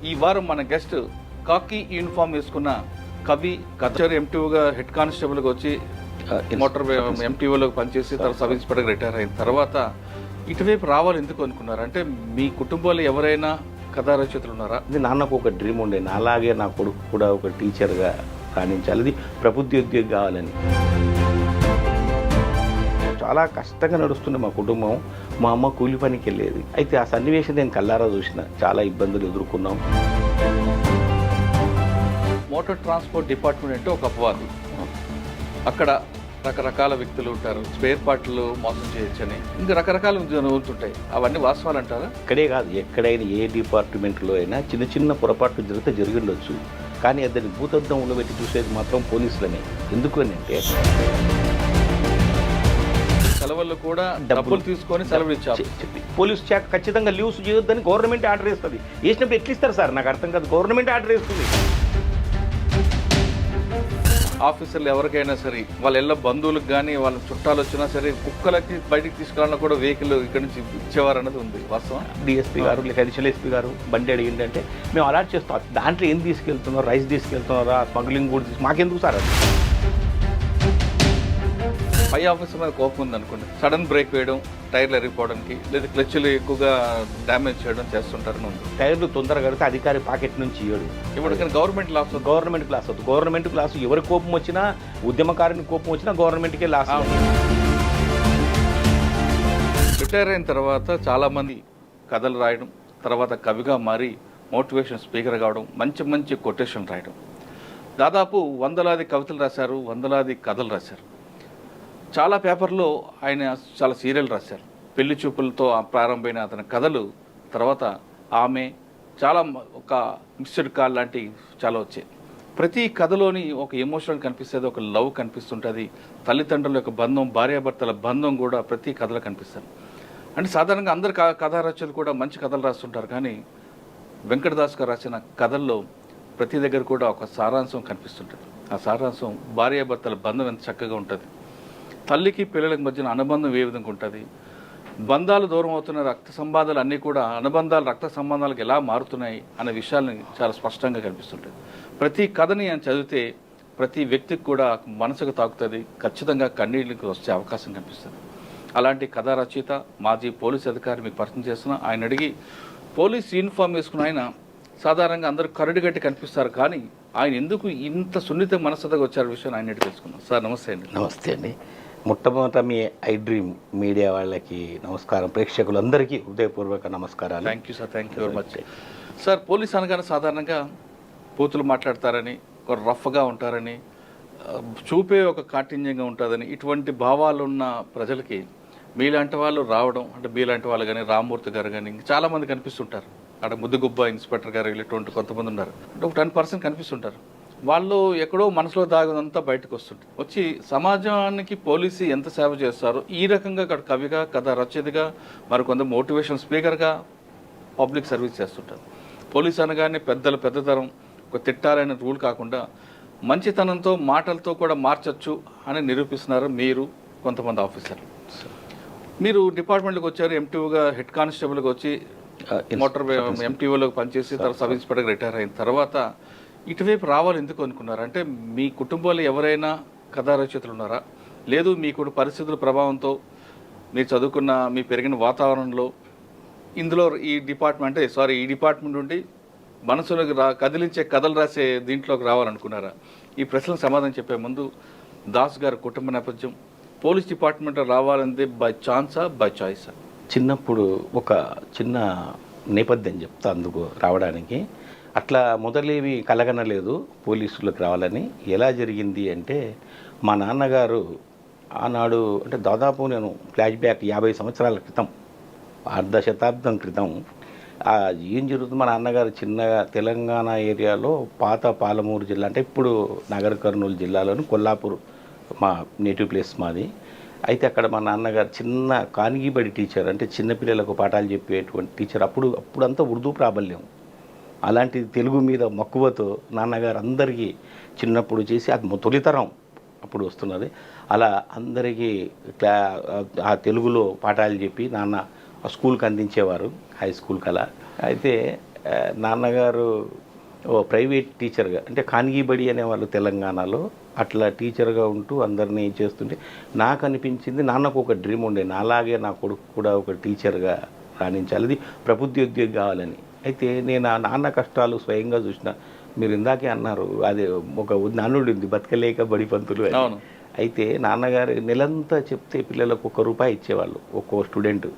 ఈ వారం మన గెస్ట్ కాకి యూనిఫామ్ వేసుకున్న కవి కచర్ ఎంటీఓగా హెడ్ కానిస్టేబుల్గా వచ్చి మోటార్ ఎంటీఓలో పనిచేసి తర్వాత సబ్ ఇన్స్పెక్టర్గా రిటైర్ అయిన తర్వాత ఇటువైపు రావాలి ఎందుకు అనుకున్నారు? అంటే మీ కుటుంబంలో ఎవరైనా కథా రచయితలు ఉన్నారా? ఇది నాన్నకు ఒక డ్రీమ్ ఉండే, అలాగే నా కొడుకు కూడా ఒక టీచర్గా రాణించాలి, అది ప్రభుత్వ ఉద్యోగి కావాలని. చాలా కష్టంగా నడుస్తుంది మా కుటుంబం. మా అమ్మ కూలి పనికి వెళ్ళేది. అయితే ఆ సన్నివేశం నేను కల్లారా చూసిన. చాలా ఇబ్బందులు ఎదుర్కొన్నాం. మోటార్ ట్రాన్స్పోర్ట్ డిపార్ట్మెంట్ అంటే ఒక అపవాదు. అక్కడ రకరకాల వ్యక్తులు ఉంటారు, స్పేర్ పార్ట్లు మోసం చేయొచ్చని, ఇంకా రకరకాల ఉంటుంటాయి. అవన్నీ వాస్తవాలు అంటారా? ఇక్కడే కాదు, ఎక్కడైనా ఏ డిపార్ట్మెంట్లో అయినా చిన్న చిన్న పొరపాట్లు జరిగితే జరిగి ఉండొచ్చు. కానీ అతన్ని భూతద్దంలో పెట్టి చూసేది మాత్రం పోలీసులనే. ఎందుకు అని అంటే సెలవుల్లో కూడా డబ్బులు తీసుకొని సెలవులు ఇచ్చారు. పోలీస్ శాఖ ఖచ్చితంగా లీవ్స్ చేయొద్దని గవర్నమెంట్ ఆర్డర్ వేస్తుంది. వేసినప్పుడు ఎట్లా ఇస్తారు సార్? నాకు అర్థం కాదు. గవర్నమెంట్ ఆర్డర్ వేస్తుంది. ఆఫీసర్లు ఎవరికైనా సరే వాళ్ళ ఇళ్ళ బంధువులకు కానీ వాళ్ళ చుట్టాలు వచ్చినా సరే కుక్కలకి బయటికి తీసుకురావాలన్నా కూడా వెహికల్ ఇక్కడ నుంచి ఇచ్చేవారు అన్నది ఉంది వాస్తవం. డిఎస్పీ గారు లేక అడిషనల్ ఎస్పీ గారు బండి అడిగిందంటే మేము అలాట్ చేస్తాం. దాంట్లో ఏం తీసుకెళ్తున్నారో, రైస్ తీసుకెళ్తున్నారా, స్మగ్లింగ్ కూడా మాకెందుకు సార్? అది పై ఆఫీసర్ మీద కోపం ఉంది అనుకోండి, సడన్ బ్రేక్ వేయడం, టైర్లు ఎరిగిపోవడానికి, లేదా క్లచ్లు ఎక్కువగా డ్యామేజ్ చేయడం చేస్తుంటారని ఉంది. టైర్లు తొందరగా కడితే అధికారి పాకెట్ నుంచి ఇవ్వడు. ఇప్పుడు కానీ గవర్నమెంట్ లాస్ అవుతుంది. గవర్నమెంట్ క్లాస్ ఎవరి కోపం వచ్చినా, ఉద్యమకారుని కోపం వచ్చినా గవర్నమెంట్కే లాస్. రిటైర్ అయిన తర్వాత చాలామంది కథలు రాయడం, తర్వాత కవిగా మారి మోటివేషన్ స్పీకర్ కావడం, మంచి మంచి కొటేషన్ రాయడం. దాదాపు వందలాది కవితలు రాశారు, వందలాది కథలు రాశారు. చాలా పేపర్లో ఆయన చాలా సీరియల్ రాశారు. పెళ్లి చూపులతో ప్రారంభమైన అతని కథలు తర్వాత ఆమె చాలా ఒక మిస్డ్ కాల్ లాంటివి చాలా వచ్చాయి. ప్రతి కథలోని ఒక ఎమోషన్ కనిపిస్తుంది, ఒక లవ్ కనిపిస్తుంటుంది, తల్లిదండ్రుల యొక్క బంధం, భార్యాభర్తల బంధం కూడా ప్రతి కథలో కనిపిస్తుంది. అంటే సాధారణంగా అందరు కథా రచనలు కూడా మంచి కథలు రాస్తుంటారు, కానీ వెంకటదాస్ గారు రాసిన కథల్లో ప్రతి దగ్గర కూడా ఒక సారాంశం కనిపిస్తుంటుంది. ఆ సారాంశం భార్యాభర్తల బంధం ఎంత చక్కగా ఉంటుంది, తల్లికి పిల్లలకి మధ్యన అనుబంధం ఏ విధంగా ఉంటుంది, బంధాలు దూరం అవుతున్న రక్త సంబంధాలు అన్నీ కూడా అనుబంధాలు రక్త సంబంధాలకు ఎలా మారుతున్నాయి అనే విషయాల్ని చాలా స్పష్టంగా కనిపిస్తుంటుంది. ప్రతి కథని ఆయన చదివితే ప్రతి వ్యక్తికి కూడా మనసుకు తాకుతుంది, ఖచ్చితంగా కన్నీళ్ళకి వచ్చే అవకాశం కనిపిస్తుంది. అలాంటి కథా రచయిత, మాజీ పోలీస్ అధికారి మీకు పరిచయం చేస్తున్నా. ఆయన అడిగి పోలీస్ యూనిఫామ్ వేసుకున్న ఆయన సాధారణంగా అందరూ కరడుగట్టి కనిపిస్తారు, కానీ ఆయన ఎందుకు ఇంత సున్నిత మనసుగా వచ్చారు విషయం ఆయన తెలుసుకున్నాం. సార్ నమస్తే అండి. నమస్తే అండి. మొట్టమొదట మీ ఐ డ్రీమ్ మీడియా వాళ్ళకి నమస్కారం, ప్రేక్షకులందరికీ హృదయపూర్వక నమస్కారాలు. Thank you sir, thank you very much. Sir, police అనగానే సాధారణంగా బూతులు మాట్లాడతారని, ఒక రఫ్గా ఉంటారని, చూపే ఒక కాఠిన్యంగా ఉంటుందని, ఇటువంటి భావాలు ఉన్న ప్రజలకి మీలాంటి వాళ్ళు రావడం, అంటే మీలాంటి వాళ్ళు కానీ, రామ్మూర్తి గారు కానీ, ఇంకా చాలామంది కనిపిస్తుంటారు. అక్కడ ముద్దుగుబ్బ ఇన్స్పెక్టర్ గారు ఇటువంటి కొంతమంది ఉన్నారు, అంటే ఒక 10% కనిపిస్తుంటారు. వాళ్ళు ఎక్కడో మనసులో దాగదంతా బయటకు వస్తుంటారు. వచ్చి సమాజానికి పోలీసు ఎంత సేవ చేస్తారో ఈ రకంగా అక్కడ కవిగా, కథ రచయితగా, మరికొంత మోటివేషన్ స్పీకర్గా పబ్లిక్ సర్వీస్ చేస్తుంటారు. పోలీసు అనగానే పెద్దతరం ఒక తిట్టాలనే రూల్ కాకుండా మంచితనంతో, మాటలతో కూడా మార్చచ్చు అని నిరూపిస్తున్నారు మీరు కొంతమంది ఆఫీసర్లు. మీరు డిపార్ట్మెంట్కి వచ్చారు, ఎంటీఓగా హెడ్ కానిస్టేబుల్గా వచ్చి మోటార్ ఎంటీఓలో పనిచేసి తర్వాత సబ్ ఇన్స్పెక్టర్గా రిటైర్ అయిన తర్వాత ఇటువైపు రావాలి ఎందుకు అనుకున్నారు? అంటే మీ కుటుంబంలో ఎవరైనా కథా రచయితలు ఉన్నారా? లేదు మీకు పరిస్థితుల ప్రభావంతో మీరు చదువుకున్న, మీ పెరిగిన వాతావరణంలో ఇందులో ఈ డిపార్ట్మెంట్ నుండి మనసులోకి కదిలించే కథలు రాసే దీంట్లోకి రావాలనుకున్నారా? ఈ ప్రశ్నలకు సమాధానం చెప్పే ముందు దాస్ గారి కుటుంబ నేపథ్యం, పోలీస్ డిపార్ట్మెంట్లో రావాలంటే బై ఛాన్సా, బై చాయిసా? చిన్నప్పుడు ఒక చిన్న నేపథ్యం చెప్తా అందుకు రావడానికి. అట్లా మొదలేవి కలగనలేదు పోలీసులకు రావాలని. ఎలా జరిగింది అంటే, మా నాన్నగారు ఆనాడు, అంటే దాదాపు నేను ఫ్లాష్ బ్యాక్ 50 సంవత్సరాల క్రితం, అర్ధ శతాబ్దం క్రితం ఏం జరుగుతుంది. మా నాన్నగారు చిన్నగా తెలంగాణ ఏరియాలో పాత పాలమూరు జిల్లా, అంటే ఇప్పుడు నగర్ కర్నూలు జిల్లాలోని కొల్లాపూర్ మా నేటివ్ ప్లేస్ మాది. అయితే అక్కడ మా నాన్నగారు చిన్న కానిగిబడి టీచర్, అంటే చిన్నపిల్లలకు పాఠాలు చెప్పేటువంటి టీచర్. అప్పుడంతా ఉర్దూ ప్రాబల్యం, అలాంటి తెలుగు మీద మక్కువతో నాన్నగారు అందరికీ చిన్నప్పుడు చేసి, అది తొలితరం అప్పుడు వస్తున్నది, అలా అందరికీ ఆ తెలుగులో పాఠాలు చెప్పి నాన్న స్కూల్కి అందించేవారు, హై స్కూల్కి అలా. అయితే నాన్నగారు ఓ ప్రైవేట్ టీచర్గా, అంటే కాన్గీబడి అనేవాళ్ళు తెలంగాణలో, అట్లా టీచర్గా ఉంటూ అందరినీ చేస్తుంటే నాకు అనిపించింది, నాన్నకు ఒక డ్రీమ్ ఉండే, నాలాగే నా కొడుకు కూడా ఒక టీచర్గా రాణించాలి, అది ప్రభుత్వ ఉద్యోగి కావాలని. అయితే నేను ఆ నాన్న కష్టాలు స్వయంగా చూసిన. మీరు ఇందాకే అన్నారు, అదే ఒక నానుడి ఉంది, బతకలేక బడి పంతులు అని. అవును. అయితే నాన్నగారు నెలంతా చెప్తే పిల్లలకు ₹1 ఇచ్చేవాళ్ళు, ఒక్కో స్టూడెంట్.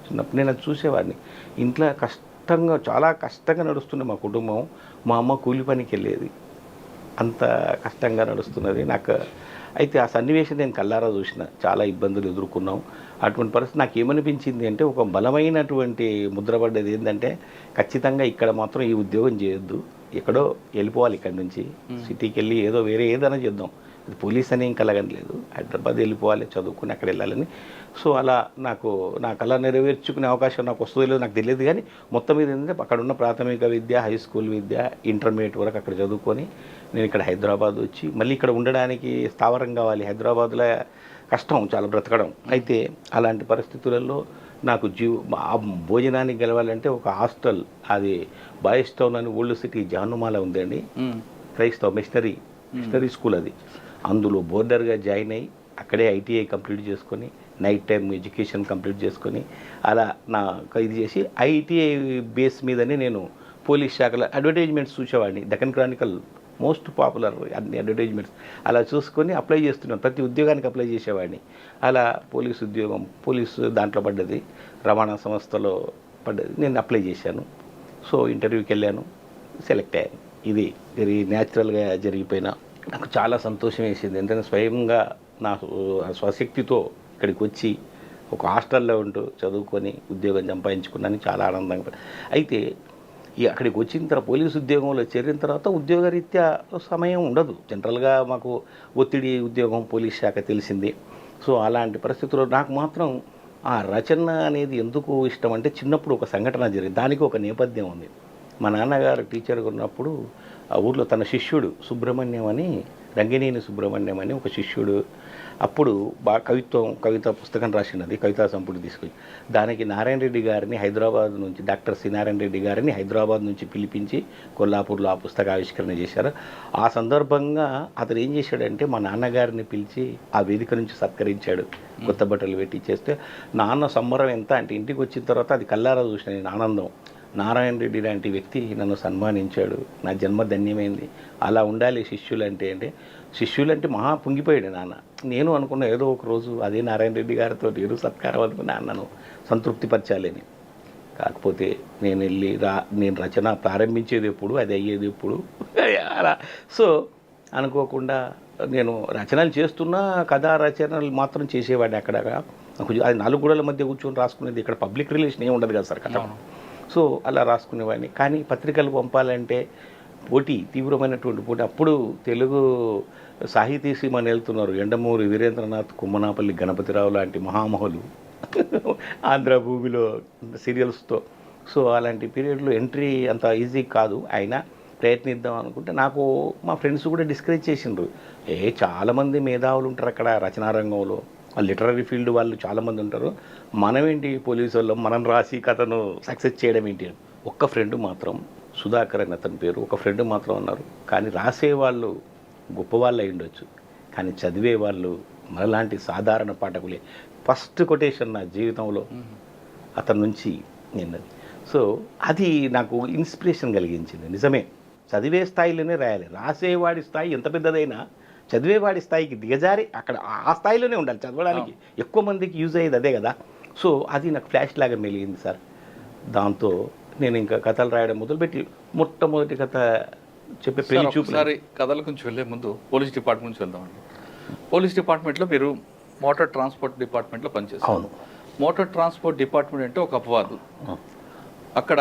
చిన్నప్పుడు నేను అది చూసేవాడిని. ఇంట్లో కష్టంగా, చాలా కష్టంగా నడుస్తుంది మా కుటుంబం. మా అమ్మ కూలి పనికి వెళ్ళేది, అంత కష్టంగా నడుస్తున్నది నాకు. అయితే ఆ సన్నివేశం నేను కళ్ళారా చూసిన, చాలా ఇబ్బందులు ఎదుర్కొన్నాం. అటువంటి పరిస్థితి నాకు ఏమనిపించింది అంటే, ఒక బలమైనటువంటి ముద్రపడ్డది ఏంటంటే, ఖచ్చితంగా ఇక్కడ మాత్రం ఈ ఉద్యోగం చేయొద్దు, ఎక్కడో వెళ్ళిపోవాలి ఇక్కడి నుంచి, సిటీకి వెళ్ళి ఏదో వేరే ఏదైనా చేద్దాం, ఇది పోలీస్ అని ఇంకా కలగలేదు, హైదరాబాద్ వెళ్ళిపోవాలి, చదువుకుని అక్కడ వెళ్ళాలని. సో అలా నాకు నా కళ నెరవేర్చుకునే అవకాశం నాకు వస్తుందో లేదో నాకు తెలియదు, కానీ మొత్తం మీద ఏంటంటే అక్కడ ఉన్న ప్రాథమిక విద్య, హై స్కూల్ విద్య, ఇంటర్మీడియట్ వరకు అక్కడ చదువుకొని నేను ఇక్కడ హైదరాబాద్ వచ్చి, మళ్ళీ ఇక్కడ ఉండడానికి స్థావరం కావాలి, హైదరాబాద్లో కష్టం చాలా బ్రతకడం. అయితే అలాంటి పరిస్థితులలో నాకు భోజనానికి గెలవాలంటే ఒక హాస్టల్, అది బాయ్స్ టౌన్ అని ఓల్డ్ సిటీ జానుమాల ఉందండి, క్రైస్తవ మిషనరీ స్కూల్ అది. అందులో బోర్డర్గా జాయిన్ అయ్యి అక్కడే ఐటీఐ కంప్లీట్ చేసుకొని, నైట్ టైం ఎడ్యుకేషన్ కంప్లీట్ చేసుకొని, అలా నా ఇది చేసి ఐటీఐ బేస్ మీదనే నేను పోలీస్ శాఖలో అడ్వర్టైజ్మెంట్స్ చూసేవాడిని. డెక్కన్ క్రానికల్ మోస్ట్ పాపులర్ అన్ని అడ్వర్టైజ్మెంట్స్ అలా చూసుకొని అప్లై చేస్తున్నాను, ప్రతి ఉద్యోగానికి అప్లై చేసేవాడిని. అలా పోలీసు ఉద్యోగం, పోలీసు దాంట్లో పడ్డది, రవాణా సంస్థలో పడ్డది, నేను అప్లై చేశాను. సో ఇంటర్వ్యూకి వెళ్ళాను, సెలెక్ట్ అయ్యాను. ఇది వెరీ న్యాచురల్గా జరిగిపోయిన, నాకు చాలా సంతోషం వేసింది. ఎందుకంటే స్వయంగా నా స్వశక్తితో ఇక్కడికి వచ్చి ఒక హాస్టల్లో ఉంటూ చదువుకొని ఉద్యోగం సంపాదించుకున్నాను, చాలా ఆనందంగా. అయితే అక్కడికి వచ్చిన తర్వాత, పోలీసు ఉద్యోగంలో చేరిన తర్వాత ఉద్యోగరీత్యా సమయం ఉండదు, జనరల్గా మాకు ఒత్తిడి ఉద్యోగం, పోలీస్ శాఖ తెలిసింది. సో అలాంటి పరిస్థితుల్లో నాకు మాత్రం ఆ రచన అనేది ఎందుకు ఇష్టం అంటే, చిన్నప్పుడు ఒక సంఘటన జరిగింది, దానికి ఒక నేపథ్యం ఉంది. మా నాన్నగారు టీచర్గా ఉన్నప్పుడు ఆ ఊర్లో తన శిష్యుడు సుబ్రహ్మణ్యం అని, రంగినేని సుబ్రహ్మణ్యం అని ఒక శిష్యుడు, అప్పుడు బాగా కవిత పుస్తకం రాసినది, కవితా సంపుటి తీసుకొచ్చి, దానికి నారాయణ రెడ్డి గారిని హైదరాబాద్ నుంచి, డాక్టర్ సి నారాయణ రెడ్డి గారిని హైదరాబాద్ నుంచి పిలిపించి కొల్లాపూర్లో ఆ పుస్తక ఆవిష్కరణ చేశారు. ఆ సందర్భంగా అతను ఏం చేశాడంటే, మా నాన్నగారిని పిలిచి ఆ వేదిక నుంచి సత్కరించాడు, కొత్త బట్టలు పెట్టి చేస్తే నాన్న సంబరం ఎంత అంటే, ఇంటికి వచ్చిన తర్వాత అది కల్లారా చూసిన నేను ఆనందం. నారాయణ రెడ్డి లాంటి వ్యక్తి నన్ను సన్మానించాడు, నా జన్మ ధన్యమైంది. అలా ఉండాలి శిష్యులంటే మహా పొంగిపోయాడు నాన్న. నేను అనుకున్న ఏదో ఒక రోజు అదే నారాయణ రెడ్డి గారితో నేను సత్కారం అనుకుని నాన్నను సంతృప్తిపరచాలని. కాకపోతే నేను వెళ్ళి నేను రచన ప్రారంభించేది ఎప్పుడు, అది అయ్యేది ఎప్పుడు, అలా. సో అనుకోకుండా నేను రచనలు చేస్తున్నా, కథా రచనలు మాత్రం చేసేవాడిని అక్కడ. అది 4 గోడల మధ్య కూర్చొని రాసుకునేది, ఇక్కడ పబ్లిక్ రిలేషన్ ఏమి ఉండదు కదా సార్ కథ. సో అలా రాసుకునేవాడిని. కానీ పత్రికలు పంపాలంటే తీవ్రమైనటువంటి పోటీ. అప్పుడు తెలుగు సాహితీ సీమని వెళ్తున్నారు ఎండమూరి వీరేంద్రనాథ్, కుమ్మనాపల్లి గణపతిరావు లాంటి మహామహులు ఆంధ్ర భూమిలో సీరియల్స్తో. సో అలాంటి పీరియడ్లో ఎంట్రీ అంత ఈజీ కాదు, అయినా ప్రయత్నిద్దాం అనుకుంటే నాకు మా ఫ్రెండ్స్ కూడా డిస్కరేజ్ చేసిండ్రు. చాలామంది మేధావులు ఉంటారు అక్కడ రచనా రంగంలో, లిటరరీ ఫీల్డ్ వాళ్ళు చాలామంది ఉంటారు, మనమేంటి పోలీసు వాళ్ళం, మనం రాసి కథను సక్సెస్ చేయడం ఏంటి. ఒక్క ఫ్రెండ్ మాత్రం, సుధాకర్ అని అతని పేరు, ఒక ఫ్రెండ్ మాత్రం ఉన్నారు. కానీ రాసేవాళ్ళు గొప్పవాళ్ళు అయి ఉండొచ్చు, కానీ చదివేవాళ్ళు మనలాంటి సాధారణ పాఠకులే. ఫస్ట్ కొటేషన్ నా జీవితంలో అతని నుంచి నిన్నది. సో అది నాకు ఇన్స్పిరేషన్ కలిగించింది. నిజమే, చదివే స్థాయిలోనే రాయాలి, రాసేవాడి స్థాయి ఎంత పెద్దదైనా చదివేవాడి స్థాయికి దిగజారి అక్కడ ఆ స్థాయిలోనే ఉండాలి. చదవడానికి ఎక్కువ మందికి యూజ్ అయ్యేది అదే కదా. సో అది నాకు ఫ్లాష్ లాగా మెలిగింది సార్. దాంతో నేను ఇంకా కథలు రాయడం మొదలుపెట్టి, మొట్టమొదటి కథ చెప్పే పెళ్లి చూపు. ఒకసారి కథల గురించి వెళ్ళే ముందు పోలీస్ డిపార్ట్మెంట్ నుంచి వెళ్దామండి. పోలీస్ డిపార్ట్మెంట్లో మీరు మోటార్ ట్రాన్స్పోర్ట్ డిపార్ట్మెంట్లో పనిచేస్తారు. అవును. మోటార్ ట్రాన్స్పోర్ట్ డిపార్ట్మెంట్ అంటే ఒక అపవాదు. అక్కడ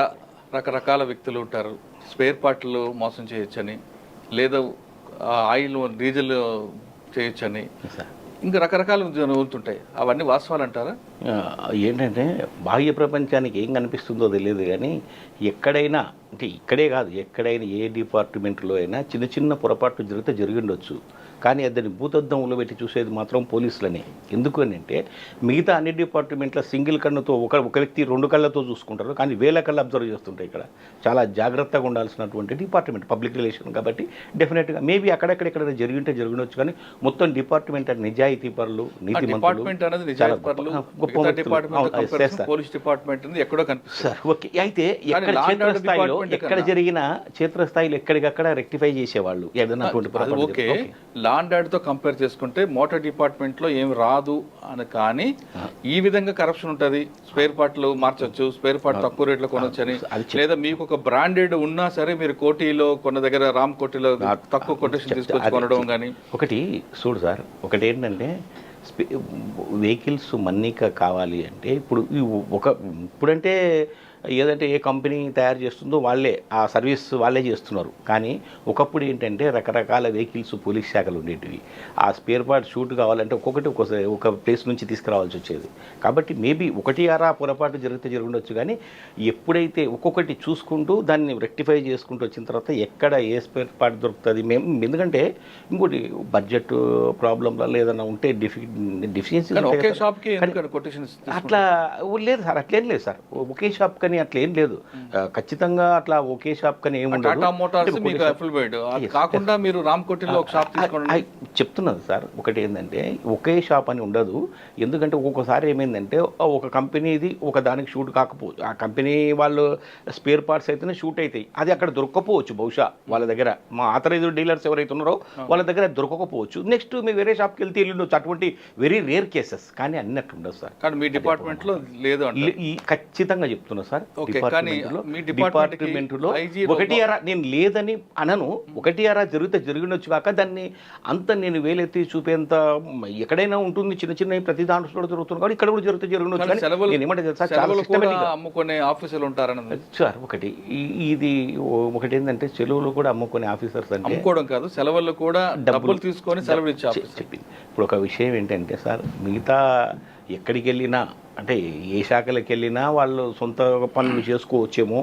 రకరకాల వ్యక్తులు ఉంటారు, స్పేర్ పార్ట్లు మోసం చేయొచ్చని, లేదా ఆయిల్ డీజిల్ చేయొచ్చని, ఇంకా రకరకాల ఉంటుంటాయి. అవన్నీ వాస్తవాలు అంటారా? ఏంటంటే బాహ్య ప్రపంచానికి ఏం కనిపిస్తుందో తెలియదు కానీ ఎక్కడైనా అంటే ఇక్కడే కాదు ఎక్కడైనా ఏ డిపార్ట్మెంట్లో అయినా చిన్న చిన్న పొరపాట్లు జరిగితే జరిగి ఉండొచ్చు. కానీ దాన్ని భూతద్దంలో పెట్టి చూసేది మాత్రం పోలీసులనే. ఎందుకు అని అంటే మిగతా అన్ని డిపార్ట్మెంట్ల సింగిల్ కన్నుతో ఒక వ్యక్తి 2 కళ్ళతో చూసుకుంటారు, కానీ వేల కళ్ళు అబ్జర్వ్ చేస్తుంటాయి. ఇక్కడ చాలా జాగ్రత్తగా ఉండాల్సినటువంటి డిపార్ట్మెంట్ పబ్లిక్ రిలేషన్ కాబట్టి డెఫినెట్గా మేబీ అక్కడెక్కడ జరిగిండొచ్చు, కానీ మొత్తం డిపార్ట్మెంట్ అంటే నిజాయితీ పరులు, నీతిమంతులు, చాలా గొప్ప పోలీస్ డిపార్ట్మెంట్ ఎక్కడో కనిపిస్తుంది సార్. ఓకే, అయితే ఎక్కడ క్షేత్రస్థాయిలో ఎక్కడ జరిగిన క్షేత్రస్థాయిలో ఎక్కడికక్కడ రెక్టిఫై చేసేవాళ్ళు ఏదైనా ఓకే. లా అండ్ ఆర్డర్తో కంపేర్ చేసుకుంటే మోటార్ డిపార్ట్మెంట్లో ఏం రాదు అని, కానీ ఈ విధంగా కరప్షన్ ఉంటుంది. స్పేర్ పార్ట్లు మార్చొచ్చు, స్పేర్ పార్ట్ తక్కువ రేట్లో కొనొచ్చు అని, లేదా మీకు ఒక బ్రాండెడ్ ఉన్నా సరే మీరు కోటిలో కొన్న దగ్గర రామ్ కోటిలో తక్కువ కొటేషన్ తీసుకొచ్చి కొనడం కానీ. ఒకటి చూడు సార్, ఒకటి ఏంటంటే వెహికల్స్ మన్నిక కావాలి అంటే ఇప్పుడంటే ఏదంటే ఏ కంపెనీ తయారు చేస్తుందో వాళ్ళే ఆ సర్వీస్ వాళ్ళే చేస్తున్నారు. కానీ ఒకప్పుడు ఏంటంటే రకరకాల వెహికల్స్ పోలీస్ శాఖలు ఉండేటివి. ఆ స్పేర్ పార్ట్ షూట్ కావాలంటే ఒక్కొక్కటి ఒక ప్లేస్ నుంచి తీసుకురావాల్సి వచ్చేది. కాబట్టి మేబీ 1 పొరపాటు జరిగి ఉండొచ్చు, కానీ ఎప్పుడైతే ఒక్కొక్కటి చూసుకుంటూ దాన్ని రెక్టిఫై చేసుకుంటూ వచ్చిన తర్వాత ఎక్కడ ఏ స్పేర్ పార్ట్ దొరుకుతుంది మేము. ఎందుకంటే ఇంకోటి బడ్జెట్ ప్రాబ్లంలో ఏదైనా ఉంటే డిఫిషియన్సీ అట్లా లేదు సార్. అట్లేం లేదు సార్, ఒకే షాప్ కానీ అట్లా ఏం లేదు. ఖచ్చితంగా అట్లా ఒకే షాప్ కానీ కాకుండా మీరు రామ్కోటిలో ఒక షాప్ చెప్తున్నది సార్. ఒకటి ఏంటంటే ఒకే షాప్ అని ఉండదు. ఎందుకంటే ఒక్కొక్కసారి ఏమైందంటే ఒక కంపెనీది ఒక దానికి షూట్ కాకపోవచ్చు, ఆ కంపెనీ వాళ్ళు స్పేర్ పార్ట్స్ అయితేనే షూట్ అవుతాయి, అది అక్కడ దొరకకపోవచ్చు. బహుశా వాళ్ళ దగ్గర మా ఆథరైజ్డ్ డీలర్స్ ఎవరైతే ఉన్నారో వాళ్ళ దగ్గర దొరకకపోవచ్చు. నెక్స్ట్ మీ వేరే షాప్కి వెళ్తే వెళ్ళిండొచ్చు. అటువంటి వెరీ రేర్ కేసెస్, కానీ అన్నట్టు ఉండదు సార్. కానీ మీ డిపార్ట్మెంట్లో లేదు, ఖచ్చితంగా చెప్తున్నా సార్. డిపార్ట్మెంట్లో 1 నేను లేదని అనను. 1 జరిగినొచ్చు కాక దాన్ని అంత నేను వేలెత్తి చూపేంత ఎక్కడైనా ఉంటుంది. చిన్న ప్రతి దాంట్లో జరుగుతుంది కాబట్టి ఇక్కడ కూడా జరుగుతుంది. అమ్ముకునే ఆఫీసర్లు ఉంటారని సార్. ఒకటి ఏంటంటే సెలవులు కూడా అమ్ముకునే ఆఫీసర్స్ అంటే అమ్ముకోవడం కాదు, సెలవులు కూడా డబ్బులు తీసుకొని సెలవులు ఇచ్చే చెప్పింది. ఇప్పుడు ఒక విషయం ఏంటంటే సార్, మిగతా ఎక్కడికి వెళ్ళినా అంటే ఏ శాఖలకు వెళ్ళినా వాళ్ళు సొంత పనులు చేసుకోవచ్చేమో,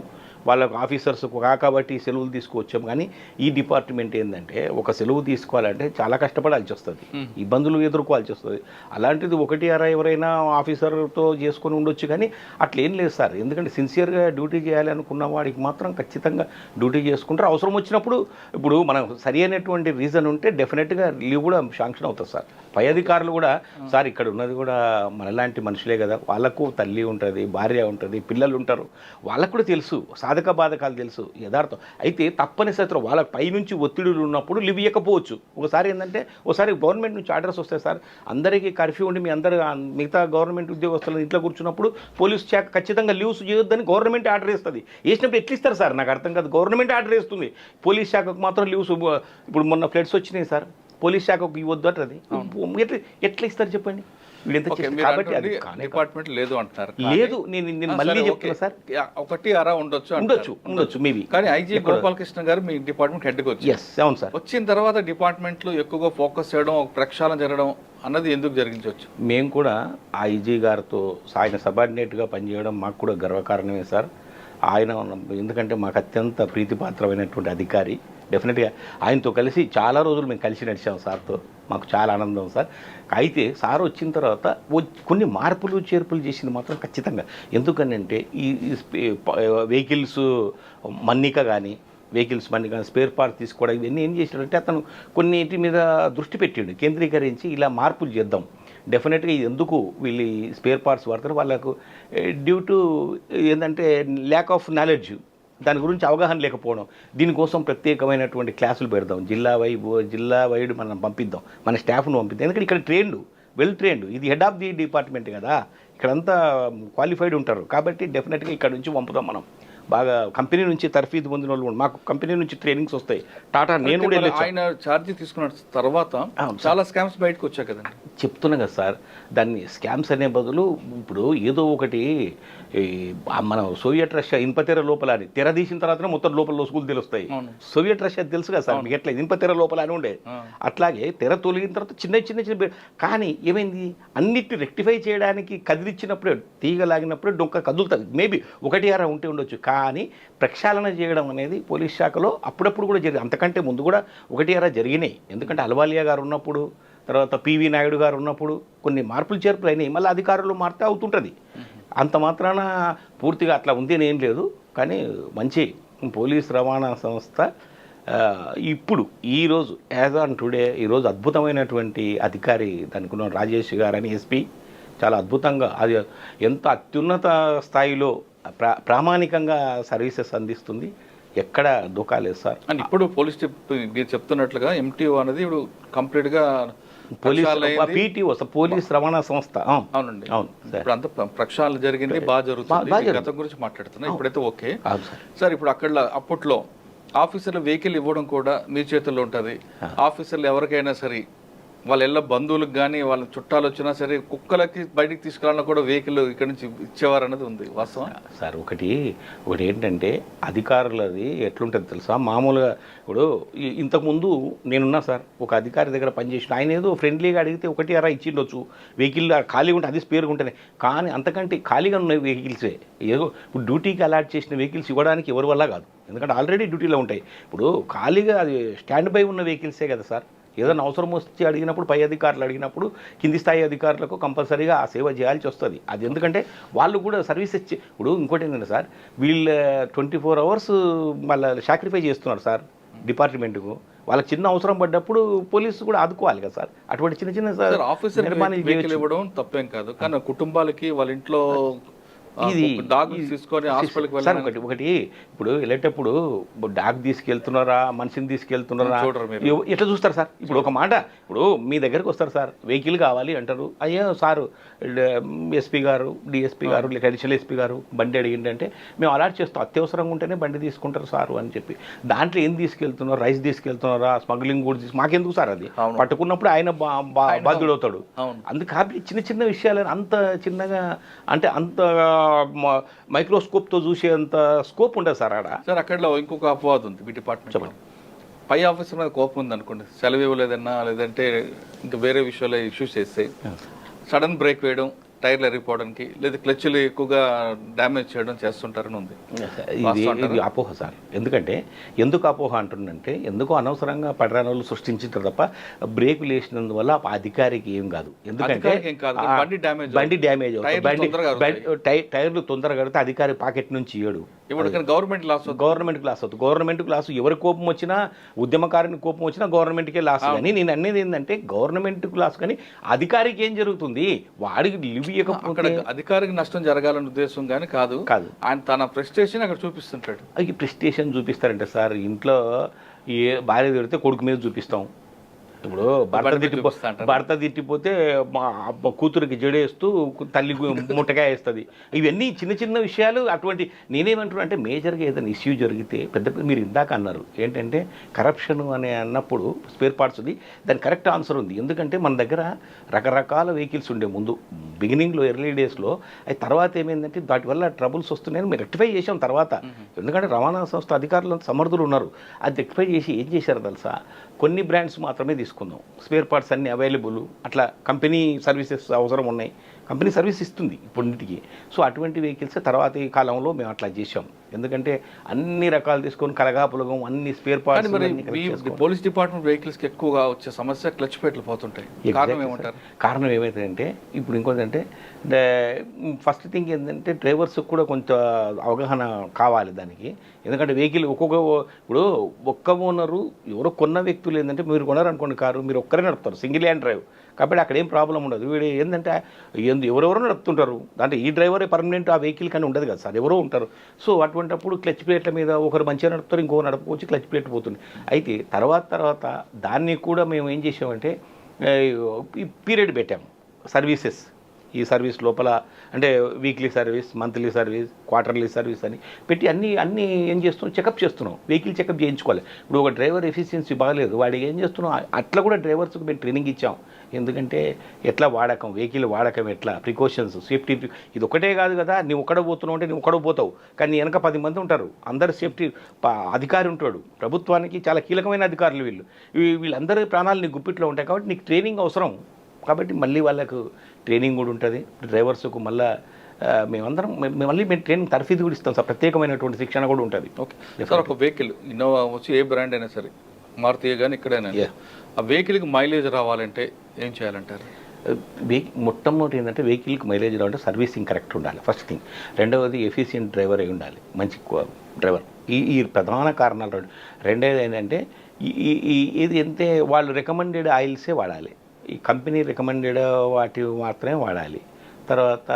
వాళ్ళకు ఆఫీసర్స్ కాబట్టి సెలవులు తీసుకోవచ్చాము. కానీ ఈ డిపార్ట్మెంట్ ఏంటంటే ఒక సెలవు తీసుకోవాలంటే చాలా కష్టపడాల్సి వస్తుంది, ఇబ్బందులు ఎదుర్కోవాల్సి వస్తుంది. అలాంటిది 1 ఎవరైనా ఆఫీసర్తో చేసుకొని ఉండొచ్చు, కానీ అట్లా ఏం లేదు సార్. ఎందుకంటే సిన్సియర్గా డ్యూటీ చేయాలి అనుకున్న వాడికి మాత్రం ఖచ్చితంగా డ్యూటీ చేసుకుంటారు. అవసరం వచ్చినప్పుడు ఇప్పుడు మనం సరి అయినటువంటి రీజన్ ఉంటే డెఫినెట్గా లీవ్ కూడా శాంక్షన్ అవుతుంది సార్. పై అధికారులు కూడా సార్ ఇక్కడ ఉన్నది కూడా మనలాంటి మనుషులే కదా, వాళ్ళకు తల్లి ఉంటుంది, భార్య ఉంటుంది, పిల్లలు ఉంటారు, వాళ్ళకు కూడా తెలుసు సాధక బాధకాలు తెలుసు, యథార్థం. అయితే తప్పనిసరిలో వాళ్ళ పైనుంచి ఒత్తిడులు ఉన్నప్పుడు లివ్ ఇవ్వకపోవచ్చు. ఒకసారి ఏంటంటే ఒకసారి గవర్నమెంట్ నుంచి ఆర్డర్స్ వస్తాయి సార్, అందరికీ కర్ఫ్యూ ఉండి మీ అందరు మిగతా గవర్నమెంట్ ఉద్యోగస్తులు ఇంట్లో కూర్చున్నప్పుడు పోలీసు శాఖ ఖచ్చితంగా లీవ్స్ చేయొద్దని గవర్నమెంట్ ఆర్డర్ వేస్తుంది. వేసినప్పుడు ఎట్లా ఇస్తారు సార్ నాకు అర్థం కాదు. గవర్నమెంట్ ఆర్డర్ వేస్తుంది, పోలీస్ శాఖకు మాత్రం లీవ్స్. ఇప్పుడు మొన్న ఫ్లడ్స్ వచ్చినాయి సార్, పోలీస్ శాఖకు ఇవ్వద్దు అంటది. ఎట్లా ఇస్తారు చెప్పండి. డిపార్ట్మెంట్ లేదు అంటున్నారు. లేదు, నేను మళ్ళీ చెప్తున్నా సార్, 1 ఉండొచ్చు మేబీ. కానీ ఐజీ గోపాలకృష్ణ గారు మీ డిపార్ట్మెంట్ హెడ్కి వచ్చి అవును సార్, వచ్చిన తర్వాత డిపార్ట్మెంట్లో ఎక్కువగా ఫోకస్ చేయడం, ప్రక్షాళన జరగడం అన్నది ఎందుకు జరిగించవచ్చు? మేము కూడా ఐజీ గారితో ఆయన సబార్డినేట్గా పనిచేయడం మాకు కూడా గర్వకారణమే సార్. ఆయన ఎందుకంటే మాకు అత్యంత ప్రీతిపాత్రమైనటువంటి అధికారి. డెఫినెట్గా ఆయనతో కలిసి చాలా రోజులు మేము కలిసి నడిచాము సార్తో, మాకు చాలా ఆనందం సార్. అయితే సార్ వచ్చిన తర్వాత కొన్ని మార్పులు చేర్పులు చేసింది మాత్రం ఖచ్చితంగా. ఎందుకనంటే ఈ వెహికల్స్ మన్నిక కానీ స్పేర్ పార్ట్ తీసుకోవడం ఇవన్నీ ఏం చేసినాడంటే అతను కొన్నిటి మీద దృష్టి పెట్టాడు, కేంద్రీకరించి ఇలా మార్పులు చేద్దాం. డెఫినెట్గా ఇది ఎందుకు వీళ్ళు స్పేర్ పార్ట్స్ వాడతారు, వాళ్ళకు డ్యూ టు ఏంటంటే ల్యాక్ ఆఫ్ నాలెడ్జ్, దాని గురించి అవగాహన లేకపోవడం. దీనికోసం ప్రత్యేకమైనటువంటి క్లాసులు పెడదాం, జిల్లా వైడ్ మనం పంపిద్దాం, మన స్టాఫ్ను పంపిద్దాం. ఎందుకంటే ఇక్కడ వెల్ ట్రైన్డ్, ఇది హెడ్ ఆఫ్ ది డిపార్ట్మెంట్ కదా, ఇక్కడంతా క్వాలిఫైడ్ ఉంటారు. కాబట్టి డెఫినెట్గా ఇక్కడ నుంచి పంపుదాం మనం బాగా కంపెనీ నుంచి తర్ఫీదు పొందిన వాళ్ళు కూడా, మాకు కంపెనీ నుంచి ట్రైనింగ్స్ వస్తాయి. టాటా నేను కూడా మరి వెళ్ళొచ్చా. ఆయన ఛార్జ్ తీసుకున్న తర్వాత చాలా స్కామ్స్ బయటకు వచ్చాయి కదండి. చెప్తున్నా కదా సార్, దాన్ని స్కామ్స్ అనే బదులు ఇప్పుడు ఏదో ఒకటి మన సోవియట్ రష్యా ఇనుపతెర లోపల అని తెర తీసిన తర్వాత మొత్తం లోపల లొసుగులు తెలుస్తాయి. సోవియట్ రష్యా తెలుసు కదా సార్ మీకు, ఎట్లా ఇనుపతెర లోపల అని ఉండే, అట్లాగే తెర తొలగిన తర్వాత చిన్న చిన్న చిన్న కానీ ఏమైంది, అన్నిటిని రెక్టిఫై చేయడానికి కదిలిచ్చినప్పుడే, తీగ లాగినప్పుడే డొంక కదులుతుంది. మేబీ 1-6 ఉంటే ఉండొచ్చు, కానీ ప్రక్షాళన చేయడం అనేది పోలీస్ శాఖలో అప్పుడప్పుడు కూడా జరిగింది. అంతకంటే ముందు కూడా 1-6 జరిగినాయి. ఎందుకంటే అల్వాలియా గారు ఉన్నప్పుడు, తర్వాత పివి నాయుడు గారు ఉన్నప్పుడు కొన్ని మార్పులు చేర్పులు అయినాయి. మళ్ళీ అధికారులు మారితే అవుతుంటుంది. అంత మాత్రాన పూర్తిగా అట్లా ఉంది అని ఏం లేదు. కానీ మంచి పోలీస్ రవాణా సంస్థ ఇప్పుడు ఈరోజు యాజ్ ఆన్ టుడే ఈరోజు అద్భుతమైనటువంటి అధికారి దానికి ఉన్న రాజేష్ గారని ఎస్పీ చాలా అద్భుతంగా, అది ఎంత అత్యున్నత స్థాయిలో ప్రామాణికంగా సర్వీసెస్ అందిస్తుంది. ఎక్కడ దూకాలేదు సార్. అండ్ ఇప్పుడు పోలీస్ మీరు చెప్తున్నట్లుగా ఎంటీఓ అనేది ఇప్పుడు కంప్లీట్గా పీటీఓ పోలీస్ రవాణా సంస్థ. అవునండి, అవును. ఇప్పుడు అంతా ప్రక్షాళన జరిగింది, బాగా జరుగుతుంది. గతం గురించి మాట్లాడుతున్నా, ఇప్పుడైతే ఓకే సార్. ఇప్పుడు అప్పట్లో ఆఫీసర్లు వెహికల్ ఇవ్వడం కూడా మీ చేతుల్లో ఉంటుంది. ఆఫీసర్లు ఎవరికైనా సరే వాళ్ళ ఇళ్ళ బంధువులకు కానీ వాళ్ళ చుట్టాలు వచ్చినా సరే కుక్కలకి బయటికి తీసుకురావాలన్నా కూడా వెహికల్ ఇక్కడ నుంచి ఇచ్చేవారు అనేది ఉంది, వాస్తవం సార్. ఒకటి ఏంటంటే అధికారులది ఎట్లుంటుంది తెలుసా, మామూలుగా ఇప్పుడు ఇంతకుముందు నేనున్నా సార్, ఒక అధికారి దగ్గర పనిచేసిన ఆయన ఏదో ఫ్రెండ్లీగా అడిగితే 1-6 ఇచ్చిండొచ్చు. వెహికల్ ఖాళీగా ఉంటే అది స్పేర్గా ఉంటేనే, కానీ అంతకంటే ఖాళీగా ఉన్న వెహికల్సే ఏదో ఇప్పుడు డ్యూటీకి అలాట్ చేసిన వెహికల్స్ ఇవ్వడానికి ఎవరి వల్ల కాదు. ఎందుకంటే ఆల్రెడీ డ్యూటీలో ఉంటాయి. ఇప్పుడు ఖాళీగా అది స్టాండ్ బై ఉన్న వెహికల్సే కదా సార్. ఏదైనా అవసరం వచ్చి అడిగినప్పుడు పై అధికారులు అడిగినప్పుడు కింది స్థాయి అధికారులకు కంపల్సరీగా ఆ సేవ చేయాల్సి వస్తుంది. అది ఎందుకంటే వాళ్ళు కూడా సర్వీస్ ఇచ్చి, ఇప్పుడు ఇంకోటి ఏంటంటే సార్, వీళ్ళు 24 hours మళ్ళీ సాక్రిఫై చేస్తున్నారు సార్ డిపార్ట్మెంట్కు. వాళ్ళకి చిన్న అవసరం పడ్డప్పుడు పోలీసు కూడా ఆదుకోవాలి కదా సార్. అటువంటి చిన్న చిన్న ఆఫీసర్ ఇవ్వడం తప్పేం కాదు, కానీ కుటుంబాలకి వాళ్ళ ఇంట్లో ఇది డాగ్ తీసుకొని హాస్పిటల్కి సార్ ఒకటి ఇప్పుడు వెళ్ళేటప్పుడు డాగ్ తీసుకెళ్తున్నారా మనిషిని తీసుకెళ్తున్నారా ఎట్లా చూస్తారు సార్. ఇప్పుడు ఒక మాట, ఇప్పుడు మీ దగ్గరకు వస్తారు సార్, వెహికల్ కావాలి అంటారు. అయ్యో సారు ఎస్పీ గారు, డిఎస్పీ గారు, లేక అడిషనల్ ఎస్పీ గారు బండి అడిగిందంటే మేము అలాట్ చేస్తాం, అత్యవసరంగా ఉంటేనే బండి తీసుకుంటారు సారు అని చెప్పి. దాంట్లో ఏం తీసుకెళ్తున్నారు, రైస్ తీసుకెళ్తున్నారా, స్మగ్లింగ్ కూడా మాకెందుకు సార్, అది పట్టుకున్నప్పుడు ఆయన బాధ్యుడు అవుతాడు. అందుకు కాబట్టి చిన్న చిన్న విషయాలని అంత చిన్నగా అంటే అంత మైక్రోస్కోప్తో చూసేంత స్కోప్ ఉండదు సార్ ఆడ. సార్ అక్కడ ఇంకొక అపవాదం ఉంది మీ డిపార్ట్మెంట్. పై ఆఫీసర్ మీద కోపం ఉంది అనుకోండి, సెలవు ఇవ్వలేదన్నా లేదంటే ఇంకా వేరే విషయాల్లో ఇష్యూస్ చేస్తే సడన్ బ్రేక్ వేయడం, టైర్లు ఎరిగిపోవడానికి, లేదా క్లచ్లు ఎక్కువగా డ్యామేజ్ చేయడం చేస్తుంటారని ఉంది. ఇది అపోహ సార్. ఎందుకు అపోహ అంటుందంటే, ఎందుకో అనవసరంగా పడరానోళ్ళు సృష్టించారు తప్ప బ్రేకులు వేసినందువల్ల అధికారికి ఏం కాదు. ఎందుకంటే బండి డ్యామేజ్ అవుతుంది, టైర్లు తొందరగా కడితే అధికారి పాకెట్ నుంచి ఇయ్యడు. గవర్నమెంట్ క్లాస్ అవుతుంది. గవర్నమెంట్ క్లాస్ ఎవరి కోపం వచ్చినా, ఉద్యమకారుని కోపం వచ్చినా గవర్నమెంట్కే లాస్. కానీ నేను అనేది ఏంటంటే గవర్నమెంట్ క్లాస్, కానీ అధికారికి ఏం జరుగుతుంది, వాడికి లివ్ అక్కడ అధికారికి నష్టం జరగాలనే ఉద్దేశం కానీ కాదు. ఆయన తన ప్రెస్టేషన్ అక్కడ చూపిస్తుంటాడు. అది ప్రెస్టేషన్ చూపిస్తారంటే సార్, ఇంట్లో భార్య తిడితే కొడుకు మీద చూపిస్తాం. ఇప్పుడు భర్త తిట్టిపోతే మా కూతురికి జడేస్తూ తల్లి ముట్టగా వేస్తుంది. ఇవన్నీ చిన్న చిన్న విషయాలు. అటువంటి నేనేమంటున్నా అంటే మేజర్గా ఏదైనా ఇష్యూ జరిగితే పెద్ద, మీరు ఇందాక అన్నారు ఏంటంటే కరప్షన్ అని అన్నప్పుడు స్పేర్ పార్ట్స్ది దాని కరెక్ట్ ఆన్సర్ ఉంది. ఎందుకంటే మన దగ్గర రకరకాల వెహికల్స్ ఉండే ముందు బిగినింగ్లో ఎర్లీ డేస్లో, అది తర్వాత ఏమైందంటే వాటి వల్ల ట్రబుల్స్ వస్తున్నాయని మేము రెక్టిఫై చేసాం తర్వాత. ఎందుకంటే రవాణా సంస్థ అధికారులు సమర్థులు ఉన్నారు. అది రెక్టిఫై చేసి ఏం చేశారు తెలుసా, కొన్ని బ్రాండ్స్ మాత్రమే తీసుకుందాం, స్పేర్ పార్ట్స్ అన్నీ అవైలబుల్, అట్లా కంపెనీ సర్వీసెస్ అవసరం ఉన్నాయి, కంపెనీ సర్వీస్ ఇస్తుంది ఇప్పుడింటికి. సో అటువంటి వెహికల్స్ తర్వాత ఈ కాలంలో మేము అట్లా చేసాం. ఎందుకంటే అన్ని రకాలు తీసుకొని కలగాపులగం అన్ని స్పేర్ పార్ట్స్. పోలీస్ డిపార్ట్మెంట్ వెహికల్స్కి ఎక్కువగా వచ్చే సమస్య క్లచ్ ప్లేట్లు పోతుంటాయి. కారణం ఏమైతుందంటే ఇప్పుడు ఇంకోటంటే ఫస్ట్ థింగ్ ఏంటంటే డ్రైవర్స్కి కూడా కొంత అవగాహన కావాలి దానికి. ఎందుకంటే వెహికల్ ఇప్పుడు ఒక్క ఓనరు ఎవరో కొన్న వ్యక్తులు ఏంటంటే, మీరు కొన్నారనుకోండి కారు, మీరు ఒక్కరే నడుపుతారు, సింగిల్ హ్యాండ్ డ్రైవ్ కాబట్టి అక్కడ ఏం ప్రాబ్లం ఉండదు. వీడు ఏంటంటే ఎవరెవరో నడుపుతుంటారు, అంటే ఈ డ్రైవరే పర్మనెంట్ ఆ వెహికల్ కానీ ఉండదు కదా సార్, ఎవరో ఉంటారు. సో అటువంటిప్పుడు క్లచ్ ప్లేట్ల మీద ఒకరు మంచిగా నడుపుతారు, ఇంకొకరు నడుపుకొచ్చి క్లచ్ ప్లేట్ పోతుంది. అయితే తర్వాత దాన్ని కూడా మేము ఏం చేసామంటే పీరియడ్ పెట్టాము సర్వీసెస్. ఈ సర్వీస్ లోపల అంటే weekly service, monthly service, quarterly service అని పెట్టి అన్నీ ఏం చేస్తున్నాం, చెకప్ చేస్తున్నాం. వెహికల్ చెకప్ చేయించుకోవాలి. ఇప్పుడు ఒక డ్రైవర్ ఎఫిషియన్సీ బాగలేదు, వాడికి ఏం చేస్తున్నాం, అట్లా కూడా డ్రైవర్స్కి మేము ట్రైనింగ్ ఇచ్చాం. ఎందుకంటే ఎట్లా వాడకం, వెహికల్ వాడకం ఎట్లా, ప్రికాషన్స్, సేఫ్టీ. ఇది ఒకటే కాదు కదా, నువ్వు ఒక్కడ పోతున్నావు అంటే నువ్వు ఒక్కడ పోతావు, కానీ వెనక 10 మంది ఉంటారు, అందరు సేఫ్టీ అధికారి ఉంటాడు. ప్రభుత్వానికి చాలా కీలకమైన అధికారులు వీళ్ళందరి ప్రాణాలు నీ గుప్పిట్లో ఉంటాయి. కాబట్టి నీకు ట్రైనింగ్ అవసరం. కాబట్టి మళ్ళీ వాళ్ళకు ట్రైనింగ్ కూడా ఉంటుంది. డ్రైవర్స్కు మళ్ళీ మేము ట్రైనింగ్ తర్ఫీదు కూడా ఇస్తాం సార్. ప్రత్యేకమైనటువంటి శిక్షణ కూడా ఉంటుంది. ఓకే సార్, ఒక వెహికల్ ఇన్నోవా వచ్చి ఏ బ్రాండ్ అయినా సరే, మారుతి కానీ ఇక్కడైనా, ఆ వెహికల్కి మైలేజ్ రావాలంటే ఏం చేయాలంటారు? మొట్టమొదటి ఏంటంటే వెహికల్కి మైలేజ్ రావాలంటే సర్వీసింగ్ కరెక్ట్ ఉండాలి, ఫస్ట్ థింగ్. రెండవది ఎఫిషియెంట్ డ్రైవర్ అయి ఉండాలి, మంచి డ్రైవర్. ఈ ప్రధాన కారణాలు. రెండవది ఏంటంటే ఇది ఎంతే వాళ్ళు రికమెండెడ్ ఆయిల్సే వాడాలి, ఈ కంపెనీ రికమెండెడ్ వాటి మాత్రమే వాడాలి. తర్వాత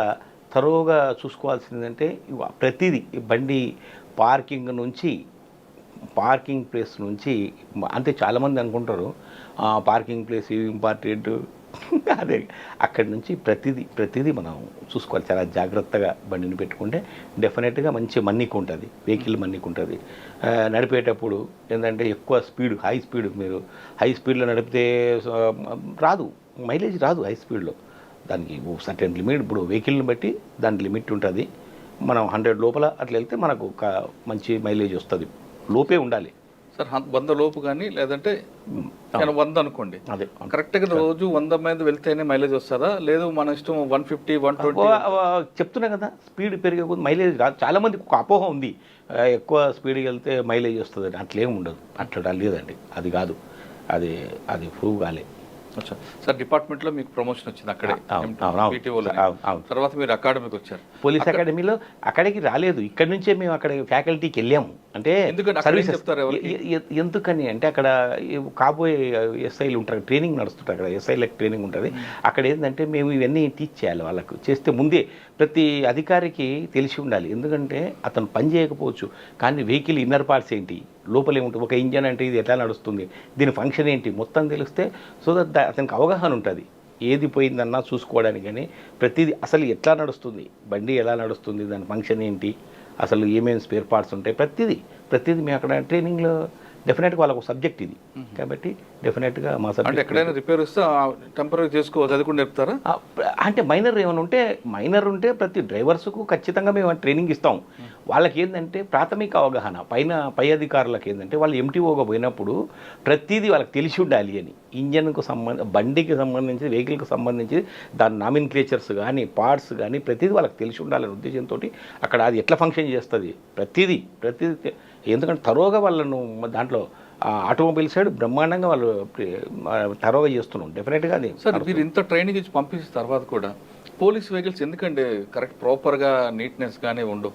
తరోగా చూసుకోవాల్సిందంటే ప్రతిదీ బండి పార్కింగ్ ప్లేస్ నుంచి, అంటే చాలామంది అనుకుంటారు పార్కింగ్ ప్లేస్ ఇంపార్టెంట్, అదే అక్కడి నుంచి ప్రతిదీ మనం చూసుకోవాలి. చాలా జాగ్రత్తగా బండిని పెట్టుకుంటే డెఫినెట్గా మంచి మన్నిక ఉంటుంది, వెహికల్ మన్నిక ఉంటుంది. నడిపేటప్పుడు ఏంటంటే ఎక్కువ స్పీడ్, మీరు హై స్పీడ్లో నడిపితే రాదు, మైలేజ్ రాదు హై స్పీడ్లో. దానికి సర్టెన్ లిమిట్, ఇప్పుడు వెహికల్ని బట్టి దాని లిమిట్ ఉంటుంది. మనం 100 లోపల అట్లా వెళ్తే మనకు ఒక మంచి మైలేజ్ వస్తుంది. లోపే ఉండాలి సార్, 100 లోపు కానీ, లేదంటే 100 అనుకోండి, అదే కరెక్ట్గా రోజు 100 మీద వెళ్తేనే మైలేజ్ వస్తుందా, లేదు మన ఇష్టం 150, 120? చెప్తున్నా కదా, స్పీడ్ పెరిగే కొద్ది మైలేజ్ రాదు. చాలామందికి ఒక అపోహ ఉంది, ఎక్కువ స్పీడ్కి వెళ్తే మైలేజ్ వస్తుందని. అట్లేం ఉండదు, అట్లా లేదండి, అది కాదు, అది ప్రూవ్ కాలే. సార్, డిపార్ట్మెంట్లో మీకు ప్రమోషన్ వచ్చింది అక్కడే, తర్వాత మీరు అకాడమీకి వచ్చారు. పోలీస్ అకాడమీలో అక్కడికి రాలేదు, ఇక్కడ నుంచే మేము అక్కడ ఫ్యాకల్టీకి వెళ్ళాము. అంటే ఎందుకని అంటే అక్కడ కాబోయే ఎస్ఐలు ఉంటారు, ట్రైనింగ్ నడుస్తుంటారు, అక్కడ ఎస్ఐలకు ట్రైనింగ్ ఉంటుంది. అక్కడ ఏంటంటే మేము ఇవన్నీ టీచ్ చేయాలి వాళ్ళకు. చేస్తే ముందే ప్రతి అధికారికి తెలిసి ఉండాలి. ఎందుకంటే అతను పని చేయకపోవచ్చు, కానీ వెహికల్ ఇన్నర్ పార్ట్స్ ఏంటి, లోపల ఏముంటుంది, ఒక ఇంజన్ అంటే ఇది ఎట్లా నడుస్తుంది, దీని ఫంక్షన్ ఏంటి మొత్తం తెలిస్తే సో దట్ అతనికి అవగాహన ఉంటుంది. ఏది పోయిందన్నా చూసుకోవడానికి, కానీ ప్రతిదీ అసలు ఎట్లా నడుస్తుంది, బండి ఎలా నడుస్తుంది, దాని ఫంక్షన్ ఏంటి, అసలు ఏమేమి స్పేర్ పార్ట్స్ ఉంటాయి, ప్రతిదీ మేము అక్కడ ట్రైనింగ్లో డెఫినెట్గా వాళ్ళకు సబ్జెక్ట్ ఇది. కాబట్టి డెఫినెట్గా మా సబ్జెక్ట్ ఎక్కడైనా రిపేర్ వస్తే టెంపరీ చేసుకోవచ్చు, అది కూడా చెప్తారా? అంటే మైనర్ ఉంటే ప్రతి డ్రైవర్స్కు ఖచ్చితంగా మేము ట్రైనింగ్ ఇస్తాం. వాళ్ళకి ఏంటంటే ప్రాథమిక అవగాహన, పై అధికారులకు ఏంటంటే వాళ్ళు ఎంటీఓగా పోయినప్పుడు ప్రతిదీ వాళ్ళకి తెలిసి ఉండాలి అని. ఇంజన్కు బండికి సంబంధించి, వెహికల్కి సంబంధించి దాని నామిన్క్లేచర్స్ కానీ, పార్ట్స్ కానీ ప్రతిదీ వాళ్ళకి తెలిసి ఉండాలనే ఉద్దేశంతో అక్కడ అది ఎట్లా ఫంక్షన్ చేస్తుంది ప్రతిదీ. ఎందుకంటే తరోగా వాళ్ళను దాంట్లో ఆటోమొబైల్ సైడ్ బ్రహ్మాండంగా వాళ్ళు తరోగా చేస్తున్నాం. డెఫినెట్గా అది. సార్, మీరు ఇంత ట్రైనింగ్ ఇచ్చి పంపించిన తర్వాత కూడా పోలీస్ వెహికల్స్ ఎందుకంటే కరెక్ట్ ప్రాపర్గా నీట్నెస్ కానీ ఉండవు?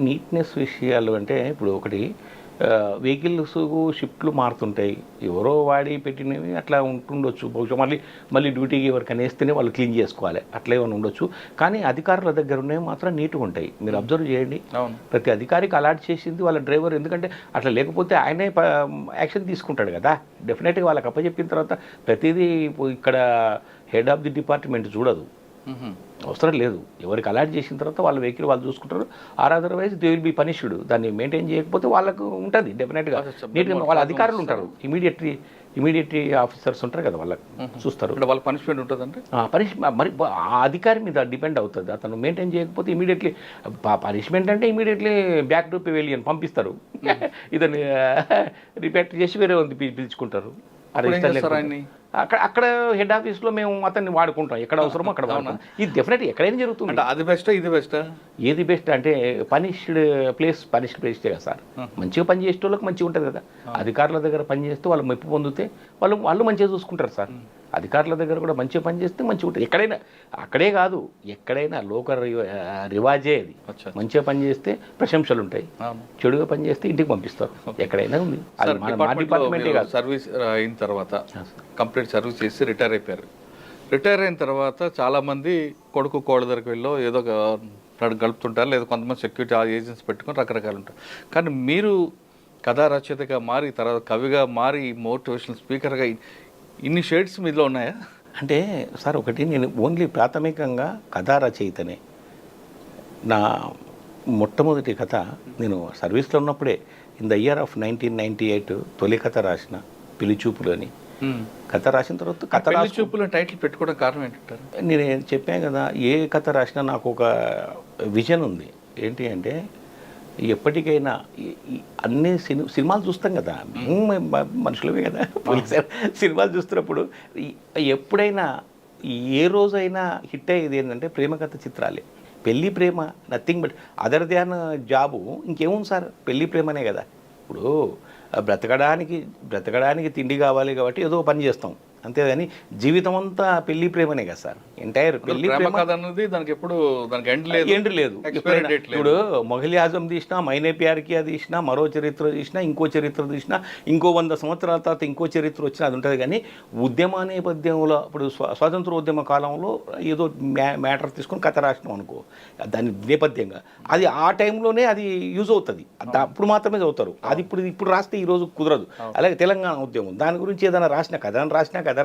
నీట్నెస్ విషయాలు అంటే ఇప్పుడు ఒకటి వెహికల్స్ షిఫ్ట్లు మారుతుంటాయి, ఎవరో వాడి పెట్టినవి అట్లా ఉంటుండొచ్చు. బహుశా మళ్ళీ డ్యూటీకి ఎవరికైనా వేస్తేనే వాళ్ళు క్లీన్ చేసుకోవాలి, అట్లా ఏమైనా ఉండొచ్చు. కానీ అధికారుల దగ్గర ఉన్నవి మాత్రం నీట్గా ఉంటాయి. మీరు అబ్జర్వ్ చేయండి, ప్రతి అధికారికి అలాట్ చేసింది వాళ్ళ డ్రైవర్. ఎందుకంటే అట్లా లేకపోతే ఆయనే యాక్షన్ తీసుకుంటాడు కదా. డెఫినెట్గా వాళ్ళకి అప్పచెప్పిన తర్వాత ప్రతిదీ ఇక్కడ హెడ్ ఆఫ్ ది డిపార్ట్మెంట్ చూడదు, అవసరం లేదు. ఎవరికి అలాట్ చేసిన తర్వాత వాళ్ళ వెహికల్ వాళ్ళు చూసుకుంటారు. Otherwise they will be punished. దాన్ని మెయింటైన్ చేయకపోతే వాళ్ళకు ఉంటుంది డెఫినెట్గా నీట్గా. వాళ్ళ అధికారులు ఉంటారు, ఇమీడియట్లీ ఆఫీసర్స్ ఉంటారు కదా, వాళ్ళకి చూస్తారు. వాళ్ళ పనిష్మెంట్ ఉంటుందంటే మరి ఆ అధికారి మీద డిపెండ్ అవుతుంది. అతను మెయింటైన్ చేయకపోతే ఇమీడియట్లీ పనిష్మెంట్ అంటే ఇమీడియట్లీ బ్యాక్ టు పెవిలియన్ పంపిస్తారు. ఇతను రిపెక్ట్ చేసి వేరే ఉంది పిలుచుకుంటారు. అక్కడ హెడ్ ఆఫీస్లో మేము అతన్ని వాడుకుంటాం, ఎక్కడ అవసరమో అక్కడ వాడుకుంటాం. ఇది డెఫినెట్గా ఎక్కడైనా జరుగుతుంది. అది బెస్టా ఇది బెస్టా? ఏది బెస్ట్ అంటే పనిష్డ్ ప్లేస్టే కదా సార్. మంచిగా పని చేసే వాళ్ళకి మంచిగా ఉంటుంది కదా. అధికారుల దగ్గర పని చేస్తే వాళ్ళు మెప్పు పొందితే వాళ్ళు మంచిగా చూసుకుంటారు సార్. అధికారుల దగ్గర కూడా మంచిగా పని చేస్తే మంచిగా ఉంటుంది. ఎక్కడైనా, అక్కడే కాదు ఎక్కడైనా లోకల్ రివాజే అది. మంచిగా పని చేస్తే ప్రశంసలు ఉంటాయి, చెడుగా పని చేస్తే ఇంటికి పంపిస్తారు. ఎక్కడైనా ఉంది. మా డిపార్ట్మెంటే కాదు. సర్వీస్ అయిన తర్వాత కంప్లీట్ సర్వీస్ చేసి రిటైర్ అయిపోయారు. రిటైర్ అయిన తర్వాత చాలామంది కొడుకు కోళ్ళ దగ్గరికి వెళ్ళో ఏదో గడుపుతుంటారు, లేదా కొంతమంది సెక్యూరిటీ ఏజెన్సీ పెట్టుకొని రకరకాలు ఉంటారు. కానీ మీరు కథా రచయితగా మారి, తర్వాత కవిగా మారి, మోటివేషనల్ స్పీకర్గా ఇన్ని షేడ్స్ మీలో ఉన్నాయా? అంటే సార్ ఒకటి నేను ఓన్లీ ప్రాథమికంగా కథా రచయితనే. నా మొట్టమొదటి కథ నేను సర్వీస్లో ఉన్నప్పుడే ఇన్ ద ఇయర్ ఆఫ్ 1998 తొలి కథ రాసిన పిలిచూపులు అని. కథ రాసిన తర్వాత కథ చూపులు టైటిల్ పెట్టుకోవడం కారణం ఏంటంటారు? నేను చెప్పాను కదా, ఏ కథ రాసినా నాకు ఒక విజన్ ఉంది. ఏంటి అంటే ఎప్పటికైనా అన్ని సినిమాలు చూస్తాం కదా, మేము మనుషులమే కదా, సినిమాలు చూస్తున్నప్పుడు ఎప్పుడైనా ఏ రోజైనా హిట్ అయ్యేది ఏంటంటే ప్రేమ కథ చిత్రాలే. పెళ్ళి ప్రేమ nothing but other than job ఇంకేముంది సార్, పెళ్ళి ప్రేమనే కదా. ఇప్పుడు బ్రతకడానికి తిండి కావాలి కాబట్టి ఏదో పని చేస్తాం అంతేగాని జీవితం అంతా పెళ్లి ప్రేమనే కదా సార్. ఎంటైర్ పెళ్లి ప్రేమ అన్నది దానికి ఎప్పుడు దానికి ఎండ్ లేదు. ఇప్పుడు మొఘలి ఆజం తీసినా, మైనే ప్యార్ కియా తీసినా, మరో చరిత్ర తీసినా, ఇంకో చరిత్ర తీసినా, ఇంకో 100 సంవత్సరాల తర్వాత ఇంకో చరిత్ర వచ్చినా అది ఉంటుంది. కానీ ఉద్యమ నేపథ్యంలో ఇప్పుడు స్వాతంత్ర ఉద్యమ కాలంలో ఏదో మ్యాటర్ తీసుకొని కథ రాసినాం అనుకో, దాని నేపథ్యంగా అది ఆ టైంలోనే అది యూజ్ అవుతుంది, అప్పుడు మాత్రమే చదువుతారు. అది ఇప్పుడు రాస్తే ఈ రోజు కుదరదు. అలాగే తెలంగాణ ఉద్యమం దాని గురించి ఏదైనా రాసిన కథ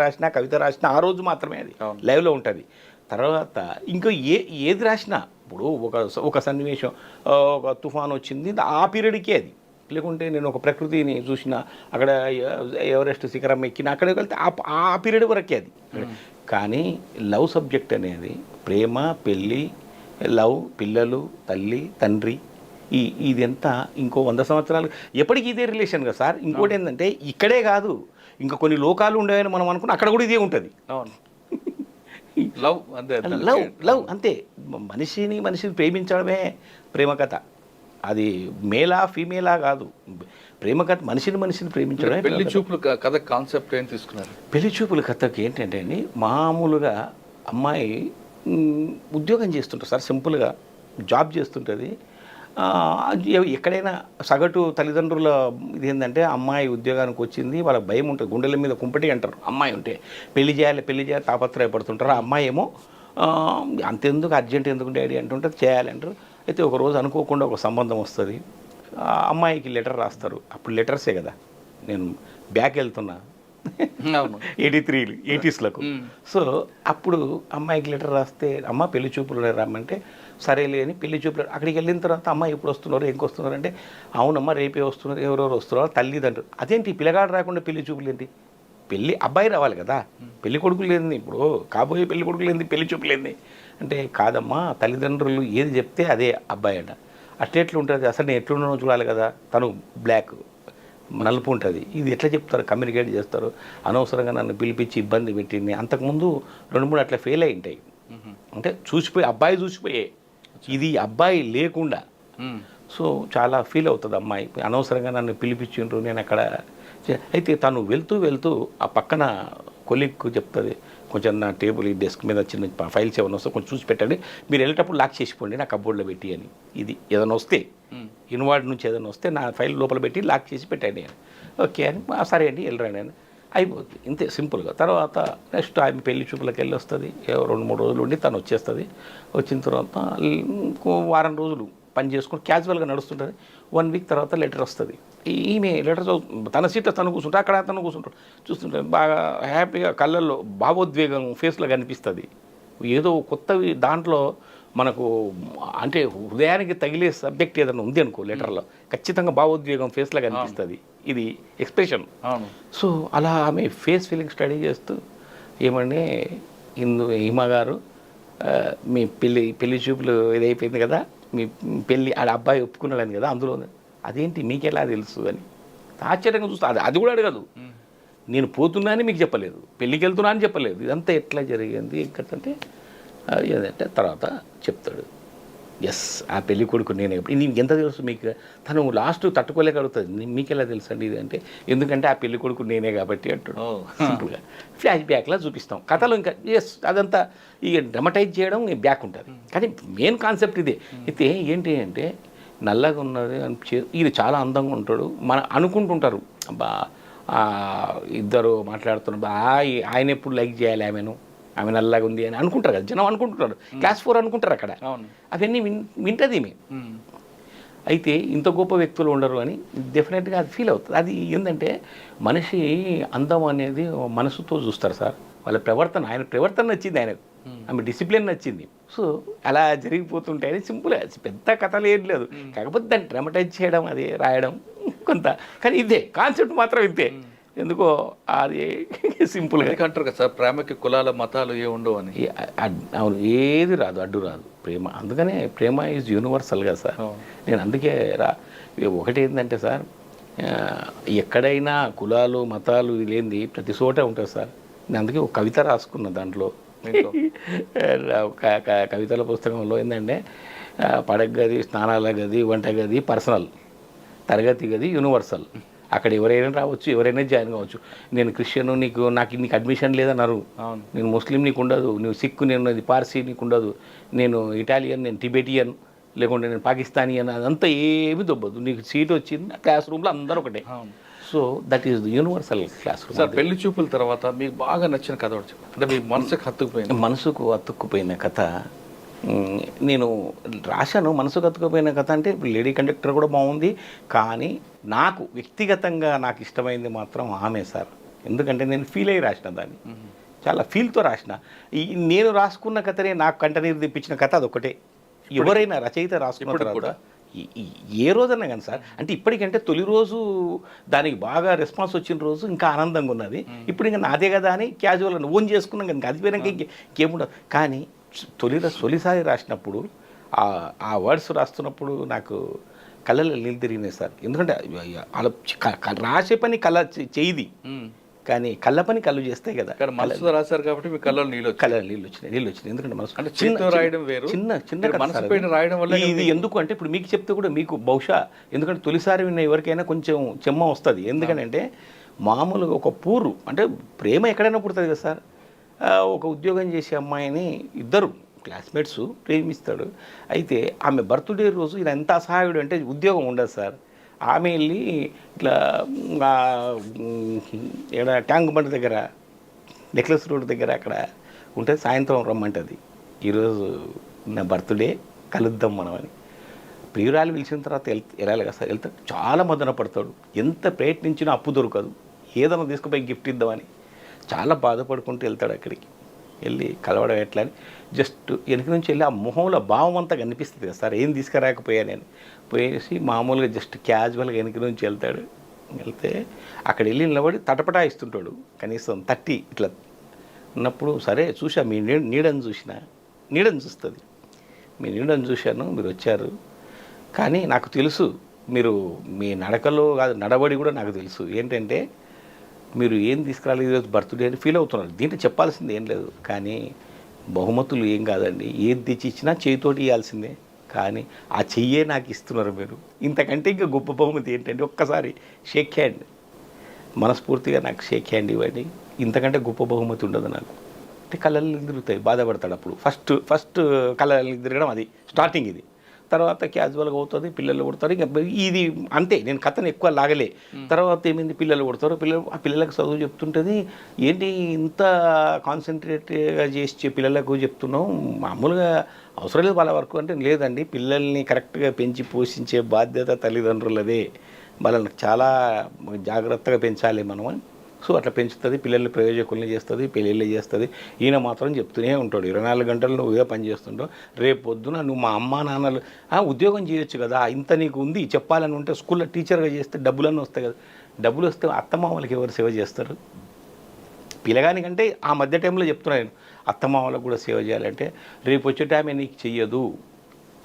రాసినా కవిత రాసినా ఆ రోజు మాత్రమే అది లైవ్లో ఉంటుంది. తర్వాత ఇంకో ఏది రాసినా ఇప్పుడు ఒక సన్నివేశం, ఒక తుఫాన్ వచ్చింది ఆ పీరియడ్కే అది. లేకుంటే నేను ఒక ప్రకృతిని చూసిన, అక్కడ ఎవరెస్ట్ శిఖరం ఎక్కిన అక్కడికి వెళ్తే ఆ పీరియడ్ వరకే అది. కానీ లవ్ సబ్జెక్ట్ అనేది ప్రేమ, పెళ్ళి, లవ్, పిల్లలు, తల్లి, తండ్రి, ఇదంతా ఇంకో 100 సంవత్సరాలు ఎప్పటికీ ఇదే రిలేషన్ కదా సార్. ఇంకోటి ఏంటంటే ఇక్కడే కాదు, ఇంకా కొన్ని లోకాలు ఉండేవని మనం అనుకున్న అక్కడ కూడా ఇదే ఉంటుంది. లవ్ అంతే, లవ్ అంతే. మనిషిని ప్రేమించడమే ప్రేమ కథ. అది మేలా ఫీమేలా కాదు, ప్రేమ కథ మనిషిని ప్రేమించడమే. పెళ్లి చూపులు కథ కాన్సెప్ట్ ఏం తీసుకున్నారు? పెళ్లి చూపుల కథకి ఏంటంటే అండి, మామూలుగా అమ్మాయి ఉద్యోగం చేస్తుంటారు సార్, సింపుల్గా జాబ్ చేస్తుంటుంది. ఎక్కడైనా సగటు తల్లిదండ్రుల ఇది ఏంటంటే అమ్మాయి ఉద్యోగానికి వచ్చింది, వాళ్ళకి భయం ఉంటుంది, గుండెల మీద కుంపటి అంటారు. అమ్మాయి ఉంటే పెళ్లి చేయాలి తాపత్రయపడుతుంటారు. ఆ అమ్మాయి ఏమో అంతెందుకు అర్జెంట్ ఎందుకు డాడీ అంటుంటారు, చేయాలంటారు. అయితే ఒకరోజు అనుకోకుండా ఒక సంబంధం వస్తుంది, అమ్మాయికి లెటర్ రాస్తారు. అప్పుడు లెటర్సే కదా, నేను బ్యాక్ వెళ్తున్నా 80s. సో అప్పుడు అమ్మాయికి లెటర్ రాస్తే, అమ్మ పెళ్లి చూపులు రమ్మంటే సరేలే అని పెళ్లి చూపులు. అక్కడికి వెళ్ళిన తర్వాత అమ్మాయి ఎప్పుడు వస్తున్నారు, వస్తున్నారు అంటే, అవునమ్మా రేపే వస్తున్నారు, ఎవరెవరు వస్తున్నారు, తల్లిదండ్రులు. అదేంటి పిల్లగాడు రాకుండా పెళ్లి చూపులు ఏంటి? పెళ్ళి అబ్బాయి రావాలి కదా, పెళ్లి కొడుకులు లేని, ఇప్పుడు కాబోయే పెళ్లి కొడుకులు ఏంది, పెళ్లి చూపులు ఏంది అంటే, కాదమ్మా తల్లిదండ్రులు ఏది చెప్తే అదే అబ్బాయి అంట. అట్లా ఉంటుంది, అసలు నేను ఎట్లున్నానో చూడాలి కదా, తను బ్లాక్ నలుపు ఉంటుంది, ఇది ఎట్లా చెప్తారు, కమ్యూనికేట్ చేస్తారు, అనవసరంగా నన్ను పిలిపించి ఇబ్బంది పెట్టింది. అంతకుముందు 2-3 అట్లా ఫెయిల్ అయి ఉంటాయి. అంటే అబ్బాయి చూసిపోయే, ఇది అబ్బాయి లేకుండా. సో చాలా ఫీల్ అవుతుంది అమ్మాయి, అనవసరంగా నన్ను పిలిపించిండ్రు నేను అక్కడ. అయితే తను వెళ్తూ ఆ పక్కన కొలీగ్కు చెప్తుంది, కొంచెం నా టేబుల్ ఈ డెస్క్ మీద చిన్న ఫైల్స్ ఏమైనా వస్తే కొంచెం చూసి పెట్టండి, మీరు వెళ్ళేటప్పుడు లాక్ చేసిపోండి నా కబోర్డ్లో పెట్టి అని. ఇది ఏదైనా వస్తే ఇన్వార్డ్ నుంచి ఏదైనా వస్తే నా ఫైల్ లోపల పెట్టి లాక్ చేసి పెట్టండి అని. ఓకే అని, సరే అండి వెళ్ళరండి అని అయిపోతుంది, ఇంతే సింపుల్గా. తర్వాత నెక్స్ట్ ఆమె పెళ్లి చూపులకు వెళ్ళి వస్తుంది, 2-3 రోజులు ఉండి తను వచ్చేస్తుంది. వచ్చిన తర్వాత వారం రోజులు పని చేసుకుని క్యాజువల్గా నడుస్తుంటుంది. 1 వీక్ తర్వాత లెటర్ వస్తుంది. ఈమె లెటర్ తన సీట్లో తను కూర్చుంటే అక్కడ తను కూర్చుంటాడు, చూస్తుంటే బాగా హ్యాపీగా కళ్ళల్లో భావోద్వేగం ఫేస్లో కనిపిస్తుంది. ఏదో కొత్తవి దాంట్లో మనకు అంటే హృదయానికి తగిలే సబ్జెక్ట్ ఏదైనా ఉంది అనుకో లెటర్లో, ఖచ్చితంగా భావోద్వేగం ఫేస్లో కనిపిస్తుంది, ఇది ఎక్స్ప్రెషన్. సో అలా ఆమె ఫేస్ ఫీలింగ్ స్టడీ చేస్తూ, ఏమంటే హిమ గారు మీ పెళ్లి చూపులు ఇదైపోయింది కదా, మీ పెళ్ళి ఆడ అబ్బాయి ఒప్పుకున్నాడని కదా, అందులో అదేంటి మీకెలా తెలుసు అని ఆశ్చర్యంగా చూస్తా. అది కూడా అడగదు, నేను పోతున్నా అని మీకు చెప్పలేదు, పెళ్ళికి వెళ్తున్నా అని చెప్పలేదు, ఇదంతా ఎట్లా జరిగింది ఎక్కడంటే ఏదంటే తర్వాత చెప్తాడు, ఎస్ ఆ పెళ్లి కొడుకు నేనే. నీకు ఎంత తెలుసు మీకు, తను లాస్ట్ తట్టుకోలేక అడుగుతుంది, మీకు ఎలా తెలుసు అండి ఇది అంటే, ఎందుకంటే ఆ పెళ్లి కొడుకు నేనే కాబట్టి అంటాడు. సింపుల్గా ఫ్లాష్ బ్యాక్లా చూపిస్తాం కథలో. ఇంకా ఎస్ అదంతా ఇక డ్రమటైజ్ చేయడం బ్యాక్ ఉంటుంది, కానీ మెయిన్ కాన్సెప్ట్ ఇదే. అయితే ఏంటి అంటే, నల్లగా ఉన్నది ఈయన చాలా అందంగా ఉంటాడు, అనుకుంటుంటారు అబ్బా ఇద్దరు మాట్లాడుతున్నారు, ఆయన ఎప్పుడు లైక్ చేయాలి ఆమె నల్లగా ఉంది అని అనుకుంటారు కదా జనం, అనుకుంటున్నారు, క్లాస్ 4 అనుకుంటారు అక్కడ. అవన్నీ వింటది ఈమె. అయితే ఇంత గొప్ప వ్యక్తులు ఉండరు అని డెఫినెట్గా అది ఫీల్ అవుతుంది. అది ఏంటంటే మనిషి అందం అనేది మనసుతో చూస్తారు సార్. వాళ్ళ ప్రవర్తన, ఆయన ప్రవర్తన నచ్చింది ఆయనకు, ఆమె డిసిప్లిన్ నచ్చింది. సో అలా జరిగిపోతుంటాయని సింపుల్, పెద్ద కథలు ఏం లేదు. కాకపోతే దాన్ని డ్రామటైజ్ చేయడం, అది రాయడం కొంత, కానీ ఇదే కాన్సెప్ట్ మాత్రం ఇంతే. ఎందుకో అది సింపుల్గా అంటారు కదా సార్, ప్రేమకి కులాల మతాలు ఏ ఉండవు అని. అవును, ఏది రాదు, అడ్డు రాదు ప్రేమ. అందుకనే ప్రేమ ఈజ్ యూనివర్సల్ కదా సార్. నేను అందుకే ఒకటి ఏంటంటే సార్, ఎక్కడైనా కులాలు మతాలు లేనిది ప్రతి చోట ఉంటుంది సార్. నేను అందుకే ఒక కవిత రాసుకున్న దాంట్లో, కవితల పుస్తకంలో ఏంటంటే పడగ గది, స్నానాల గది, వంట గది పర్సనల్, తరగతి గది యూనివర్సల్. అక్కడ ఎవరైనా రావచ్చు, ఎవరైనా జాయిన్ కావచ్చు. నేను క్రిస్టియన్, నీకు అడ్మిషన్ లేదన్నారు. నేను ముస్లిం నీకు ఉండదు, నువ్వు సిక్, నేను పార్సీ నీకు ఉండదు, నేను ఇటాలియన్, నేను టిబెటియన్, లేకుంటే నేను పాకిస్తానియన్, అదంతా ఏమి దొబ్బదు. నీకు సీట్ వచ్చింది క్లాస్ రూమ్లో అందరూ ఒకటే. So that is the universal class room. Sir, పెళ్లి చూపుల తర్వాత మీకు బాగా నచ్చిన కథ ఒకటి చెప్పండి. అంటే మీ మనసుకు హత్తుకుపోయిన కథ నేను రాశాను. మనసుకు హత్తుకుపోయిన కథ అంటే లేడీ కండక్టర్ కూడా బాగుంది, కానీ నాకు వ్యక్తిగతంగా నాకు ఇష్టమైంది మాత్రం ఆమె సార్. ఎందుకంటే నేను ఫీల్ అయ్యి రాసిన దాన్ని, చాలా ఫీల్తో రాసిన. నేను రాసుకున్న కథనే నాకు కంటనీరు తెప్పించిన కథ అదొకటే. ఎవరైనా రచయిత రాసుకున్న తర్వాత ఏ రోజన్నా కానీ సార్, అంటే ఇప్పటికంటే తొలి రోజు దానికి బాగా రెస్పాన్స్ వచ్చిన రోజు ఇంకా ఆనందంగా ఉన్నది. ఇప్పుడు ఇంకా నాదే కదా అని క్యాజువల్గా ఓన్ చేసుకున్నాం కానీ అది పోయినాక ఇంకేముండదు. కానీ తొలిసారి రాసినప్పుడు ఆ వర్డ్స్ రాస్తున్నప్పుడు నాకు కళ్ళలో నీళ్ళు తిరిగినాయి సార్. ఎందుకంటే రాసే పని కళ్ళ చేయది, కానీ కళ్ళ పని కళ్ళు చేస్తాయి కదా. మనసుతో రాశారు కాబట్టి మీ కళ్ళలో నీళ్ళు వచ్చినాయి. ఎందుకంటే మనసు అంటే చిన్న రాయడం వేరు, చిన్న మనసుపైన రాయడం వల్ల ఇది ఎందుకు అంటే ఇప్పుడు మీకు చెప్తే కూడా మీకు బహుశా, ఎందుకంటే తొలిసారి విన్న ఎవరికైనా కొంచెం చెమ్మ వస్తుంది. ఎందుకంటే మామూలుగా ఒక పూరు అంటే ప్రేమ ఎక్కడైనా పుడుతుంది కదా సార్. ఒక ఉద్యోగం చేసే అమ్మాయిని ఇద్దరు క్లాస్మేట్స్ ప్రేమిస్తాడు. అయితే ఆమె బర్త్డే రోజు ఈయన ఎంత అసహాయుడు అంటే ఉద్యోగం ఉండదు సార్. ఆమె వెళ్ళి ఇట్లా ఇక్కడ ట్యాంక్ బండ్ దగ్గర, నెక్లెస్ రోడ్ దగ్గర అక్కడ ఉంటే సాయంత్రం రమ్మంటుంది, ఈరోజు నా బర్త్డే కలుద్దాం మనం అని. ప్రియురాలు పిలిచిన తర్వాత వెళ్ళాలి కదా సార్. వెళ్తాడు, చాలా మదన పడతాడు, ఎంత ప్రయత్నించినా అప్పు దొరకదు, ఏదైనా తీసుకుపోయి గిఫ్ట్ ఇద్దామని చాలా బాధపడుకుంటూ వెళ్తాడు. అక్కడికి వెళ్ళి కలవడం ఎట్లా అని జస్ట్ వెనక నుంచి వెళ్ళి ఆ మొహంలో భావం అంతా కనిపిస్తుంది కదా సార్. ఏం తీసుకురాకపోయా నేను పోయేసి మామూలుగా జస్ట్ క్యాజువల్గా వెనక నుంచి వెళ్తాడు. వెళ్తే అక్కడ వెళ్ళి నిలబడి తటపటాయిస్తుంటాడు, కనీసం 30 ఇట్లా ఉన్నప్పుడు సరే చూసా మీ నీడని చూస్తుంది, మీ నీడని చూశాను, మీరు వచ్చారు. కానీ నాకు తెలుసు మీరు మీ నడకలో కాదు నడవడి కూడా నాకు తెలుసు. ఏంటంటే మీరు ఏం తీసుకురాలి ఈరోజు బర్త్డే అని ఫీల్ అవుతున్నారు. దీంట్లో చెప్పాల్సింది ఏం లేదు. కానీ బహుమతులు ఏం కాదండి, ఏది తెచ్చి ఇచ్చినా చేయితోటి ఇవ్వాల్సిందే. కానీ ఆ చెయ్యే నాకు ఇస్తున్నారు మీరు. ఇంతకంటే ఇంకా గొప్ప బహుమతి ఏంటంటే ఒక్కసారి షేక్ హ్యాండ్, మనస్ఫూర్తిగా నాకు షేక్ హ్యాండ్ ఇవ్వండి, ఇంతకంటే గొప్ప బహుమతి ఉండదు నాకు. అంటే కళ్ళని తిరుగుతాయి, బాధపడతాడు. అప్పుడు ఫస్ట్ కళ్ళని తిరగడం అది స్టార్టింగ్. ఇది తర్వాత క్యాజువల్గా అవుతుంది, పిల్లలు కొడతారు. ఇంకా ఇది అంతే, నేను కథను ఎక్కువ లాగలే. తర్వాత ఏమైంది, పిల్లలు కొడతారు, ఆ పిల్లలకు చదువు చెప్తుంటుంది. ఏంటి ఇంత కాన్సన్ట్రేట్గా చేసి పిల్లలకు చెప్తున్నాం, మామూలుగా అవసరం లేదు వాళ్ళ వరకు అంటే లేదండి, పిల్లల్ని కరెక్ట్గా పెంచి పోషించే బాధ్యత తల్లిదండ్రులదే, వాళ్ళని చాలా జాగ్రత్తగా పెంచాలి మనం. సో అట్లా పెంచుతుంది, పిల్లల్ని ప్రయోజకుల్ని చేస్తుంది, పెళ్ళిళ్ళు చేస్తుంది. ఈయన మాత్రం చెప్తూనే ఉంటాడు, 24 గంటలు నువ్వు ఇదే పని చేస్తుంటావు, రేపు పొద్దున నువ్వు మా అమ్మా నాన్నలు ఉద్యోగం చేయొచ్చు కదా, ఇంత నీకు ఉంది చెప్పాలని ఉంటే స్కూల్లో టీచర్గా చేస్తే డబ్బులన్నీ వస్తాయి కదా. డబ్బులు వస్తే అత్తమామలకి ఎవరు సేవ చేస్తారు? పిల్లగానికంటే ఆ మధ్య టైంలో చెప్తున్నాను నేను, అత్తమామలకు కూడా సేవ చేయాలంటే రేపు వచ్చే టైమే నీకు చెయ్యదు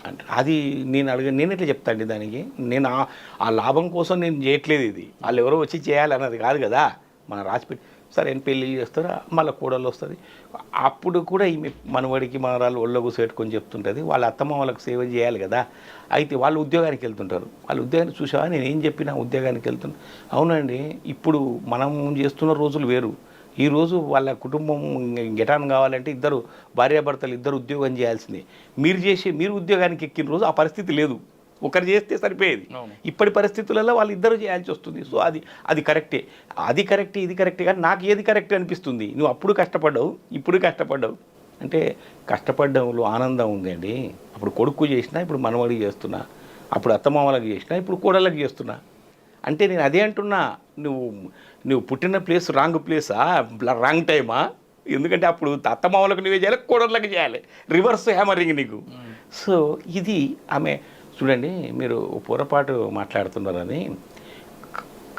అంటే అది నేను ఎట్లా చెప్తాండి దానికి. నేను ఆ లాభం కోసం నేను చేయట్లేదు, ఇది వాళ్ళు ఎవరో వచ్చి చేయాలన్నది కాదు కదా. మన రాసిపెట్టి సరే పెళ్ళి చేస్తారు, మళ్ళీ కూడలు వస్తుంది. అప్పుడు కూడా ఈమె మనవడికి మనరాలు ఒళ్ళో కూసేట్టుకొని చెప్తుంటుంది, వాళ్ళ అత్తమ్మ వాళ్ళకి సేవ చేయాలి కదా. అయితే వాళ్ళు ఉద్యోగానికి వెళ్తుంటారు, వాళ్ళు ఉద్యోగానికి చూసావా నేను ఏం చెప్పినా ఉద్యోగానికి వెళ్తున్నా. అవునండి, ఇప్పుడు మనం చేస్తున్న రోజులు వేరు. ఈరోజు వాళ్ళ కుటుంబం గెటాన్ కావాలంటే ఇద్దరు భార్యాభర్తలు ఇద్దరు ఉద్యోగం చేయాల్సిందే. మీరు ఉద్యోగానికి ఎక్కిన రోజు ఆ పరిస్థితి లేదు, ఒకరు చేస్తే సరిపోయేది. ఇప్పటి పరిస్థితులలో వాళ్ళు ఇద్దరు చేయాల్సి వస్తుంది. సో అది కరెక్టే, ఇది కరెక్టే. కానీ నాకు ఏది కరెక్ట్ అనిపిస్తుంది, నువ్వు అప్పుడు కష్టపడ్డావు, ఇప్పుడు కష్టపడ్డావు అంటే కష్టపడ్డంలో ఆనందం ఉందండి. అప్పుడు కొడుకు చేసినా, ఇప్పుడు మనవడికి చేస్తున్నా, అప్పుడు అత్తమామలకు చేసినా, ఇప్పుడు కోడళ్ళకి చేస్తున్నా. అంటే నేను అదే అంటున్నా, నువ్వు పుట్టిన ప్లేస్ రాంగ్ ప్లేసా, రాంగ్ టైమా? ఎందుకంటే అప్పుడు అత్తమామలకు నువ్వే చేయాలి, కోడళ్ళకి చేయాలి, రివర్స్ హ్యామరింగ్ నీకు. సో ఇది ఆమె చూడండి, మీరు పొరపాటు మాట్లాడుతున్నారని.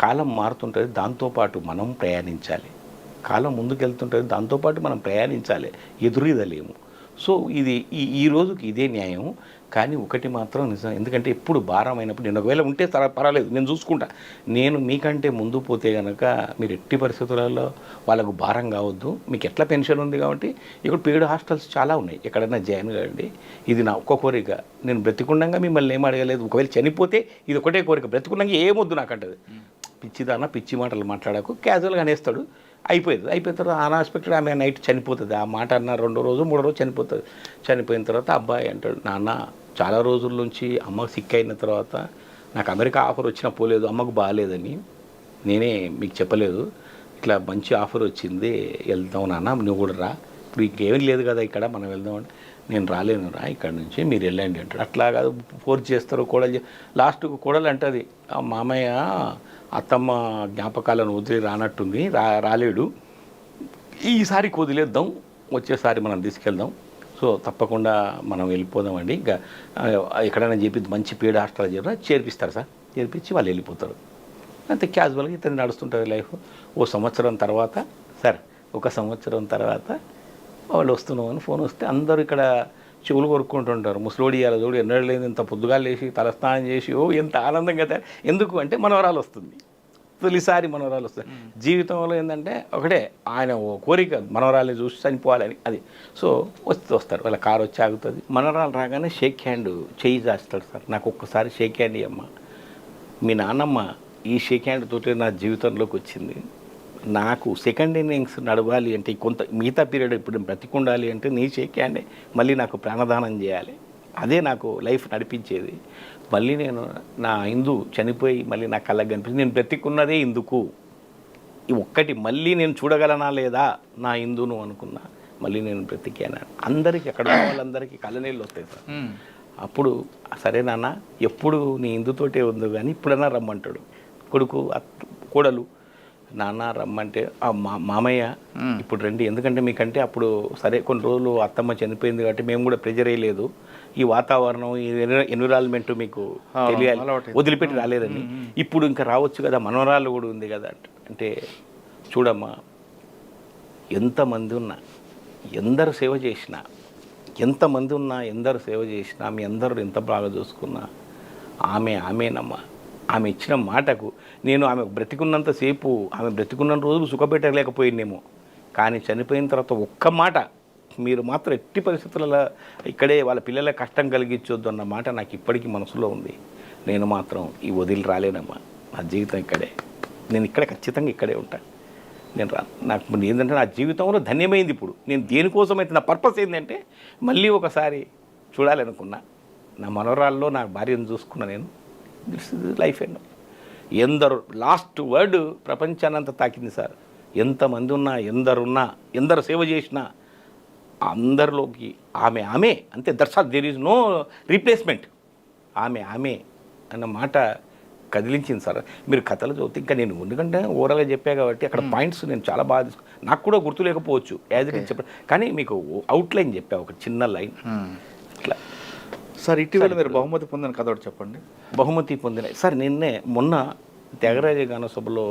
కాలం మారుతుంటుంది, దాంతోపాటు మనం ప్రయాణించాలి. కాలం ముందుకు వెళ్తుంటుంది, దాంతోపాటు మనం ప్రయాణించాలి, ఎదురీదలేము. సో ఇది ఈ రోజుకి ఇదే న్యాయం. కానీ ఒకటి మాత్రం నిజం, ఎందుకంటే ఎప్పుడు భారం అయినప్పుడు నేను ఒకవేళ ఉంటే పర్వాలేదు, నేను చూసుకుంటా. నేను మీకంటే ముందు పోతే కనుక మీరు ఎట్టి పరిస్థితులలో వాళ్ళకు భారం కావద్దు. మీకు ఎట్లా పెన్షన్ ఉంది కాబట్టి ఇక్కడ పెయిడ్ హాస్టల్స్ చాలా ఉన్నాయి, ఎక్కడైనా జాయిన్ కావండి. ఇది నా ఒక్క కోరిక. నేను బ్రతికుండగా మిమ్మల్ని ఏం అడగలేదు. ఒకవేళ చనిపోతే ఇది ఒకటే కోరిక, బ్రతికుండగా ఏమొద్దు నాకంటది. పిచ్చిదానా పిచ్చి మాటలు మాట్లాడకు, క్యాజువల్గా అనేస్తాడు, అయిపోయింది. అయిపోయిన తర్వాత అన్ఎక్స్పెక్టెడ్ ఆమె నైట్ చనిపోతుంది. ఆ మాట అన్న 2వ రోజు 3వ రోజు చనిపోతుంది. చనిపోయిన తర్వాత అబ్బాయి అంటాడు, నాన్న చాలా రోజుల నుంచి అమ్మకు సిక్ అయిన తర్వాత నాకు అమెరికా ఆఫర్ వచ్చినా పోలేదు, అమ్మకు బాగాలేదని నేనే మీకు చెప్పలేదు, ఇట్లా మంచి ఆఫర్ వచ్చింది, వెళ్దాం నాన్న, నువ్వు కూడా రా, ఇప్పుడు ఇంకేమీ లేదు కదా ఇక్కడ, మనం వెళ్దామంటే నేను రాలేను రా, ఇక్కడ నుంచి మీరు వెళ్ళండి అంటాడు. అట్లా కాదు, ఫోర్స్ చేస్తారు. కోడలు లాస్ట్కు కోడలు అంటుంది, మామయ్య అత్తమ్మ జ్ఞాపకాలను వదిలి రానట్టుంది, రాలేడు, ఈసారి వదిలేద్దాం, వచ్చేసారి మనం తీసుకెళ్దాం, సో తప్పకుండా మనం వెళ్ళిపోదామండి, ఇంకా ఎక్కడైనా చెప్పి మంచి పేడ హాస్టల్ చేర్పిస్తారు సార్, చేర్పించి వాళ్ళు వెళ్ళిపోతారు. అంతే క్యాజువల్గా ఇతను నడుస్తుంటుంది లైఫ్. ఓ సంవత్సరం తర్వాత సార్, ఒక సంవత్సరం తర్వాత వాళ్ళు వస్తున్నామని ఫోన్ వస్తే అందరూ ఇక్కడ చెవులు కొరుక్కుంటుంటారు. ముసలోడి ఇవాళ చూడు ఎన్నడూ లేదు, ఇంత పొద్దుగా లేచి తలస్నానం చేసి ఓ ఎంత ఆనందంగా. ఎందుకు అంటే మనవరాలు వస్తుంది, తొలిసారి మనవరాలు వస్తుంది. జీవితంలో ఏంటంటే ఒకటే ఆయన ఓ కోరిక, మనవరాలు చూసి చనిపోవాలని. అది సో వస్తారు, వాళ్ళ కారు వచ్చి ఆగుతుంది, మనవరాలు రాగానే షేక్ హ్యాండ్ చేయి చేస్తాడు. సార్ నాకు ఒక్కసారి షేక్ హ్యాండ్ ఇవ్వమ్మ, మీ నాన్నమ్మ ఈ షేక్ హ్యాండ్ తోటి నా జీవితంలోకి వచ్చింది. నాకు సెకండ్ ఇన్నింగ్స్ నడవాలి అంటే కొంత మిగతా పీరియడ్ ఇప్పుడు బ్రతికుండాలి అంటే నీ షేక్ హ్యాండే మళ్ళీ నాకు ప్రాణదానం చేయాలి, అదే నాకు లైఫ్ నడిపించేది. మళ్ళీ నేను నా ఇందు చనిపోయి మళ్ళీ నా కళ్ళకి కనిపించింది, నేను బ్రతికున్నదే ఇందుకు, ఈ ఒక్కటి మళ్ళీ నేను చూడగలనా లేదా నా ఇందును అనుకున్నా, మళ్ళీ నేను బ్రతికాను. అందరికీ అక్కడ వాళ్ళందరికీ కళ్ళనీళ్ళు వస్తాయి సార్. అప్పుడు సరే నాన్న ఎప్పుడు నీ ఇందుతోటే ఉందో కానీ ఇప్పుడన్నా రమ్మంటాడు కొడుకు, కోడలు. నాన్న రమ్మంటే మామయ్య ఇప్పుడు రండి, ఎందుకంటే మీకంటే అప్పుడు సరే కొన్ని రోజులు అత్తమ్మ చనిపోయింది కాబట్టి మేము కూడా ప్రెజర్ అయ్యలేదు, ఈ వాతావరణం ఈ ఎన్విరాన్మెంట్ మీకు తెలియాలి, వదిలిపెట్టి రాలేదని, ఇప్పుడు ఇంకా రావచ్చు కదా, మనవరాలు కూడా ఉంది కదా అంటే, చూడమ్మా ఎంతమంది ఉన్నా ఎందరు సేవ చేసినా, ఎంతమంది ఉన్నా ఎందరు సేవ చేసినా, మీ అందరూ ఎంత బాగా చూసుకున్నా ఆమెనమ్మా. ఆమె ఇచ్చిన మాటకు నేను ఆమె బ్రతికున్నంతసేపు, ఆమె బ్రతికున్న రోజులు సుఖపెట్టలేకపోయిందేమో, కానీ చనిపోయిన తర్వాత ఒక్క మాట, మీరు మాత్రం ఎట్టి పరిస్థితులలో ఇక్కడే వాళ్ళ పిల్లలకు కష్టం కలిగించొద్దు అన్న మాట నాకు ఇప్పటికీ మనసులో ఉంది. నేను మాత్రం ఈ వదిలి రాలేనమ్మా, నా జీవితం ఇక్కడే, నేను ఇక్కడే ఖచ్చితంగా ఇక్కడే ఉంటాను, నేను నాకు ఏంటంటే నా జీవితంలో ధన్యమైంది. ఇప్పుడు నేను దేనికోసమైతే నా పర్పస్ ఏంటంటే మళ్ళీ ఒకసారి చూడాలనుకున్నా, నా మనవరాల్లో నా భార్యను చూసుకున్నా నేను. దిస్ ఇస్ లైఫ్ అండ్ ఎందరు లాస్ట్ వర్డ్ ప్రపంచాన్నంతా తాకింది సార్. ఎంతమంది ఉన్నా ఎందరున్నా ఎందరు సేవ చేసినా అందరిలోకి ఆమె అంతే, that's all, there is no replacement. ఆమె అన్న మాట కదిలించింది సార్. మీరు కథలు చదివితే ఇంకా నేను ఎందుకంటే ఓవరాల్గా చెప్పా కాబట్టి అక్కడ పాయింట్స్ నేను చాలా బాగా నాకు కూడా గుర్తు లేకపోవచ్చు యాజ్ ఇట్ ఈజ్ చెప్పాను, కానీ మీకు అవుట్లైన్ చెప్పా, ఒక చిన్న లైన్ ఇట్లా. సార్ ఇటీవల మీరు బహుమతి పొందిన కథ ఒకటి చెప్పండి. బహుమతి పొందిన సార్, మొన్న త్యాగరాజ గాన సభలో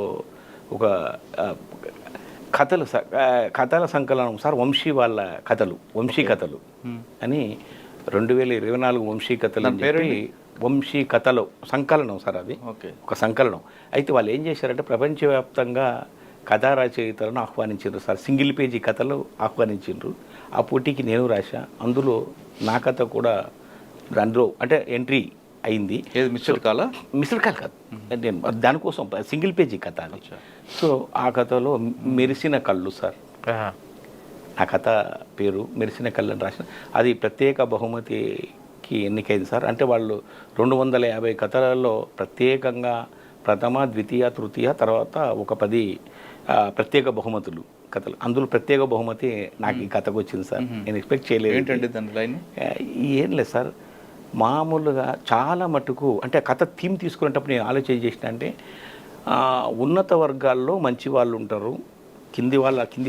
ఒక కథల సంకలనం సార్, వంశీ వాళ్ళ కథలు, వంశీ కథలు అని 2024 వంశీ కథలు అని చెప్పి, వంశీ కథలు సంకలనం సార్, అది ఒక సంకలనం. అయితే వాళ్ళు ఏం చేశారంటే ప్రపంచవ్యాప్తంగా కథా రచయితలను ఆహ్వానించారు సార్, సింగిల్ పేజీ కథలు ఆహ్వానించారు. ఆ పోటీకి నేను రాశా, అందులో నా కథ కూడా అందులో అంటే ఎంట్రీ అయింది. మిస్డ్ కాల్ కాదు, నేను దానికోసం సింగిల్ పేజీ కథ అది. సో ఆ కథలో మెరిసిన కళ్ళు సార్, ఆ కథ పేరు మెరిసిన కళ్ళు అని రాసిన, అది ప్రత్యేక బహుమతికి ఎన్నికైంది సార్. అంటే వాళ్ళు 250 కథలలో ప్రత్యేకంగా ప్రథమ, ద్వితీయ, తృతీయ, తర్వాత ఒక 10 ప్రత్యేక బహుమతులు కథలు, అందులో ప్రత్యేక బహుమతి నాకు ఈ కథకు వచ్చింది సార్. నేను ఎక్స్పెక్ట్ చేయలేదు. ఏంటంటే దాని లైన్ ఏం లేదు సార్, మామూలుగా చాలా మటుకు అంటే కథ థీమ్ తీసుకునేటప్పుడు నేను ఆలోచన చేసిన అంటే ఉన్నత వర్గాల్లో మంచి వాళ్ళు ఉంటారు, కింది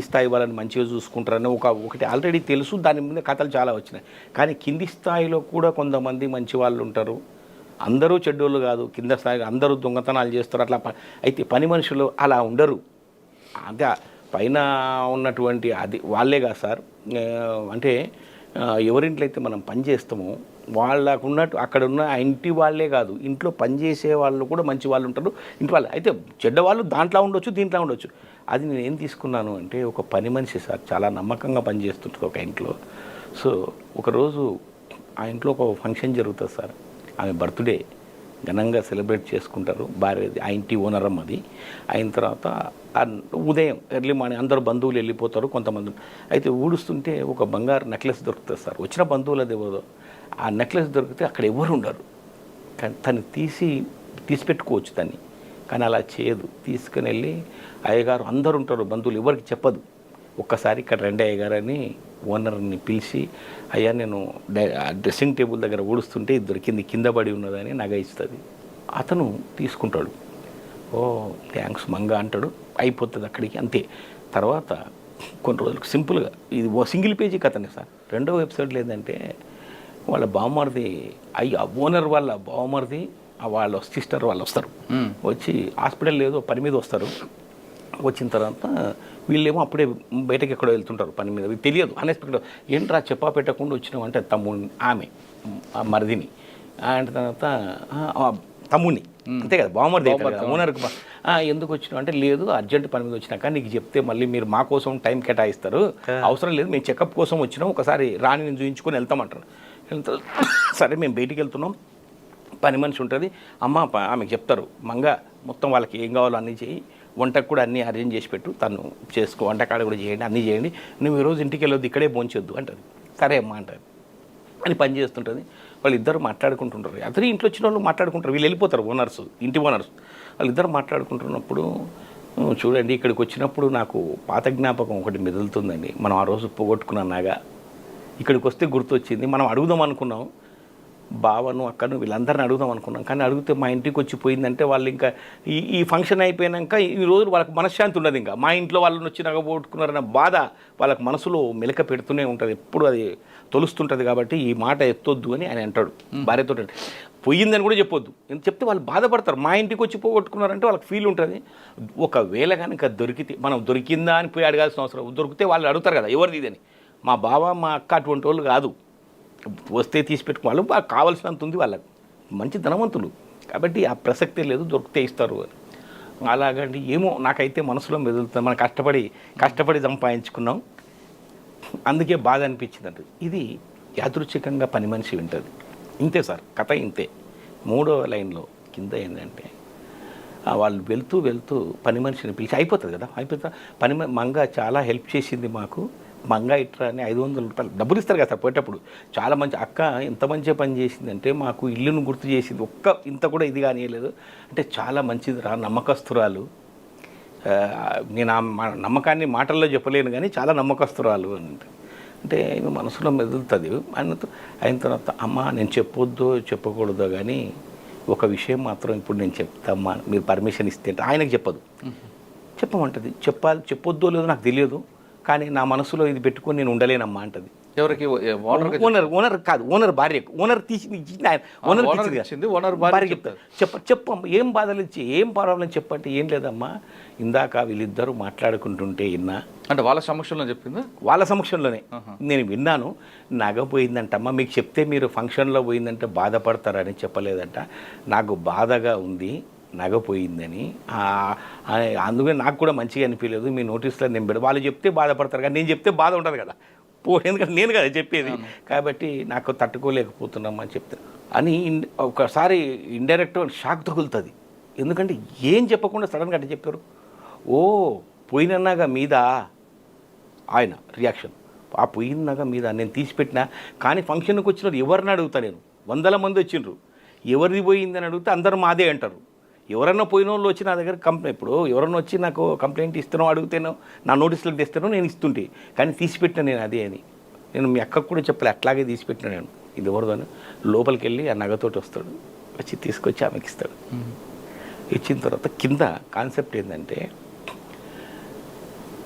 స్థాయి వాళ్ళని మంచిగా చూసుకుంటారని ఒకటి ఆల్రెడీ తెలుసు. దాని మీద కథలు చాలా వచ్చినాయి. కానీ కింది స్థాయిలో కూడా కొంతమంది మంచి వాళ్ళు ఉంటారు. అందరూ చెడ్డోళ్ళు కాదు. కింద స్థాయి అందరూ దొంగతనాలు చేస్తారు. అట్లా అయితే పని మనుషులు అలా ఉండరు. అదే పైన ఉన్నటువంటి అది వాళ్ళే కాదు సార్. అంటే ఎవరింట్లో అయితే మనం పని చేస్తామో వాళ్ళకు ఉన్నట్టు అక్కడ ఉన్న ఆ ఇంటి వాళ్ళే కాదు, ఇంట్లో పనిచేసే వాళ్ళు కూడా మంచి వాళ్ళు ఉంటారు. ఇంటి వాళ్ళు అయితే చెడ్డవాళ్ళు దాంట్లో ఉండొచ్చు, దీంట్లో ఉండొచ్చు. అది నేను ఏం తీసుకున్నాను అంటే, ఒక పని మనిషి సార్ చాలా నమ్మకంగా పనిచేస్తుంటుంది ఒక ఇంట్లో. సో ఒకరోజు ఆ ఇంట్లో ఒక ఫంక్షన్ జరుగుతుంది సార్. ఆమె బర్త్డే ఘనంగా సెలబ్రేట్ చేసుకుంటారు. భార్య ఆ ఇంటి ఓనర్ అమ్మది. అయిన తర్వాత ఉదయం ఎర్లీ మార్నింగ్ అందరూ బంధువులు వెళ్ళిపోతారు. కొంతమంది అయితే ఊడుస్తుంటే ఒక బంగారు నెక్లెస్ దొరుకుతుంది సార్. వచ్చిన బంధువులు అది ఎవరో ఆ నెక్లెస్ దొరికితే అక్కడ ఎవరు ఉండరు. కానీ తను తీసి పెట్టుకోవచ్చు దాన్ని. కానీ అలా చేయదు. తీసుకుని వెళ్ళి అయ్యగారు అందరు ఉంటారు బంధువులు, ఎవరికి చెప్పదు. ఒక్కసారి ఇక్కడ రండి అయ్యగారు అని ఓనర్ని పిలిచి, అయ్యా నేను డ్రెస్సింగ్ టేబుల్ దగ్గర ఊడుస్తుంటే ఇది దొరికింది, కింద పడి ఉన్నదని నగ ఇస్తుంది. అతను తీసుకుంటాడు. ఓ థ్యాంక్స్ మంగ అంటాడు. అయిపోతుంది అక్కడికి, అంతే. తర్వాత కొన్ని రోజులకు సింపుల్గా ఇది ఓ సింగిల్ పేజీ కథనే సార్. రెండవ ఎపిసోడ్లో ఏంటంటే, వాళ్ళ బావమరిది ఓనర్ వాళ్ళ బావమరిది వాళ్ళ సిస్టర్ వాళ్ళు వస్తారు. వచ్చి హాస్పిటల్ లేదు పని మీద వస్తారు. వచ్చిన తర్వాత వీళ్ళేమో అప్పుడే బయటకి ఎక్కడో వెళ్తుంటారు పని మీద. వీళ్ళు తెలియదు. అన్ఎక్స్పెక్టెడ్ ఏంట్రా చెప్పా పెట్టకుండా వచ్చినావు అంటే ఆమె ఆ మరిదిని అంటే తర్వాత తమ్ముడిని, అంతే కదా బావమరిది ఓనర్కి ఎందుకు వచ్చినావు అంటే, లేదు అర్జెంట్ పని మీద వచ్చినాక నీకు చెప్తే మళ్ళీ మీరు మా కోసం టైం కేటాయిస్తారు, అవసరం లేదు, మేము చెకప్ కోసం వచ్చినాం, ఒకసారి రాణి నేను చూపించుకొని వెళ్తామంటారు. సరే మేము బయటికి వెళ్తున్నాం, పని మనిషి ఉంటుంది అమ్మ, ఆమెకు చెప్తారు మంగ మొత్తం వాళ్ళకి ఏం కావాలో అన్నీ చేయి, వంటకు కూడా అన్నీ అరేంజ్ చేసి పెట్టు, తను చేసుకో, వంటకాడ కూడా చేయండి, అన్నీ చేయండి, నువ్వు ఈరోజు ఇంటికి వెళ్ళొద్దు, ఇక్కడే భోంచొద్దు అంటుంది. సరే అమ్మ అంటారు. అని పని చేస్తుంటుంది. వాళ్ళిద్దరు మాట్లాడుకుంటుంటారు. అతని ఇంట్లో వచ్చిన వాళ్ళు మాట్లాడుకుంటారు. వీళ్ళు వెళ్ళిపోతారు ఓనర్స్, ఇంటి ఓనర్స్. వాళ్ళిద్దరు మాట్లాడుకుంటున్నప్పుడు, చూడండి ఇక్కడికి వచ్చినప్పుడు నాకు పాత జ్ఞాపకం ఒకటి మెదులుతుందండి. మనం ఆ రోజు పోగొట్టుకున్నాగా ఇక్కడికి వస్తే గుర్తొచ్చింది. మనం అడుగుదాం అనుకున్నాం, బావను అక్కను వీళ్ళందరిని అడుగుదాం అనుకున్నాం. కానీ అడిగితే మా ఇంటికి వచ్చి పోయిందంటే వాళ్ళు ఇంకా ఈ ఫంక్షన్ అయిపోయాక ఈ రోజులు వాళ్ళకి మనశ్శాంతి ఉండదు. ఇంకా మా ఇంట్లో వాళ్ళని వచ్చి నగబోట్టుకున్నారన్న బాధ వాళ్ళకి మనసులో మెలక పెడుతూనే ఉంటుంది. ఎప్పుడు అది తొలుస్తుంటుంది. కాబట్టి ఈ మాట ఎత్తొద్దు అని ఆయన అంటాడు భార్యతో. పోయిందని కూడా చెప్పొద్దు, ఎందుకు చెప్తే వాళ్ళు బాధపడతారు. మా ఇంటికి వచ్చి పోగొట్టుకున్నారంటే వాళ్ళకి ఫీల్ ఉంటుంది. ఒకవేళ కనుక దొరికితే, మనం దొరికిందా అని పోయి అడగాల్సిన అవసరం, దొరికితే వాళ్ళు అడుగుతారు కదా ఎవరిది ఇదని. మా బావ మా అక్క అటువంటి వాళ్ళు కాదు, వస్తే తీసి పెట్టుకోవాలి, బాగా కావాల్సినంత ఉంది వాళ్ళకు, మంచి ధనవంతులు కాబట్టి ఆ ప్రసక్తే లేదు, దొరికితే ఇస్తారు అని. అలాగండి ఏమో నాకైతే మనసులో మెదులుతుంది. మనం కష్టపడి సంపాదించుకున్నాం, అందుకే బాధ అనిపించిందంట. ఇది యాదృచ్ఛికంగా పని మనిషి వింటుంది. ఇంతే సార్ కథ, ఇంతే. 3వ లైన్లో కింద ఏంటంటే, వాళ్ళు వెళ్తూ పని మనిషిని పిలిచి అయిపోతుంది కదా, అయిపోతా మంగ చాలా హెల్ప్ చేసింది మాకు, మంగ ఇట్రా అని 500 రూపాయలు డబ్బులు ఇస్తారు కదా సార్ పోయేటప్పుడు. చాలా మంచి అక్క, ఎంత మంచిగా పని చేసిందంటే మాకు ఇల్లును గుర్తు చేసింది, ఇంత కూడా ఇది కానియలేదు అంటే చాలా మంచిది రా, నమ్మకస్తురాలు. నేను ఆ నమ్మకాన్ని మాటల్లో చెప్పలేను కానీ చాలా నమ్మకస్తురాలు అంటే మనసులో మెదులుతుంది. అయిన తర్వాత అమ్మ నేను చెప్పకూడదో కానీ ఒక విషయం మాత్రం ఇప్పుడు నేను చెప్తామ్మా, మీరు పర్మిషన్ ఇస్తే అంటే ఆయనకు చెప్పమంటది. చెప్పొద్దో లేదో నాకు తెలియదు, కానీ నా మనసులో ఇది పెట్టుకొని నేను ఉండలేనమ్మా అంటది. ఎవరికి? ఓనర్ కాదు, ఓనర్ భార్యకు. ఓనర్ ఓనర్ భార్య చెప్తారు. చెప్పమ్మా ఏం బాధలు ఇచ్చి ఏం ప్రాబ్లం చెప్పంటే, ఏం లేదమ్మా ఇందాక వీళ్ళిద్దరూ మాట్లాడుకుంటుంటే విన్నా అంటే వాళ్ళ సమక్షంలో చెప్పిందా? వాళ్ళ సమక్షంలోనే నేను విన్నాను. నగ పోయిందంటమ్మా, మీకు చెప్తే మీరు ఫంక్షన్లో పోయిందంటే బాధపడతారని చెప్పలేదంట. నాకు బాధగా ఉంది నగ పోయిందని, అందుకని నాకు కూడా మంచిగా అనిపించలేదు. మీ నోటీస్లో నేను వాళ్ళు చెప్తే బాధపడతారు కానీ నేను చెప్తే బాధ ఉంటుంది కదా, ఎందుకంటే నేను కదా చెప్పేది, కాబట్టి నాకు తట్టుకోలేకపోతున్నామని చెప్తే అని ఒకసారి ఇండైరెక్ట్ షాక్ తగులుతుంది. ఎందుకంటే ఏం చెప్పకుండా సడన్గా అంటే చెప్పారు. ఓ పోయినన్నాగా మీద ఆయన రియాక్షన్, ఆ పోయినగా మీద నేను తీసిపెట్టినా కానీ ఫంక్షన్కి వచ్చినారు ఎవరిని అడుగుతా, నేను 100 మంది వచ్చిండ్రు, ఎవరిది పోయిందని అడిగితే అందరూ మాదే అంటారు. ఎవరన్నా పోయిన వాళ్ళు వచ్చి నా దగ్గర కంప్లైంట్, ఇప్పుడు ఎవరన్నా వచ్చి నాకు కంప్లైంట్ ఇస్తానో అడుగుతానో నా నోటీసులకు తెస్తానో నేను ఇస్తుంటే, కానీ తీసిపెట్టినా నేను అదే అని. నేను మీ అక్కకు కూడా చెప్పలే, అట్లాగే తీసిపెట్టినా నేను. ఇది ఎవరిదని లోపలికి వెళ్ళి ఆ నగతోటి వస్తాడు, వచ్చి తీసుకొచ్చి ఆమెకి ఇస్తాడు. ఇచ్చిన తర్వాత కింద కాన్సెప్ట్ ఏంటంటే,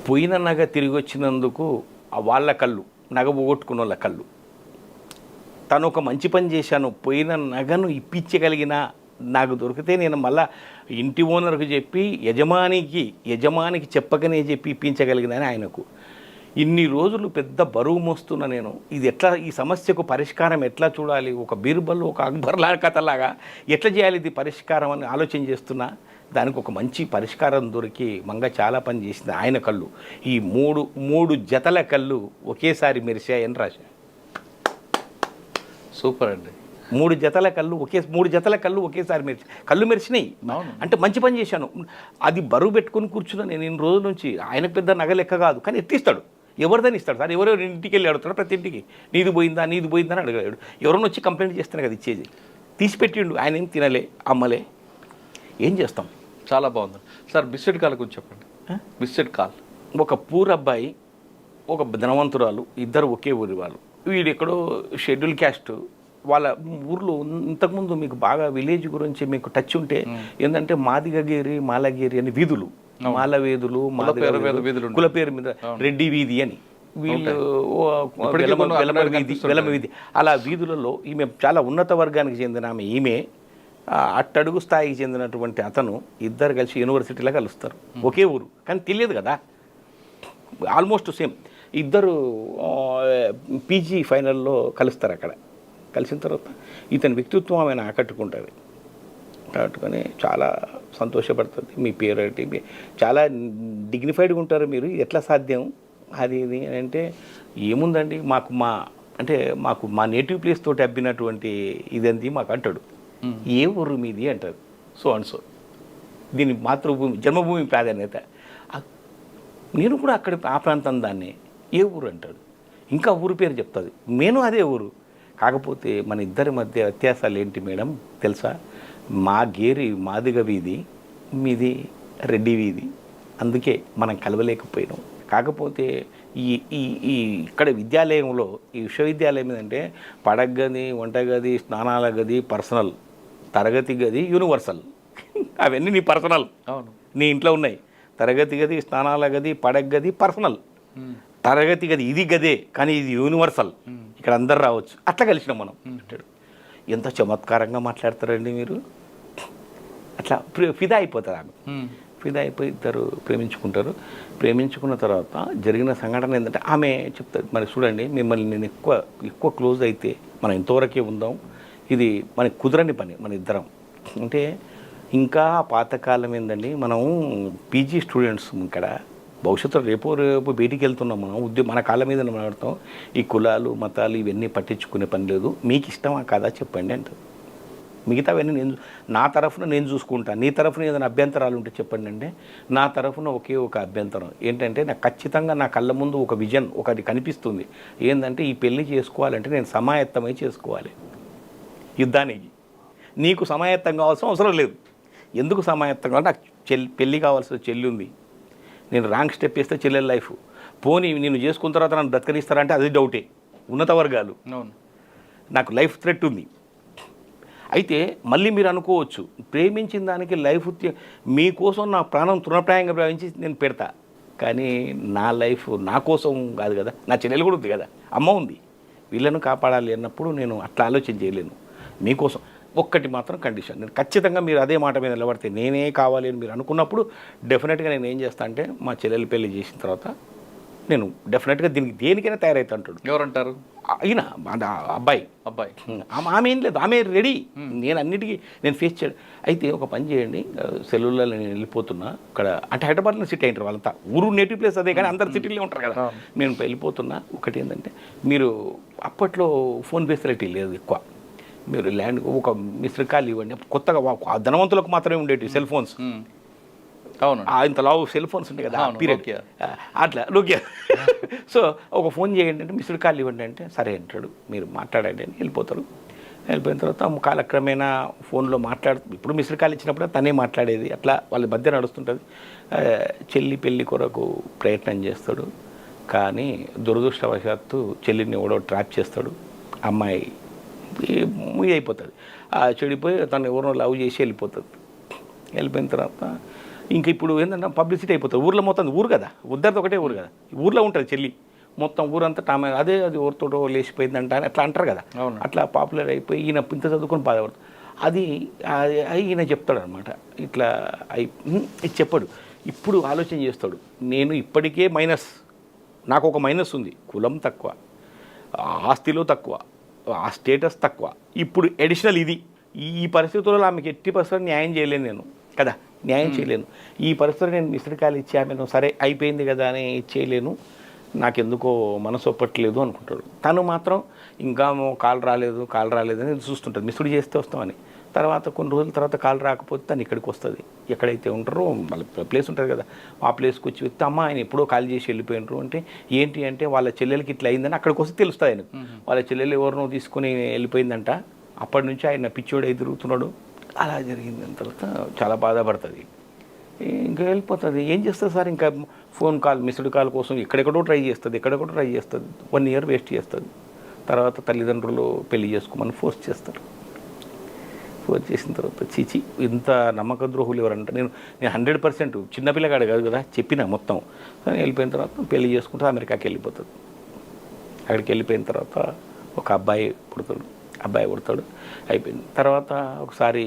పోయిన నగ తిరిగి వచ్చినందుకు వాళ్ళ కళ్ళు, నగ పోగొట్టుకున్న వాళ్ళ కళ్ళు, తను ఒక మంచి పని చేశాను, పోయిన నగను ఇప్పించగలిగిన, నాకు దొరికితే నేను మళ్ళా ఇంటి ఓనర్కి చెప్పి యజమానికి చెప్పకనే చెప్పి ఇప్పించగలిగినని ఆయనకు. ఇన్ని రోజులు పెద్ద బరువు మోస్తున్న నేను, ఇది ఎట్లా, ఈ సమస్యకు పరిష్కారం ఎట్లా చూడాలి, ఒక బీర్బల్ ఒక అక్బర్లా కథలాగా ఎట్లా చేయాలి ఇది పరిష్కారం అని ఆలోచన చేస్తున్నా. దానికి ఒక మంచి పరిష్కారం దొరికి మంగ చాలా పని చేసింది. ఆయన కళ్ళు, ఈ మూడు జతల కళ్ళు ఒకేసారి మెరిశాయని రాశా. సూపర్ అండి. మూడు జతల కళ్ళు ఒకేసారి కళ్ళు మెరిచినాయి. అంటే మంచి పని చేశాను. అది బరువు పెట్టుకొని కూర్చున్నా నేను ఇన్ని రోజుల నుంచి. ఆయనకు పెద్ద నగ లెక్క కాదు, కానీ ఎత్తిస్తాడు. ఎవరిదని ఇస్తాడు సార్, ఎవరెవరు ఇంటికి వెళ్ళి అడుగుతాడు, ప్రతి ఇంటికి నీది పోయిందా అని అడగలేడు. ఎవరైనా వచ్చి కంప్లైంట్ చేస్తేనే కదా ఇచ్చేది. తీసిపెట్టిండు, ఆయన ఏం తినలే అమ్మలే, ఏం చేస్తాం. చాలా బాగుంది సార్. బిస్కెట్ కాల్ గురించి చెప్పండి. బిస్కెట్ కాల్ ఒక పూర్ అబ్బాయి, ఒక ధనవంతురాలు, ఇద్దరు ఒకే ఊరి వాళ్ళు. వీడు ఎక్కడో షెడ్యూల్ క్యాస్ట్. వాళ్ళ ఊర్లో ఇంతకుముందు మీకు బాగా విలేజ్ గురించి మీకు టచ్ ఉంటే ఏంటంటే మాదిగగిరి, మాలగిరి అని వీధులు, మాలవేదులు, కుల పేరు మీద రెడ్డి వీధి అని, వీళ్ళు వెలమ వీధి, అలా వీధులలో ఈమె చాలా ఉన్నత వర్గానికి చెందిన ఆమె. ఈమె అట్టడుగు స్థాయికి చెందినటువంటి అతను, ఇద్దరు కలిసి యూనివర్సిటీలో కలుస్తారు. ఒకే ఊరు, కానీ తెలియదు కదా, ఆల్మోస్ట్ సేమ్. ఇద్దరు పీజీ ఫైనల్లో కలుస్తారు. అక్కడ కలిసిన తర్వాత ఇతని వ్యక్తిత్వం ఆమెను ఆకట్టుకుంటుంది. ఆకట్టుకొని చాలా సంతోషపడుతుంది. మీ పేరు ఏంటి, చాలా డిగ్నిఫైడ్గా ఉంటారు మీరు, ఎట్లా సాధ్యం అది ఇది అని అంటే, ఏముందండి మాకు మా నేటివ్ ప్లేస్ తోటి అబ్బినటువంటి ఇదంది మాకు అంటాడు. ఏ ఊరు మీది అంటారు. సో అండ్ సో, దీని మాతృభూమి జన్మభూమి ప్రాధాన్యత. నేను కూడా అక్కడ ఆ ప్రాంతం దాన్ని ఏ ఊరు అంటాడు. ఇంకా ఊరు పేరు చెప్తుంది, నేను అదే ఊరు. కాకపోతే మన ఇద్దరి మధ్య వ్యత్యాసాలు ఏంటి మేడం తెలుసా, మా గేరి మాదిగ వీధి, మీది రెడ్డి వీధి, అందుకే మనం కలవలేకపోయినాం. కాకపోతే ఈ ఇక్కడ విద్యాలయంలో, ఈ విశ్వవిద్యాలయం ఏంటంటే పడగది, వంటగది, స్నానాల గది పర్సనల్, తరగతి గది యూనివర్సల్. అవన్నీ నీ పర్సనల్, అవును, నీ ఇంట్లో ఉన్నాయి. తరగతి గది, స్నానాల గది, పడగది పర్సనల్, తరగతి గది ఇది గదే, కానీ ఇది యూనివర్సల్, ఇక్కడ అందరు రావచ్చు. అట్లా కలిసినాం మనం అంటాడు. ఎంత చమత్కారంగా మాట్లాడతారండి మీరు. అట్లా ఫిదా అయిపోతారు. ఆమె ఫిదా అయిపోయి ఇద్దరు ప్రేమించుకుంటారు. ప్రేమించుకున్న తర్వాత జరిగిన సంఘటన ఏంటంటే ఆమె చెప్తారు, మరి చూడండి మిమ్మల్ని నేను ఎక్కువ క్లోజ్ అయితే మనం ఇంతవరకే ఉందాం, ఇది మనకి కుదరని పని మన ఇద్దరం అంటే. ఇంకా పాతకాలం ఏందండి, మనం పీజీ స్టూడెంట్స్ ఇక్కడ భవిష్యత్తులో రేపు బయటికి వెళ్తున్నాం మనం, మన కాళ్ళ మీద మాట్లాడతాం. ఈ కులాలు మతాలు ఇవన్నీ పట్టించుకునే పని లేదు, మీకు ఇష్టమా కాదా చెప్పండి అంటారు. మిగతావన్నీ నా తరఫున నేను చూసుకుంటాను, నీ తరఫున ఏదైనా అభ్యంతరాలు ఉంటే చెప్పండి అంటే, నా తరఫున ఒకే ఒక అభ్యంతరం ఏంటంటే, నాకు ఖచ్చితంగా నా కళ్ళ ముందు ఒక విజన్ ఒకటి కనిపిస్తుంది. ఏంటంటే ఈ పెళ్లి చేసుకోవాలంటే నేను సమాయత్తమై చేసుకోవాలి యుద్ధానికి. నీకు సమాయత్తం కావాల్సిన అవసరం లేదు. ఎందుకు సమాయత్తం కావాలి, నాకు పెళ్ళి కావాల్సిన చెల్లి ఉంది, నేను రాంగ్ స్టెప్ వేస్తే చెల్లెల లైఫ్ పోనీ నేను చేసుకున్న తర్వాత నన్ను బ్రతకనిస్తారంటే అది డౌటే. ఉన్నత వర్గాలు, నాకు లైఫ్ థ్రెట్ ఉంది. అయితే మళ్ళీ మీరు అనుకోవచ్చు, ప్రేమించిన దానికి లైఫ్ మీకోసం నా ప్రాణం తృణప్రాయంగా భావించి నేను పెడతా, కానీ నా లైఫ్ నా కోసం కాదు కదా, నా చెల్లెలు కూడా ఉంది కదా, అమ్మ ఉంది, వీళ్ళను కాపాడాలి అన్నప్పుడు నేను అట్లా ఆలోచన చేయలేను. మీకోసం ఒక్కటి మాత్రం కండిషన్, నేను ఖచ్చితంగా మీరు అదే మాట మీద నిలబడితే నేనే కావాలి అని మీరు అనుకున్నప్పుడు డెఫినెట్గా నేను ఏం చేస్తా అంటే, మా చెల్లెలు పెళ్లి చేసిన తర్వాత నేను డెఫినెట్గా దేనికైనా తయారైతే అంటాడు. ఎవరంటారు? ఈయన అబ్బాయి. ఆమె ఏం లేదు, ఆమె రెడీ, నేను అన్నిటికీ నేను ఫేస్ చేయడం. అయితే ఒక పని చేయండి, సెలవుల్లో నేను వెళ్ళిపోతున్నా, ఇక్కడ అంటే హైదరాబాద్లో సిటీ అయింటారు వాళ్ళంతా, ఊరు నేటివ్ ప్లేస్ అదే, కానీ అందరు సిటీలో ఉంటారు కదా. నేను వెళ్ళిపోతున్నా, ఒకటి ఏంటంటే మీరు అప్పట్లో ఫోన్ ఫెసిలిటీ లేదు ఎక్కువ, మీరు ల్యాండ్ ఒక మిస్డ్ కాల్ ఇవ్వండి. కొత్తగా ధనవంతులకు మాత్రమే ఉండేవి సెల్ ఫోన్స్. అవును, ఇంత లావు సెల్ ఫోన్స్ ఉంటాయి కదా పీరియడ్, అట్లా నోకియా. సో ఒక ఫోన్ చేయండి అంటే మిస్డ్ కాల్ ఇవ్వండి అంటే సరే అంటాడు, మీరు మాట్లాడండి అని వెళ్ళిపోతారు. వెళ్ళిపోయిన తర్వాత కాలక్రమేణా ఫోన్లో ఇప్పుడు మిస్డ్ కాల్ ఇచ్చినప్పుడు తనే మాట్లాడేది, అట్లా వాళ్ళ మధ్య నడుస్తుంటుంది. చెల్లి పెళ్ళి కొరకు ప్రయత్నం చేస్తాడు, కానీ దురదృష్టవశాత్తు చెల్లిని ఎవడో ట్రాప్ చేస్తాడు. అమ్మాయి అయిపోతుంది, చెడిపోయి తను ఎవరినో లవ్ చేసి వెళ్ళిపోతుంది. వెళ్ళిపోయిన తర్వాత ఇంకా ఇప్పుడు ఏంటంటే పబ్లిసిటీ అయిపోతుంది ఊర్లో మొత్తం ఊరు కదా ఉద్దరిది ఒకటే ఊరు కదా ఊర్లో ఉంటుంది చెల్లి మొత్తం ఊరంతా ఆమె అది ఊరితోటో లేచిపోయిందంట అని అట్లా అంటారు కదా అట్లా పాపులర్ అయిపోయి ఈయన ఇంత చదువుకొని బాధపడుతుంది అది ఈయన చెప్తాడు అనమాట ఇట్లా ఇది చెప్పాడు ఇప్పుడు ఆలోచన చేస్తాడు నేను ఇప్పటికే మైనస్ నాకు ఒక మైనస్ ఉంది కులం తక్కువ ఆస్తిలో తక్కువ ఆ స్టేటస్ తక్కువ ఇప్పుడు అడిషనల్ ఇది ఈ పరిస్థితుల్లో ఆమెకి 80% న్యాయం చేయలేను నేను కదా న్యాయం చేయలేను ఈ పరిస్థితుల్లో నేను మిస్డ్ ఇచ్చి ఆమెను సరే అయిపోయింది కదా అని చేయలేను నాకెందుకో మనసు ఒప్పట్లేదు అనుకుంటాడు తను మాత్రం ఇంకా కాల్ రాలేదు అని చూస్తుంటుంది మిస్డ్ చేస్తే వస్తామని తర్వాత కొన్ని రోజుల తర్వాత కాల్ రాకపోతే తను ఇక్కడికి వస్తుంది ఎక్కడైతే ఉంటారో వాళ్ళ ప్లేస్ ఉంటుంది కదా ఆ ప్లేస్కి వచ్చి వెళ్తే అమ్మ ఆయన ఎప్పుడో కాల్ చేసి వెళ్ళిపోయినారు అంటే ఏంటి అంటే వాళ్ళ చెల్లెలకి ఇట్లా అయిందని అక్కడికి వస్తే తెలుస్తుంది ఆయన వాళ్ళ చెల్లెలు ఎవరినో తీసుకుని వెళ్ళిపోయిందంట అప్పటి నుంచి ఆయన పిచ్చోడు అయి తిరుగుతున్నాడు అలా జరిగింది తర్వాత చాలా బాధపడుతుంది ఇంకా వెళ్ళిపోతుంది ఏం చేస్తుంది సార్ ఇంకా ఫోన్ కాల్ మిస్డ్ కాల్ కోసం ఎక్కడెక్కడో ట్రై చేస్తుంది 1 ఇయర్ వేస్ట్ చేస్తుంది తర్వాత తల్లిదండ్రులు పెళ్లి చేసుకోమని ఫోర్స్ చేస్తారు ఫోర్స్ చేసిన తర్వాత చీచి ఇంత నమ్మక ద్రోహులు ఎవరంటే నేను 100% చిన్నపిల్లగాడు కాదు కదా చెప్పిన మొత్తం వెళ్ళిపోయిన తర్వాత పెళ్లి చేసుకుంటే అమెరికాకి వెళ్ళిపోతుంది అక్కడికి వెళ్ళిపోయిన తర్వాత ఒక అబ్బాయి పుడతాడు అయిపోయింది తర్వాత ఒకసారి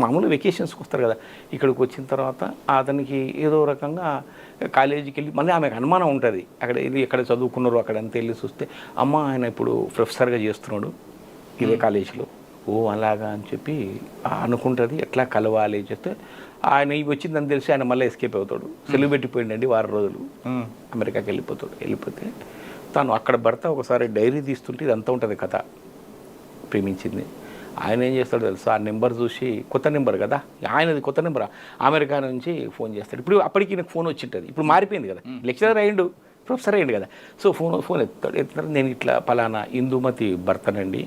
మామూలు వెకేషన్స్కి వస్తారు కదా ఇక్కడికి వచ్చిన తర్వాత అతనికి ఏదో రకంగా కాలేజీకి వెళ్ళి మళ్ళీ ఆమెకు అనుమానం ఉంటుంది అక్కడ వెళ్ళి ఎక్కడ చదువుకున్నారో అక్కడ అంతా వెళ్ళి చూస్తే అమ్మ ఆయన ఇప్పుడు ప్రొఫెసర్గా చేస్తున్నాడు ఇదే కాలేజీలో ఓ అలాగా అని చెప్పి అనుకుంటుంది ఎట్లా కలవాలి చేస్తే ఆయన ఇవి వచ్చిందని తెలిసి ఆయన మళ్ళీ ఎస్కేప్ అవుతాడు సెలవు పెట్టిపోయిందండి 6 రోజులు అమెరికాకి వెళ్ళిపోతే తాను అక్కడ భర్త ఒకసారి డైరీ తీస్తుంటే ఇదంతా ఉంటుంది కథ ప్రేమించింది ఆయన ఏం చేస్తాడు తెలుసా ఆ నెంబర్ చూసి కొత్త నెంబర్ కదా ఆయనది కొత్త నెంబర్ అమెరికా నుంచి ఫోన్ చేస్తాడు ఇప్పుడు అప్పటికి నాకు ఫోన్ వచ్చింటుంది ఇప్పుడు మారిపోయింది కదా లెక్చరర్ అయ్యిండు ప్రొఫెసర్ అయ్యిండు కదా సో ఫోన్ ఎత్తాడు నేను ఇట్లా పలానా ఇందుమతి భర్తనండి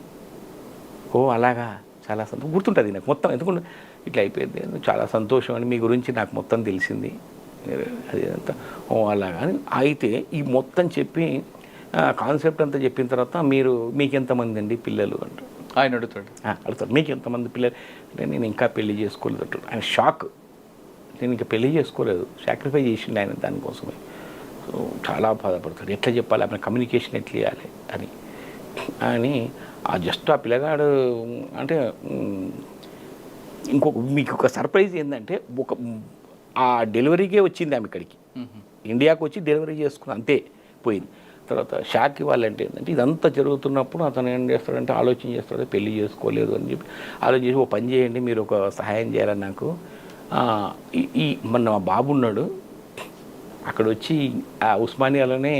ఓ అలాగా చాలా సంతోషం గుర్తుంటుంది నాకు మొత్తం ఎందుకంటే ఇట్లా అయిపోయింది చాలా సంతోషం అని మీ గురించి నాకు మొత్తం తెలిసింది అది అంతా ఓ అలాగా అయితే ఈ మొత్తం చెప్పి కాన్సెప్ట్ అంతా చెప్పిన తర్వాత మీకు ఎంతమంది అండి పిల్లలు అంటారు ఆయన అడుగుతాడు మీకు ఎంతమంది పిల్లలు అంటే నేను ఇంకా పెళ్లి చేసుకోలేదు అంటాడు ఆయన షాక్ నేను ఇంకా పెళ్లి చేసుకోలేదు సాక్రిఫై చేసిండు ఆయన దానికోసమే సో చాలా బాధపడతాడు ఎట్లా చెప్పాలి ఆమె కమ్యూనికేషన్ ఎట్లా చేయాలి అని జస్ట్ ఆ పిల్లగాడు అంటే మీకు ఒక సర్ప్రైజ్ ఏంటంటే ఆ డెలివరీకే వచ్చింది ఆమె ఇక్కడికి ఇండియాకి వచ్చి డెలివరీ చేసుకుని అంతే పోయింది తర్వాత షాక్ ఇవ్వాలంటే ఏంటంటే ఇదంతా జరుగుతున్నప్పుడు అతను ఏం చేస్తాడంటే ఆలోచన చేస్తాడు పెళ్లి చేసుకోలేదు అని చెప్పి ఆలోచించి ఓ పని చేయండి మీరు ఒక సహాయం చేయాలని నాకు మొన్న మా బాబు ఉన్నాడు అక్కడ వచ్చి ఆ ఉస్మానియాలోనే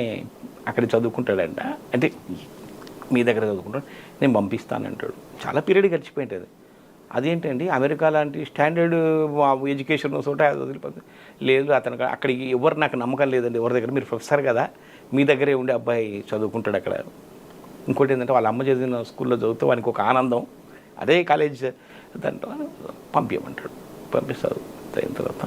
అక్కడ చదువుకుంటాడంట అంటే మీ దగ్గర చదువుకుంటాడు నేను పంపిస్తానంటాడు చాలా పీరియడ్ గడిచిపోయింటుంది అదేంటండి అమెరికా లాంటి స్టాండర్డ్ ఎడ్యుకేషన్ చోట వదిలిపోతుంది లేదు అతను అక్కడికి ఎవరు నాకు నమ్మకం లేదండి ఎవరి దగ్గర మీరు ప్రొఫెసర్ కదా మీ దగ్గరే ఉండే అబ్బాయి చదువుకుంటాడు అక్కడ ఇంకోటి ఏంటంటే వాళ్ళ అమ్మ చదివిన స్కూల్లో చదివితే వానికి ఒక ఆనందం అదే కాలేజ్ దాంట్లో పంపించమంటాడు పంపిస్తారు అయిన తర్వాత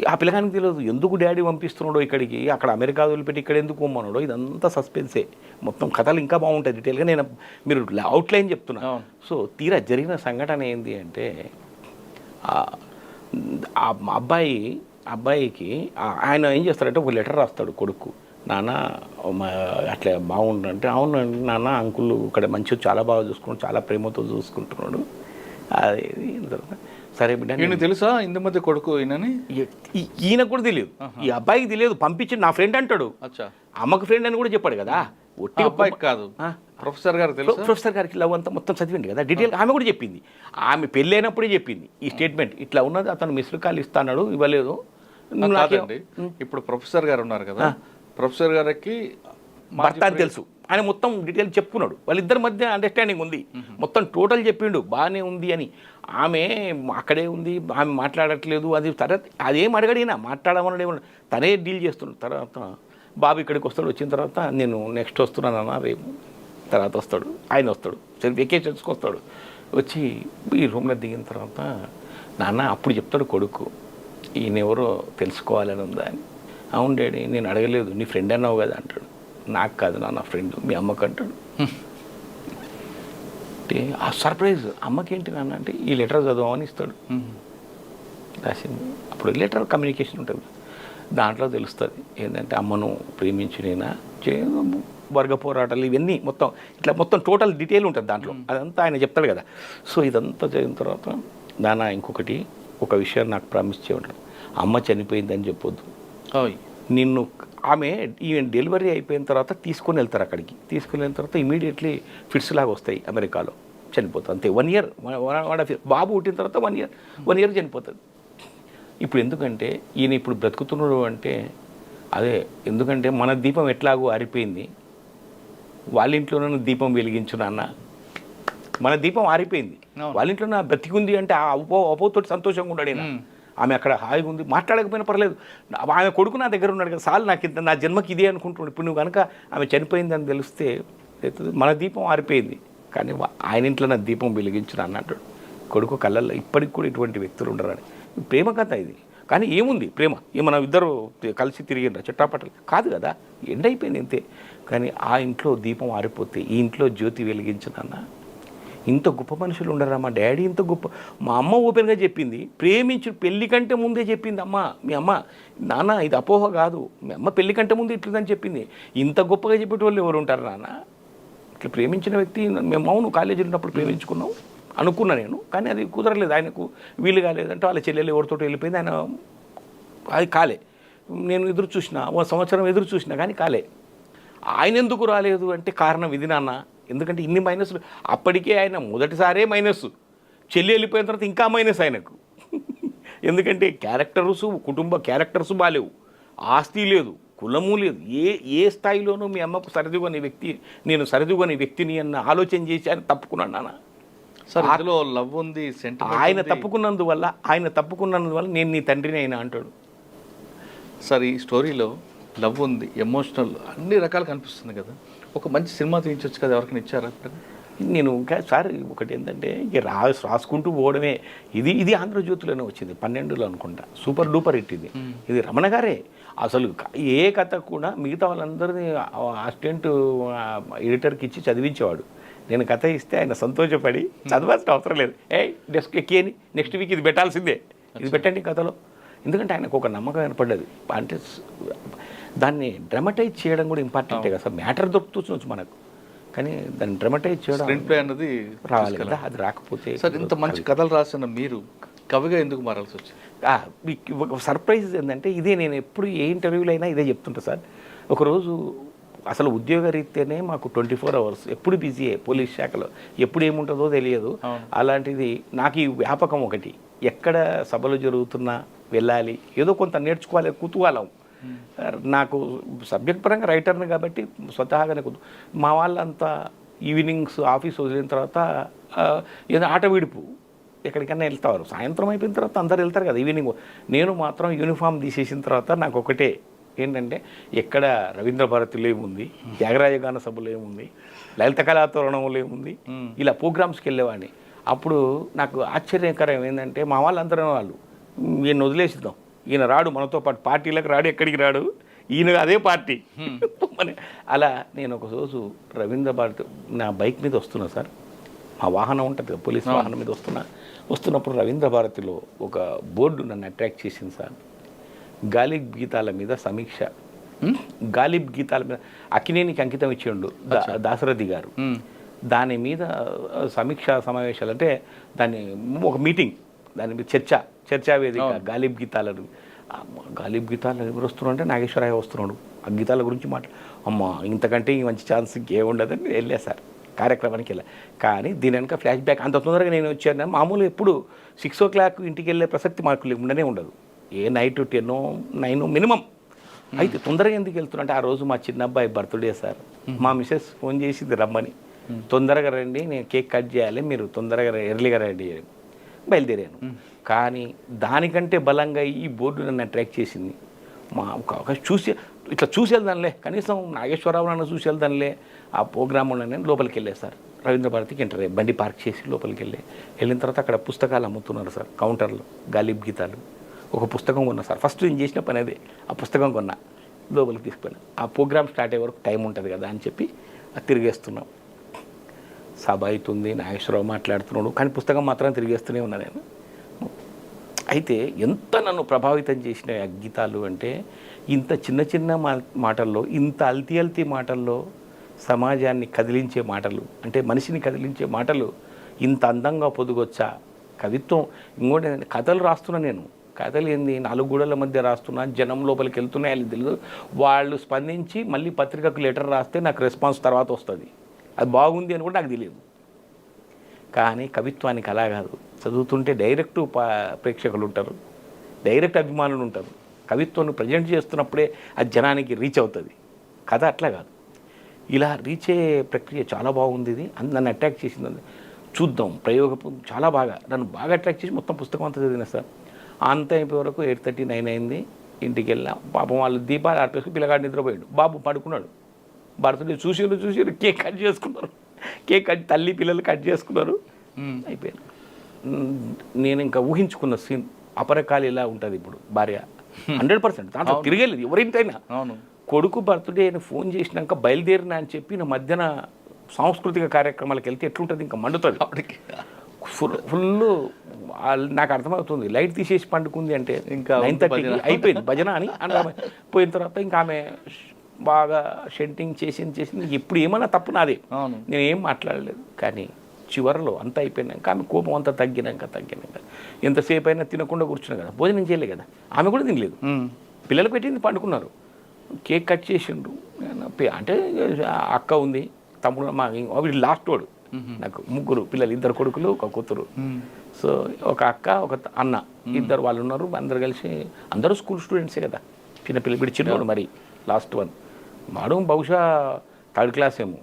ఆ పిల్లగానికి తెలియదు ఎందుకు డాడీ పంపిస్తున్నాడో ఇక్కడికి అక్కడ అమెరికా వదిలిపెట్టి ఇక్కడ ఎందుకు పోమన్నాడో ఇదంతా సస్పెన్సే మొత్తం కథలు ఇంకా బాగుంటాయి డీటెయిల్గా మీరు అవుట్లైన్ చెప్తున్నా సో తీరా జరిగిన సంఘటన ఏంటి అంటే ఆ అబ్బాయికి ఆయన ఏం చేస్తాడంటే ఒక లెటర్ రాస్తాడు కొడుకు నాన్న అట్లా బాగుండంటే అవునండి నాన్న అంకుల్ ఇక్కడ మంచిగా చాలా బాగా చూసుకుంటాడు చాలా ప్రేమతో చూసుకుంటున్నాడు అది సరే బిడ్డ నేను తెలుసా ఇందుమతి కొడుకు ఈయన కూడా తెలియదు ఈ అబ్బాయికి తెలియదు పంపించి నా ఫ్రెండ్ అంటాడు అమ్మకు ఫ్రెండ్ అని కూడా చెప్పాడు కదా ఒట్టి అబ్బాయి కాదు ప్రొఫెసర్ గారికి లవ్ అంతా మొత్తం చదివింది కదా డీటెయిల్ ఆమె కూడా చెప్పింది ఆమె పెళ్ళి అయినప్పుడే చెప్పింది ఈ స్టేట్మెంట్ ఇట్లా ఉన్నది అతను మిస్డ్ కాల్ ఇస్తాడు ఇవ్వలేదు ఇప్పుడు ప్రొఫెసర్ గారు ఉన్నారు కదా ప్రొఫెసర్ గారికి భర్త అని తెలుసు ఆయన మొత్తం డీటెయిల్ చెప్పుకున్నాడు వాళ్ళిద్దరి మధ్య అండర్స్టాండింగ్ ఉంది మొత్తం టోటల్ చెప్పిండు బాగానే ఉంది అని ఆమె అక్కడే ఉంది ఆమె మాట్లాడట్లేదు అది తర్వాత అదేం అడగడినా మాట్లాడమన్నాడు ఏమన్నా తనే డీల్ చేస్తున్నాడు తర్వాత బాబు ఇక్కడికి వస్తాడు వచ్చిన తర్వాత నేను నెక్స్ట్ వస్తున్నానన్నా రేపు తర్వాత వస్తాడు ఆయన వస్తాడు సరే వెకేషన్స్కి వస్తాడు వచ్చి ఈ రూమ్లో దిగిన తర్వాత నాన్న అప్పుడు చెప్తాడు కొడుకు ఈయనెవరో తెలుసుకోవాలని ఉందా అని అవును డాడీ నేను అడగలేదు నీ ఫ్రెండ్ అన్నావు కదా అంటాడు నాకు కాదు నా ఫ్రెండ్ మీ అమ్మకు అంటాడు అంటే ఆ సర్ప్రైజ్ అమ్మకేంటి నాన్న అంటే ఈ లెటర్ చదవమని ఇస్తాడు రాసింది. అప్పుడు లెటర్ కమ్యూనికేషన్ ఉంటుంది, దాంట్లో తెలుస్తుంది ఏంటంటే అమ్మను ప్రేమించినేనా వర్గ పోరాటాలు ఇవన్నీ మొత్తం టోటల్ డీటెయిల్ ఉంటుంది దాంట్లో. అదంతా ఆయన చెప్తాడు కదా. సో ఇదంతా జరిగిన తర్వాత నాన్న ఇంకొకటి ఒక విషయం నాకు ప్రామిస్ చేయడం, అమ్మ చనిపోయిందని చెప్పొద్దు. నిన్ను ఈవెన్ డెలివరీ అయిపోయిన తర్వాత తీసుకొని వెళ్తారు అక్కడికి. తీసుకొని వెళ్ళిన తర్వాత ఇమీడియట్లీ ఫిట్స్ లాగా వస్తాయి, అమెరికాలో చనిపోతుంది అంతే. 1 ఇయర్ బాబు పుట్టిన తర్వాత 1 ఇయర్ చనిపోతుంది. ఇప్పుడు ఎందుకంటే ఈయన ఇప్పుడు బ్రతుకుతున్నాడు అంటే అదే, ఎందుకంటే మన దీపం ఎట్లాగో ఆరిపోయింది, వాళ్ళ ఇంట్లోనూ దీపం వెలిగించు నాన్న. మన దీపం ఆరిపోయింది, వాళ్ళ ఇంట్లో నా బ్రతికుంది అంటే ఆ అపోతోటి సంతోషంగా ఉన్నాడు ఈయన. ఆమె అక్కడ హాయిగా ఉంది, మాట్లాడకపోయినా పర్లేదు, ఆమె కొడుకు నా దగ్గర ఉన్నాడు కదా, సార్ నాకు నా జన్మకి ఇదే అనుకుంటున్నాడు. ఇప్పుడు నువ్వు కనుక ఆమె చనిపోయిందని తెలిస్తే మన దీపం ఆరిపోయింది, కానీ ఆయన ఇంట్లో నా దీపం వెలిగించును అన్నట్టు కొడుకు కళ్ళల్లో. ఇప్పటికి కూడా ఇటువంటి వ్యక్తులు ఉండరని ప్రేమ కథ ఇది. కానీ ఏముంది ప్రేమ, మనం ఇద్దరు కలిసి తిరిగిండ్రా చుట్టాపట్టలు కాదు కదా, ఎండ్ అయిపోయింది అంతే. కానీ ఆ ఇంట్లో దీపం ఆరిపోతే ఈ ఇంట్లో జ్యోతి వెలిగించదన్న. ఇంత గొప్ప మనుషులు ఉండరా? మా డాడీ ఇంత గొప్ప, మా అమ్మ ఓపెన్గా చెప్పింది, ప్రేమించు పెళ్లి కంటే ముందే చెప్పింది అమ్మ. మీ అమ్మ నాన్న ఇది అపోహ కాదు, మీ అమ్మ పెళ్లి కంటే ముందు ఇట్లుందని చెప్పింది. ఇంత గొప్పగా చెప్పేటోళ్ళు ఎవరు ఉంటారు నాన్న? ఇట్లా ప్రేమించిన వ్యక్తి, మేము అవును కాలేజీలో ఉన్నప్పుడు ప్రేమించుకున్నాం అనుకున్నా నేను, కానీ అది కుదరలేదు, ఆయనకు వీలు కాలేదంటే వాళ్ళ చెల్లెలు ఎవరితో వెళ్ళిపోయింది, ఆయన అది కాలే. నేను ఎదురు చూసిన, 1 సంవత్సరం ఎదురు చూసిన, కానీ కాలే. ఆయన ఎందుకు రాలేదు అంటే కారణం ఇది నాన్న. ఎందుకంటే ఇన్ని మైనస్లు, అప్పటికే ఆయన మొదటిసారే మైనస్, చెల్లి వెళ్ళిపోయిన తర్వాత ఇంకా మైనస్ ఆయనకు. ఎందుకంటే కుటుంబ క్యారెక్టర్స్ బాలేవు, ఆస్తి లేదు, కులము లేదు, ఏ స్థాయిలోనూ మీ అమ్మకు సరిదిగొని వ్యక్తి, నేను సరిదిగొని వ్యక్తిని అన్న ఆలోచన చేసి ఆయన తప్పుకున్నాను నాన్న. సార్ అందులో లవ్ ఉంది, ఆయన తప్పుకున్నందువల్ల నేను నీ తండ్రిని అయినా అంటాడు. సార్ ఈ స్టోరీలో లవ్ ఉంది, ఎమోషనల్ అన్ని రకాలు కనిపిస్తుంది కదా, ఒక మంచి సినిమా తీయించవచ్చు కదా, ఎవరికైనా ఇచ్చారా? నేను సార్ ఒకటి ఏంటంటే ఇక రాసుకుంటూ పోవడమే. ఇది ఆంధ్రజ్యోతిలోనే వచ్చింది 12లో అనుకుంటా, సూపర్ డూపర్ హిట్ ఇది. ఇది రమణ గారే అసలు ఏ కథ కూడా మిగతా వాళ్ళందరినీ అసిస్టెంట్ ఎడిటర్కి ఇచ్చి చదివించేవాడు. నేను కథ ఇస్తే ఆయన సంతోషపడి చదవాల్సిన అవసరం లేదు, డెస్క్ ఎక్కియని నెక్స్ట్ వీక్ ఇది పెట్టాల్సిందే, ఇది పెట్టండి కథలో. ఎందుకంటే ఆయనకు ఒక నమ్మకం ఏర్పడ్డది. అంటే దాన్ని డ్రామటైజ్ చేయడం కూడా ఇంపార్టెంటే కదా సార్. మ్యాటర్ దొరుకుతుంది మనకు, కానీ దాన్ని డ్రామటైజ్ చేయడం స్క్రీన్ ప్లే అన్నది రావాలి కదా. అది రాకపోతే సార్ ఇంత మంచి కథలు రాసిన మీరు కవిగా ఎందుకు మారాల్సి వచ్చింది? సర్ప్రైజ్ ఏంటంటే ఇదే, నేను ఎప్పుడు ఏ ఇంటర్వ్యూలో అయినా ఇదే చెప్తుంటా సార్. ఒకరోజు అసలు ఉద్యోగరీత్యానే మాకు 24 hours ఎప్పుడు బిజీయే, పోలీస్ శాఖలో ఎప్పుడు ఏముంటుందో తెలియదు. అలాంటిది నాకు ఈ వ్యాపకం ఒకటి, ఎక్కడ సభలు జరుగుతున్నా వెళ్ళాలి, ఏదో కొంత నేర్చుకోవాలి, కుతూహలం. నాకు సబ్జెక్ట్ పరంగా రైటర్ని కాబట్టి స్వతహాగానే మా వాళ్ళంతా ఈవినింగ్స్ ఆఫీస్ వదిలిన తర్వాత ఏదో ఆట విడుపు ఎక్కడికైనా వెళ్తారు, సాయంత్రం అయిపోయిన తర్వాత అందరు వెళ్తారు కదా ఈవినింగ్. నేను మాత్రం యూనిఫామ్ తీసేసిన తర్వాత నాకు ఒకటే ఏంటంటే, ఎక్కడ రవీంద్ర భారతిలో ఏముంది, త్యాగరాజ గాన సభలో ఏముంది, లలిత కళాతోరణంలో ఏముంది, ఇలా ప్రోగ్రామ్స్కి వెళ్ళేవాడిని. అప్పుడు నాకు ఆశ్చర్యకరం ఏంటంటే, మా వాళ్ళందరూ ఈయన వదిలేసిద్దాం, ఈయన రాడు మనతో పాటు, పార్టీలకు రాడు, ఎక్కడికి రాడు, ఈయన అదే పార్టీ. అలా నేను ఒక రోజు రవీంద్ర భారతి నా బైక్ మీద వస్తున్నా సార్, మా వాహనం ఉంటుంది కదా పోలీస్ వాహనం మీద వస్తున్నప్పుడు రవీంద్ర భారతిలో ఒక బోర్డు నన్ను అట్రాక్ట్ చేసింది సార్. గాలిబ్ గీతాల మీద సమీక్ష, గాలిబ్ గీతాల మీద అక్కినేనికి అంకితం ఇచ్చిండు దాశరథి గారు. దాని మీద సమీక్షా సమావేశాలు అంటే దాన్ని ఒక మీటింగ్, దాని మీద చర్చా వేదిక, గాలిబ్ గీతాలను. గాలిబ్ గీతాలు ఎవరు వస్తున్నాడు అంటే నాగేశ్వరరావు వస్తున్నాడు, ఆ గీతాల గురించి అమ్మ ఇంతకంటే మంచి ఛాన్స్ ఇంకేముండదని వెళ్ళా సార్, కార్యక్రమానికి వెళ్ళా. కానీ దీని వెనక ఫ్లాష్ బ్యాక్, అంత తొందరగా నేను వచ్చాను మామూలు ఎప్పుడు 6 o'clock ఇంటికి వెళ్ళే ప్రసక్తి మాకు ఉండనే ఉండదు, ఏ నైట్ 10, 9 మినిమం. అయితే తొందరగా ఎందుకు వెళ్తున్నా అంటే, ఆ రోజు మా చిన్న అబ్బాయి బర్త్డే సార్, మా మిసెస్ ఫోన్ చేసింది రమ్మని, తొందరగా రండి నేను కేక్ కట్ చేయాలి, మీరు తొందరగా ఎర్లీగా రండి, బయలుదేరాను. కానీ దానికంటే బలంగా ఈ బోర్డు నన్ను అట్రాక్ట్ చేసింది. మా ఇట్లా చూసి వెళ్దానులే, కనీసం నాగేశ్వరరావు నన్ను చూసి వెళ్దానులే, ఆ ప్రోగ్రామ్ నేను లోపలికి వెళ్ళే సార్. రవీంద్ర భారతికి ఎంటర్ అయ్యి బండి పార్క్ చేసి లోపలికి వెళ్ళిన తర్వాత అక్కడ పుస్తకాలు అమ్ముతున్నారు సార్ కౌంటర్లో, గాలిబ్ గీతాలు. ఒక పుస్తకం కొన్నా సార్, ఫస్ట్ నేను చేసిన పని అదే, ఆ పుస్తకం కొన్నా, లోపలికి తీసుకుపోయినా. ఆ ప్రోగ్రామ్ స్టార్ట్ అయ్యే వరకు టైం ఉంటుంది కదా అని చెప్పి తిరిగేస్తున్నాం. సభ అవుతుంది, నాగేశ్వరరావు మాట్లాడుతున్నాడు, కానీ పుస్తకం మాత్రం తిరిగేస్తూనే ఉన్నా నేను. అయితే ఎంత నన్ను ప్రభావితం చేసిన గీతాలు అంటే ఇంత చిన్న చిన్న మాటల్లో, ఇంత అల్తి మాటల్లో సమాజాన్ని కదిలించే మాటలు, అంటే మనిషిని కదిలించే మాటలు ఇంత అందంగా పొదుగొచ్చా. కవిత్వం ఇంకోటి కథలు రాస్తున్నా నేను. కథలు ఏంది, 4 గోడల మధ్య రాస్తున్నా, జనం లోపలికి వెళ్తున్నాయి తెలియదు. వాళ్ళు స్పందించి మళ్ళీ పత్రికకు లెటర్ రాస్తే నాకు రెస్పాన్స్ తర్వాత వస్తుంది. అది బాగుంది అని కూడా నాకు తెలియదు. కానీ కవిత్వానికి అలా కాదు. చదువుతుంటే డైరెక్ట్ ప్రేక్షకులు ఉంటారు, డైరెక్ట్ అభిమానులు ఉంటారు. కవిత్వాన్ని ప్రజెంట్ చేస్తున్నప్పుడే అది జనానికి రీచ్ అవుతుంది. కథ అట్లా కాదు. ఇలా రీచ్ అయ్యే ప్రక్రియ చాలా బాగుంది. ఇది నన్ను అట్రాక్ట్ చేసింది. చూద్దాం ప్రయోగం చాలా బాగా నన్ను బాగా అట్రాక్ట్ చేసి మొత్తం పుస్తకం అంతా చదివిన సార్. అంత అయిపోయే వరకు 8:39 అయింది. ఇంటికి వెళ్ళాం. పాపం వాళ్ళు దీపాలు ఆర్పేసుకుని పిల్లగాడు నిద్రపోయాడు. బాబు పడుకున్నాడు. బర్త్డే చూసిరు, కేక్ కట్ చేసుకున్నారు. కేక్ కట్ తల్లి పిల్లలు కట్ చేసుకున్నారు. అయిపోయాను. నేను ఇంకా ఊహించుకున్న సీన్ అపరకాలు ఇలా ఉంటుంది ఇప్పుడు. భార్య 100% దాంట్లో తిరిగేలేదు ఎవరింటైనా. కొడుకు బర్త్డే అని ఫోన్ చేసినాక బయలుదేరినా అని చెప్పి నా మధ్యన సాంస్కృతిక కార్యక్రమాలకు వెళ్తే ఎట్లుంటుంది, ఇంకా మండుతుంది అప్పటికి. ఫుల్ నాకు అర్థమవుతుంది. లైట్ తీసేసి పండుకుంది అంటే ఇంకా 9:30 అయిపోయింది భజన అని పోయిన తర్వాత ఇంకా ఆమె బాగా షెంటింగ్ చేసింది. ఎప్పుడు ఏమన్నా తప్పు నాదే, నేనేం మాట్లాడలేదు. కానీ చివరిలో అంతా అయిపోయినాక ఆమె కోపం అంతా తగ్గినాక ఎంతసేపు అయినా తినకుండా కూర్చున్నా కదా, భోజనం చేయలేదు కదా, ఆమె కూడా తినలేదు. పిల్లలు పెట్టింది పండుకున్నారు. కేక్ కట్ చేసిండ్రు. అంటే అక్క ఉంది, తమ్ముడు, మా వీడు లాస్ట్ వాడు. నాకు 3 పిల్లలు, 2 కొడుకులు 1 కూతురు. సో ఒక అక్క ఒక అన్న, 2 వాళ్ళు ఉన్నారు. అందరు కలిసి అందరూ స్కూల్ స్టూడెంట్సే కదా. చిన్నపిల్లలు వీడు చిన్నవాడు, మరి లాస్ట్ వన్ వాడు బహుశా 3rd క్లాస్ ఏమో,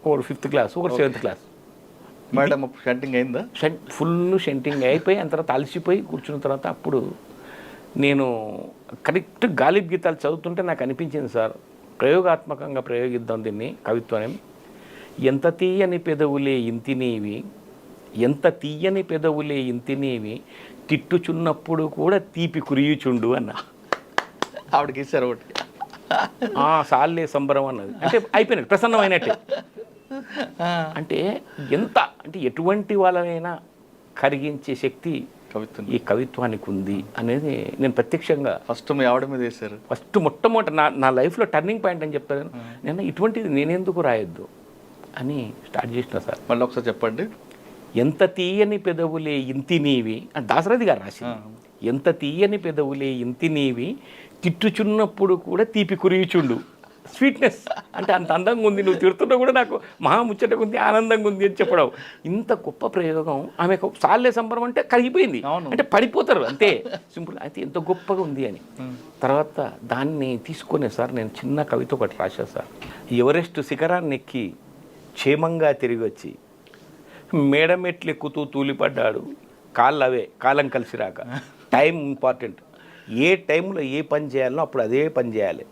ఒకడు 5th క్లాస్, ఒకడు 7th క్లాస్. మేడం షంటింగ్ అయిందా? ఫుల్ షంటింగ్ అయిపోయి అంత తర్వాత అలసిపోయి కూర్చున్న తర్వాత అప్పుడు నేను కరెక్ట్ గాలిబ్ గీతాలు చదువుతుంటే నాకు అనిపించింది సార్, ప్రయోగాత్మకంగా ప్రయోగిద్దాం దీన్ని కవిత్వం. ఎంత తీయని పెదవులే ఇంతినీవి, ఎంత తీయని పెదవులే ఇంతినీవి, తిట్టుచున్నప్పుడు కూడా తీపి కురియుచుండు అన్న. ఆవిడకి ఇచ్చారు ఒకటి, సాల్లే సంబరం అన్నది. అంటే అయిపోయినట్టు ప్రసన్నమైనట్టే. అంటే ఎంత అంటే ఎటువంటి వాళ్ళనైనా కరిగించే శక్తి ఈ కవిత్వానికి ఉంది అనేది నేను ప్రత్యక్షంగా ఫస్ట్ మీ ఆవిడ మీద వేశారు. ఫస్ట్ మొట్టమొదటి నా లైఫ్లో టర్నింగ్ పాయింట్ అని చెప్తాను నేను. ఇటువంటిది నేనెందుకు రాయొద్దు అని స్టార్ట్ చేసిన సార్. మళ్ళీ ఒకసారి చెప్పండి. ఎంత తీయని పెదవులే ఇంతి నీవి అని దాశరథి గారు రాసి, ఎంత తీయని పెదవులే ఇంతి నీవి, తిట్టుచున్నప్పుడు కూడా తీపి కురియుచుండు. స్వీట్నెస్ అంటే అంత అందంగా ఉంది, నువ్వు తిడుతున్నా కూడా నాకు మహా ముచ్చటగా ఉంది, ఆనందంగా ఉంది అని చెప్పడం. ఇంత గొప్ప ప్రయోగం. ఆమెకు సాల్లే సంబరం అంటే కరిగిపోయింది, అంటే పడిపోతారు అంతే, సింపుల్. అయితే ఎంత గొప్పగా ఉంది అని. తర్వాత దాన్ని తీసుకునే సార్ నేను చిన్న కవిత ఒకటి రాశా సార్. ఎవరెస్ట్ శిఖరాన్ని ఎక్కి క్షేమంగా తిరిగి వచ్చి మేడమెట్లెక్కుతూ తూలిపడ్డాడు, కాళ్ళవే కాలం కలిసి రాక. Time important. ఏ టైంలో ఏ పని చేయాలనో అప్పుడు అదే పని చేయాలి.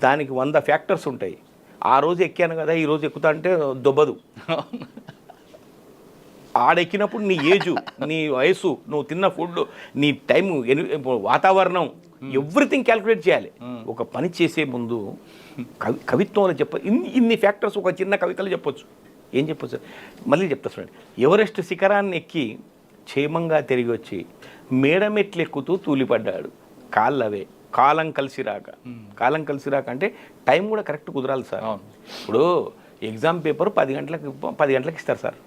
దానికి 100 ఫ్యాక్టర్స్ ఉంటాయి. ఆ రోజు ఎక్కాను కదా, ఈ రోజు ఎక్కుతా అంటే దొబ్బదు. ఆడెక్కినప్పుడు నీ ఏజు, నీ వయసు, నువ్వు తిన్న ఫుడ్, నీ టైము, వాతావరణం, ఎవ్రీథింగ్ క్యాల్కులేట్ చేయాలి. ఒక పని చేసే ముందు కవిత్వంలో ఇన్ని ఫ్యాక్టర్స్ ఒక చిన్న కవితలు చెప్పొచ్చు. ఏం చెప్పొచ్చు మళ్ళీ చెప్తా చూడండి. ఎవరెస్ట్ శిఖరాన్ని ఎక్కి క్షేమంగా తిరిగి వచ్చి మేడమెట్లెక్కుతూ తూలిపడ్డాడు, కాళ్ళవే కాలం కలిసి రాక. కాలం కలిసి రాక అంటే టైం కూడా కరెక్ట్ కుదరాలి సార్. ఇప్పుడు ఎగ్జామ్ పేపర్ 10 గంటలకు ఇస్తారు సార్.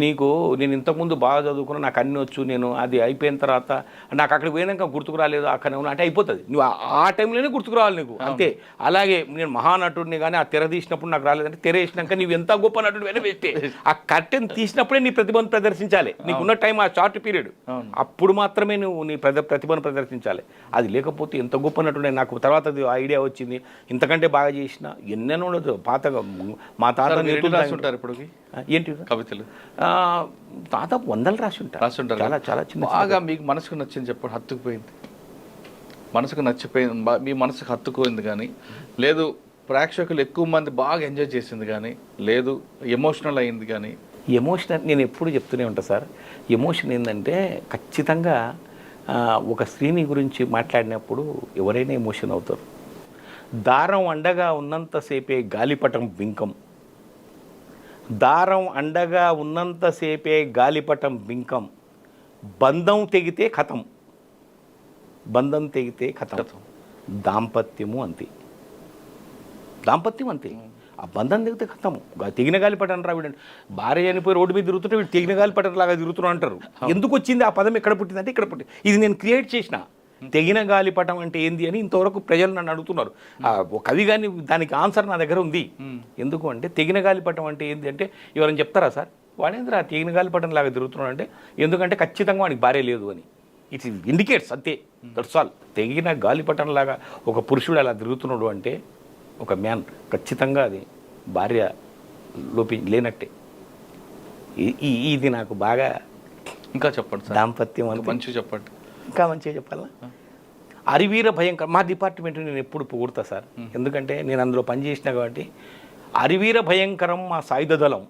నీకు నేను ఇంతకుముందు బాగా చదువుకున్నా, నాకు అన్నీ వచ్చు, నేను అది అయిపోయిన తర్వాత నాకు అక్కడికి పోయినాక గుర్తుకు రాలేదు, అక్కడ అంటే అయిపోతుంది. నువ్వు ఆ టైంలోనే గుర్తుకు రావాలి నీకు, అంతే. అలాగే నేను మహానటుడిని కానీ ఆ తెర తీసినప్పుడు నాకు రాలేదంటే తెర వేసినాక నీవు ఎంత గొప్ప నటుడు అయినా వేస్తే ఆ కర్టెన్ తీసినప్పుడే నీ ప్రతిభను ప్రదర్శించాలి. నీకున్న టైం ఆ షార్ట్ పీరియడ్, అప్పుడు మాత్రమే నువ్వు నీ ప్రతిభను ప్రదర్శించాలి. అది లేకపోతే ఎంత గొప్ప నటుడే. నాకు తర్వాత ఐడియా వచ్చింది, ఇంతకంటే బాగా చేసిన ఎన్నెన్నో ఉండదు. పాతగా మా తాత ఉంటారు ఇప్పుడు ఏంటి కవితలు దాదాపు 100 రాసి ఉంటారు. చాలా చాలా చిన్న. బాగా మీకు మనసుకు నచ్చింది చెప్పండి. హత్తుకుపోయింది, మనసుకు నచ్చిపోయింది, మీ మనసుకు హత్తుకుపోయింది కానీ లేదు, ప్రేక్షకులు ఎక్కువ మంది బాగా ఎంజాయ్ చేసింది కానీ లేదు, ఎమోషనల్ అయింది కానీ. ఎమోషనల్ నేను ఎప్పుడు చెప్తూనే ఉంటాను సార్. ఎమోషన్ ఏంటంటే ఖచ్చితంగా ఒక స్త్రీని గురించి మాట్లాడినప్పుడు ఎవరైనా ఎమోషన్ అవుతారు. దారం అండగా ఉన్నంతసేపే గాలిపటం బింకం, దారం అండగా ఉన్నంతసేపే గాలిపటం బింకం, బంధం తెగితే కథం, బంధం తెగితే కథం, దాంపత్యము అంతే, దాంపత్యం అంతే. ఆ బంధం తెగితే కథం. తెగిన గాలి పట్టను రా వీడండి, భార్య చనిపోయి రోడ్డు మీద తిరుగుతుంటే వీడు తెగిన గాలి పట్టను లాగా తిరుగుతున్నాడు అంటారు. ఎందుకు వచ్చింది ఆ పదం, ఎక్కడ పుట్టిందంటే ఇక్కడ పుట్టింది. ఇది నేను క్రియేట్ చేసిన. తెగిన గాలిపటం అంటే ఏంది అని ఇంతవరకు ప్రజలు నన్ను అడుగుతున్నారు. ఒక కవి కానీ దానికి ఆన్సర్ నా దగ్గర ఉంది. ఎందుకు అంటే తెగిన గాలిపటం అంటే ఏంది అంటే ఎవరైనా చెప్తారా సార్, వాడేంద్ర తెగిన గాలిపటం లాగా తిరుగుతున్నాడు అంటే ఎందుకంటే ఖచ్చితంగా వాడికి భార్య లేదు అని. ఇట్స్ ఇండికేట్స్ అంతే, దట్స్ ఆల్. తెగిన గాలిపటం లాగా ఒక పురుషుడు అలా తిరుగుతున్నాడు అంటే ఒక మ్యాన్ ఖచ్చితంగా అది భార్య లేనట్టే. ఇది నాకు బాగా. ఇంకా చెప్పండి సార్, దాంపత్యం అని మంచిగా చెప్పండి. ఇంకా మంచిగా చెప్పాలా? అరివీర భయంకరం. మా డిపార్ట్మెంట్ నేను ఎప్పుడు పొగుడతా సార్, ఎందుకంటే నేను అందులో పనిచేసిన కాబట్టి. అరివీర భయంకరం మా సాయుధ దళం,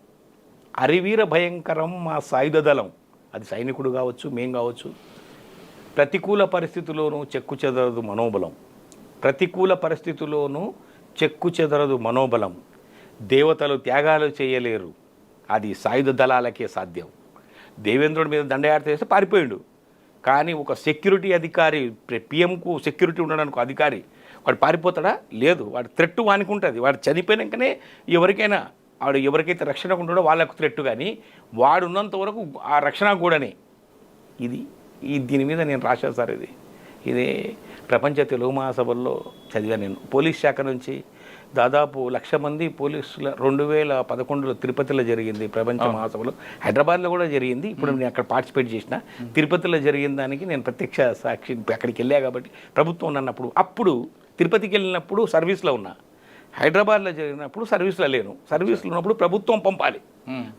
అరివీర భయంకరం మా సాయుధ దళం. అది సైనికుడు కావచ్చు, మేం కావచ్చు. ప్రతికూల పరిస్థితుల్లోనూ చెక్కు చెదరదు మనోబలం, ప్రతికూల పరిస్థితుల్లోనూ చెక్కు చెదరదు మనోబలం. దేవతలు త్యాగాలు చేయలేరు, అది సాయుధ దళాలకే సాధ్యం. దేవేంద్రుడి మీద దండయాత్ర చేస్తే పారిపోయాడు, కానీ ఒక సెక్యూరిటీ అధికారి, పిఎంకు సెక్యూరిటీ ఉండడానికి అధికారి, వాడు పారిపోతాడా? లేదు. వాడు థ్రెట్ వానికి ఉంటుంది. వాడు చనిపోయినాకనే ఎవరికైనా, వాడు ఎవరికైతే రక్షణ ఉంటాడో వాళ్ళకు థ్రెట్, కానీ వాడు ఉన్నంత వరకు ఆ రక్షణ కూడానే. దీని మీద నేను రాశాను సార్. ఇది ప్రపంచ తెలుగు మహాసభల్లో చదివాను నేను. పోలీస్ శాఖ నుంచి దాదాపు 1,00,000 మంది పోలీసుల 2011లో తిరుపతిలో జరిగింది ప్రపంచ మహాసభలో. హైదరాబాద్లో కూడా జరిగింది. ఇప్పుడు నేను అక్కడ పార్టిసిపేట్ చేసిన. తిరుపతిలో జరిగిన దానికి నేను ప్రత్యక్ష సాక్షి. అక్కడికి వెళ్ళా కాబట్టి ప్రభుత్వం ఉన్నప్పుడు. అప్పుడు తిరుపతికి వెళ్ళినప్పుడు సర్వీస్లో ఉన్నా, హైదరాబాద్లో జరిగినప్పుడు సర్వీస్లో లేను. సర్వీస్లో ఉన్నప్పుడు ప్రభుత్వం పంపాలి,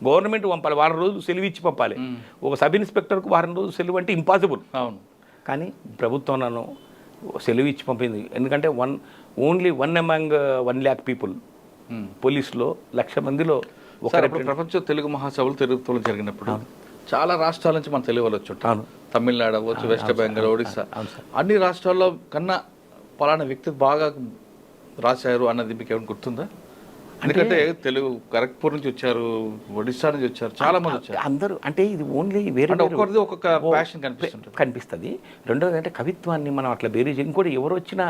గవర్నమెంట్ పంపాలి, వారం రోజులు సెలవు ఇచ్చి పంపాలి. ఒక సబ్ ఇన్స్పెక్టర్కు వారం రోజులు సెలవు అంటే ఇంపాసిబుల్. అవును, కానీ ప్రభుత్వం నన్ను సెలవు ఇచ్చి పంపింది. ఎందుకంటే ఓన్లీ 1 among 1 lakh పీపుల్. పోలీసులో 1,00,000 మందిలో. ప్రపంచ తెలుగు మహాసభలు తిరుపతిలో జరిగినప్పుడు చాలా రాష్ట్రాల నుంచి మన తెలుగు వాళ్ళు వచ్చి, తమిళనాడు అవ్వచ్చు, వెస్ట్ బెంగాల్, ఒడిస్సా, అన్ని రాష్ట్రాల్లో కన్నా పలానా వ్యక్తి బాగా రాశారు అన్నది మీకు ఏమైనా గుర్తుందా? ఎందుకంటే తెలుగు ఖరగ్పూర్ నుంచి వచ్చారు, ఒడిస్సా నుంచి వచ్చారు, చాలా మంది వచ్చారు అందరూ. అంటే ఇది ఓన్లీ వేరే ఒక్కొక్కరిది ఒక్కొక్క ప్యాషన్ కనిపిస్తుంది. రెండోది అంటే కవిత్వాన్ని మనం అట్లా బేరీ ఇంకోటి ఎవరు వచ్చినా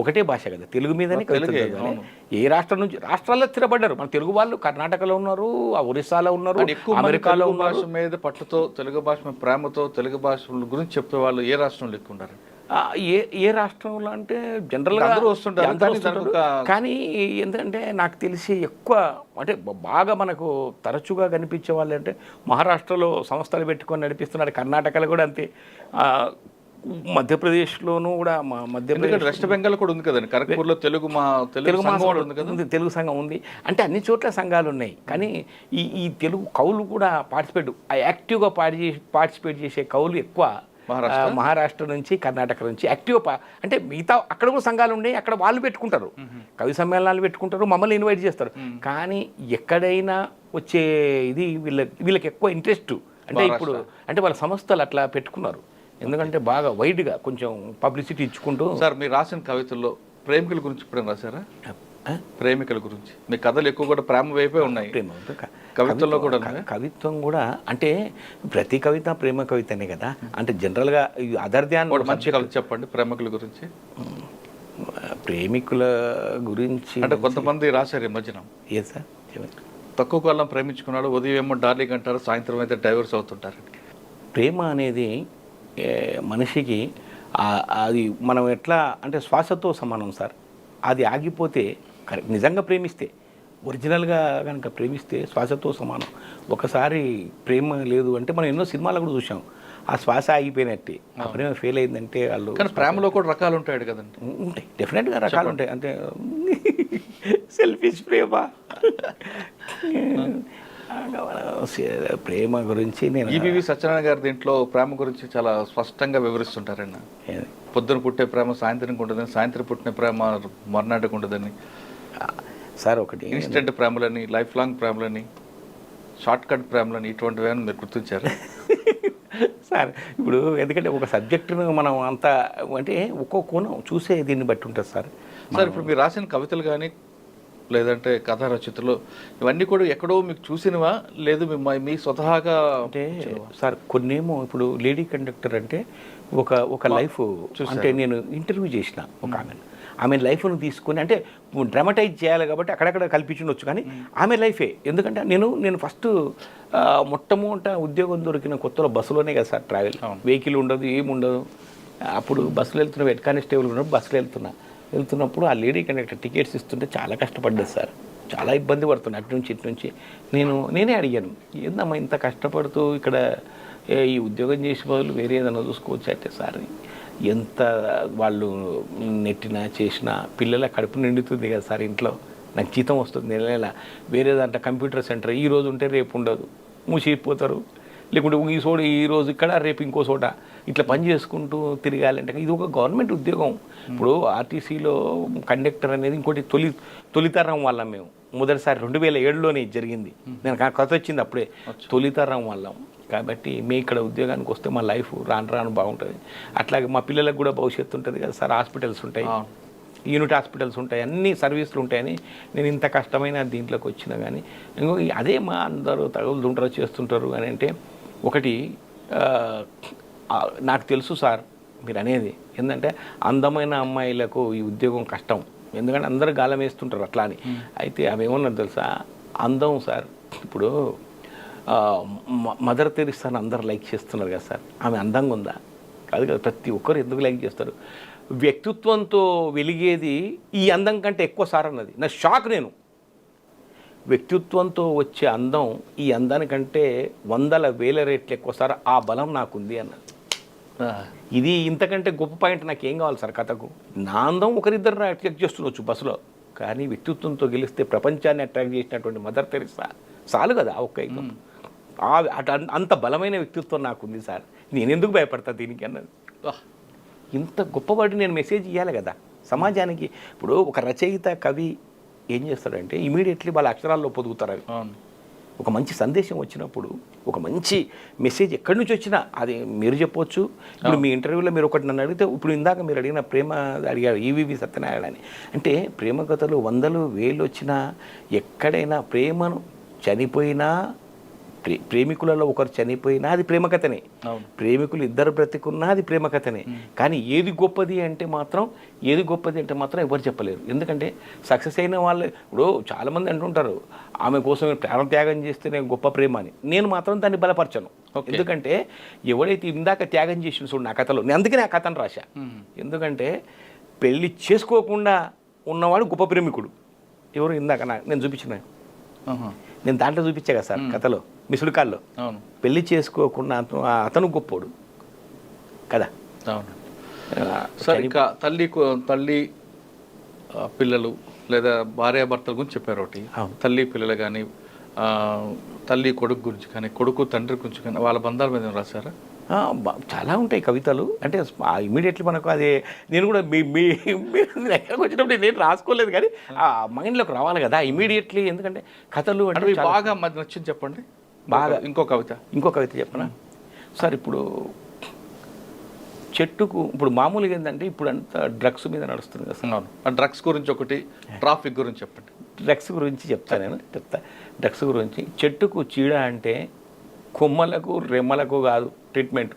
ఒకటే భాష కదా, తెలుగు మీదనే. ఏ రాష్ట్రం నుంచి రాష్ట్రాల్లో స్థిరపడ్డారు మన తెలుగు వాళ్ళు. కర్ణాటకలో ఉన్నారు, ఒరిస్సాలో ఉన్నారు, అమెరికాలో భాష మీద పట్టుతో, తెలుగు భాష మీద ప్రేమతో, తెలుగు భాష గురించి చెప్పే వాళ్ళు ఏ రాష్ట్రంలో ఎక్కువ ఉన్నారు? ఏ రాష్ట్రంలో అంటే జనరల్గా అందరూ వస్తుంటారు. కానీ ఏంటంటే నాకు తెలిసి ఎక్కువ అంటే బాగా మనకు తరచుగా కనిపించే వాళ్ళు అంటే మహారాష్ట్రలో సంస్థలు పెట్టుకొని నడిపిస్తున్నారు, కర్ణాటకలో కూడా అంతే, మధ్యప్రదేశ్లోనూ కూడా. మధ్యప్రదేశ్, వెస్ట్ బెంగాల్ కూడా ఉంది కదండి, ఖరగ్పూర్లో తెలుగు తెలుగు సంఘం ఉంది. అంటే అన్ని చోట్ల సంఘాలు ఉన్నాయి. కానీ ఈ తెలుగు కవులు కూడా యాక్టివ్గా పార్టిసిపేట్ చేసే కవులు ఎక్కువ మహారాష్ట్ర నుంచి, కర్ణాటక నుంచి యాక్టివ్గా. అంటే మిగతా అక్కడ కూడా సంఘాలు ఉన్నాయి, అక్కడ వాళ్ళు పెట్టుకుంటారు, కవి సమ్మేళనాలు పెట్టుకుంటారు, మమ్మల్ని ఇన్వైట్ చేస్తారు. కానీ ఎక్కడైనా వచ్చే ఇది వీళ్ళకి ఎక్కువ ఇంట్రెస్ట్. అంటే ఇప్పుడు అంటే వాళ్ళ సంస్థలు అట్లా పెట్టుకున్నారు. ఎందుకంటే బాగా వైడ్గా కొంచెం పబ్లిసిటీ ఇచ్చుకుంటూ. సార్, మీరు రాసిన కవితల్లో ప్రేమికుల గురించి ఇప్పుడేం రాశారా? ప్రేమికుల గురించి మీ కథలు ఎక్కువ కూడా ప్రేమ వైపే ఉన్నాయి. కవిత్వంలో కూడా కవిత్వం కూడా అంటే ప్రతి కవిత ప్రేమ కవితనే కదా. అంటే జనరల్గా అదర్ దాన్ మంచి కవిత చెప్పండి ప్రేమికుల గురించి. ప్రేమికుల గురించి అంటే కొంతమంది రాశారు ఈ మధ్యన. ఏ సార్? తక్కువ కాలం ప్రేమించుకున్నాడు, ఉదయం ఏమో డార్లింగ్ అంటారు, సాయంత్రం అయితే డైవర్స్ అవుతుంటారు. ప్రేమ అనేది మనిషికి అది మనం ఎట్లా అంటే శ్వాసతో సమానం సార్. అది ఆగిపోతే నిజంగా ప్రేమిస్తే, ఒరిజినల్గా కనుక ప్రేమిస్తే శ్వాసతో సమానం. ఒకసారి ప్రేమ లేదు అంటే మనం ఎన్నో సినిమాలు కూడా చూసాం, ఆ శ్వాస ఆగిపోయినట్టే. ఆ ప్రేమ ఫెయిల్ అయిందంటే వాళ్ళు. కానీ ప్రేమలో కూడా రకాలు ఉంటాయి కదండి. ఉంటాయి, డెఫినెట్గా రకాలు ఉంటాయి. అంటే సెల్ఫిష్ ప్రేమ, ప్రేమ గురించి నేను ఈబీవి సత్యనారాయణ గారి దీంట్లో ప్రేమ గురించి చాలా స్పష్టంగా వివరిస్తుంటారండి. పొద్దున పుట్టే ప్రేమ సాయంత్రం ఉంటుందని, సాయంత్రం పుట్టిన ప్రేమ మర్నాటికి ఉంటుందని సార్. ఒకటి ఇన్స్టెంట్ ప్రేమలని, లైఫ్ లాంగ్ ప్రేమలని, షార్ట్ కట్ ప్రేమలని, ఇటువంటివి ఏమైనా మీరు గుర్తించారు సార్? ఇప్పుడు ఎందుకంటే ఒక సబ్జెక్టును మనం అంతా అంటే ఒక్కో కోణం చూసే దీన్ని బట్టి ఉంటుంది సార్. సార్, ఇప్పుడు మీరు రాసిన కవితలు కానీ లేదంటే కథా రచయితలు ఇవన్నీ కూడా ఎక్కడో మీకు చూసినవా లేదు మీ స్వతహాగా అంటే సార్ కొన్నేమో ఇప్పుడు లేడీ కండక్టర్ అంటే ఒక లైఫ్ అంటే నేను ఇంటర్వ్యూ చేసిన ఒక ఆమె లైఫ్ను తీసుకొని అంటే డ్రామటైజ్ చేయాలి కాబట్టి అక్కడక్కడ కల్పించుండొచ్చు కానీ ఆమె లైఫే. ఎందుకంటే నేను ఫస్ట్ మొట్టమొదట ఉద్యోగం దొరికిన కొత్తలో బస్సులోనే కదా సార్ ట్రావెల్, వెహికల్ ఉండదు ఏముండదు. అప్పుడు బస్సులో వెళ్తున్నా, హెడ్ కానిస్టేబుల్ ఉన్నప్పుడు బస్సులో వెళ్తున్నప్పుడు ఆ లేడీ కండక్టర్ టికెట్స్ ఇస్తుంటే చాలా కష్టపడ్డది సార్, చాలా ఇబ్బంది పడుతున్నా అటు నుంచి ఇటు నుంచి. నేనే అడిగాను, ఏందమ్మా ఇంత కష్టపడుతూ ఇక్కడ ఈ ఉద్యోగం చేసే బదులు వేరే ఏదైనా చూసుకోవచ్చు అంటే సార్ ఎంత వాళ్ళు నెట్టినా చేసినా పిల్లల కడుపు నిండుతుంది కదా సార్, ఇంట్లో నాకు జీతం వస్తుంది నెల నెల. వేరే దాంట్లో కంప్యూటర్ సెంటర్ ఈ రోజు ఉంటే రేపు ఉండదు, మూసిపోతారు. లేకుంటే ఈ రోజు ఇక్కడ రేపు ఇంకో చోట ఇట్లా పని చేసుకుంటూ తిరగాలంటే ఇది ఒక గవర్నమెంట్ ఉద్యోగం. ఇప్పుడు ఆర్టీసీలో కండక్టర్ అనేది ఇంకోటి తొలితరం వాళ్ళం మేము. మొదటిసారి 2007లోనే జరిగింది, నేను కథ వచ్చింది అప్పుడే. తొలితరం వాళ్ళం కాబట్టి మేము ఇక్కడ ఉద్యోగానికి వస్తే మా లైఫ్ రాను బాగుంటుంది. అట్లాగే మా పిల్లలకు కూడా భవిష్యత్తు ఉంటుంది కదా సార్. హాస్పిటల్స్ ఉంటాయి, యూనిట్ హాస్పిటల్స్ ఉంటాయి, అన్ని సర్వీసులు ఉంటాయని నేను ఇంత కష్టమైన దీంట్లోకి వచ్చినా కానీ ఇంకో అదే మా అందరూ తగులుతుంటారు చేస్తుంటారు అని అంటే ఒకటి నాకు తెలుసు సార్ మీరు అనేది ఏంటంటే అందమైన అమ్మాయిలకు ఈ ఉద్యోగం కష్టం, ఎందుకంటే అందరూ గాలం వేస్తుంటారు అట్లా అని. అయితే అవి ఏమన్నారు తెలుసా, అందం సార్. ఇప్పుడు మదర్ తెరిసాను అందరు లైక్ చేస్తున్నారు కదా సార్, ఆమె అందంగా ఉందా? కాదు కదా, ప్రతి ఒక్కరు ఎందుకు లైక్ చేస్తారు? వ్యక్తిత్వంతో వెలిగేది ఈ అందం కంటే ఎక్కువ సార్ అన్నది నా షాక్. నేను వ్యక్తిత్వంతో వచ్చే అందం ఈ అందానికంటే 100,000 రెట్లు ఎక్కువ సార్, ఆ బలం నాకుంది అన్నది. ఇది ఇంతకంటే గొప్ప పాయింట్ నాకేం కావాలి సార్ కథకు? నా అందం ఒకరిద్దరు అట్రాక్ట్ చేస్తుండొచ్చు బస్సులో, కానీ వ్యక్తిత్వంతో గెలిస్తే ప్రపంచాన్ని అట్రాక్ట్ చేసినటువంటి మదర్ తెరిసా చాలు కదా ఒక్క యుగం. అంత బలమైన వ్యక్తిత్వం నాకుంది సార్, నేను ఎందుకు భయపడతా దీనికి అన్నది. ఇంత గొప్పవాడిని నేను మెసేజ్ ఇవ్వాలి కదా సమాజానికి. ఇప్పుడు ఒక రచయిత కవి ఏం చేస్తాడంటే ఇమీడియట్లీ వాళ్ళ అక్షరాల్లో పొదుగుతారు. అవి ఒక మంచి సందేశం వచ్చినప్పుడు, ఒక మంచి మెసేజ్ ఎక్కడి నుంచి వచ్చినా అది మీరు చెప్పవచ్చు. ఇప్పుడు మీ ఇంటర్వ్యూలో మీరు ఒకటి నన్ను అడిగితే, ఇప్పుడు ఇందాక మీరు అడిగిన ప్రేమ అడిగారు ఈవీవి సత్యనారాయణ అని. అంటే ప్రేమ కథలు 100,000 వచ్చినా ఎక్కడైనా ప్రేమను చనిపోయినా, ప్రేమికులలో ఒకరు చనిపోయినా అది ప్రేమ కథనే, ప్రేమికులు ఇద్దరు బ్రతికున్నా అది ప్రేమ కథనే. కానీ ఏది గొప్పది అంటే మాత్రం ఎవరు చెప్పలేరు. ఎందుకంటే సక్సెస్ అయిన వాళ్ళు ఇప్పుడు చాలామంది అంటుంటారు ఆమె కోసం ప్రాణత్యాగం చేస్తేనే గొప్ప ప్రేమ అని. నేను మాత్రం దాన్ని బలపరచను. ఎందుకంటే ఎవడైతే ఇందాక త్యాగం చేసిన చూడు నా కథలో, నేను అందుకనే ఆ కథను రాశా. ఎందుకంటే పెళ్ళి చేసుకోకుండా ఉన్నవాడు గొప్ప ప్రేమికుడు. ఎవరు ఇందాక నేను చూపించిన, నేను దాంట్లో చూపించా కదా సార్ కథలో మిసుడు కాల్లో. పెళ్లి చేసుకోకుండా అతను గొప్పోడు కదా. సార్ ఇంకా తల్లి పిల్లలు లేదా భార్యాభర్తల గురించి చెప్పారు ఒకటి, తల్లి పిల్లలు కానీ తల్లి కొడుకు గురించి కానీ కొడుకు తండ్రి గురించి కానీ వాళ్ళ బంధాల మీద రాశారా? చాలా ఉంటాయి కవితలు. అంటే ఇమీడియట్లీ మనకు అది నేను కూడా మీ దగ్గరకు వచ్చినప్పుడు నేను రాసుకోలేదు కానీ ఆ మైండ్లోకి రావాలి కదా ఇమీడియట్లీ. ఎందుకంటే కథలు అంటే బాగా మధ్య నచ్చింది చెప్పండి. బాగా ఇంకో కవిత చెప్పనా సార్? ఇప్పుడు చెట్టుకు ఇప్పుడు మామూలుగా ఏంటంటే ఇప్పుడు అంతా డ్రగ్స్ మీద నడుస్తుంది కదా సార్. ఆ డ్రగ్స్ గురించి ఒకటి, ట్రాఫిక్ గురించి చెప్పండి. డ్రగ్స్ గురించి చెప్తా. డ్రగ్స్ గురించి చెట్టుకు చీడ అంటే కొమ్మలకు రెమ్మలకు కాదు ట్రీట్మెంట్.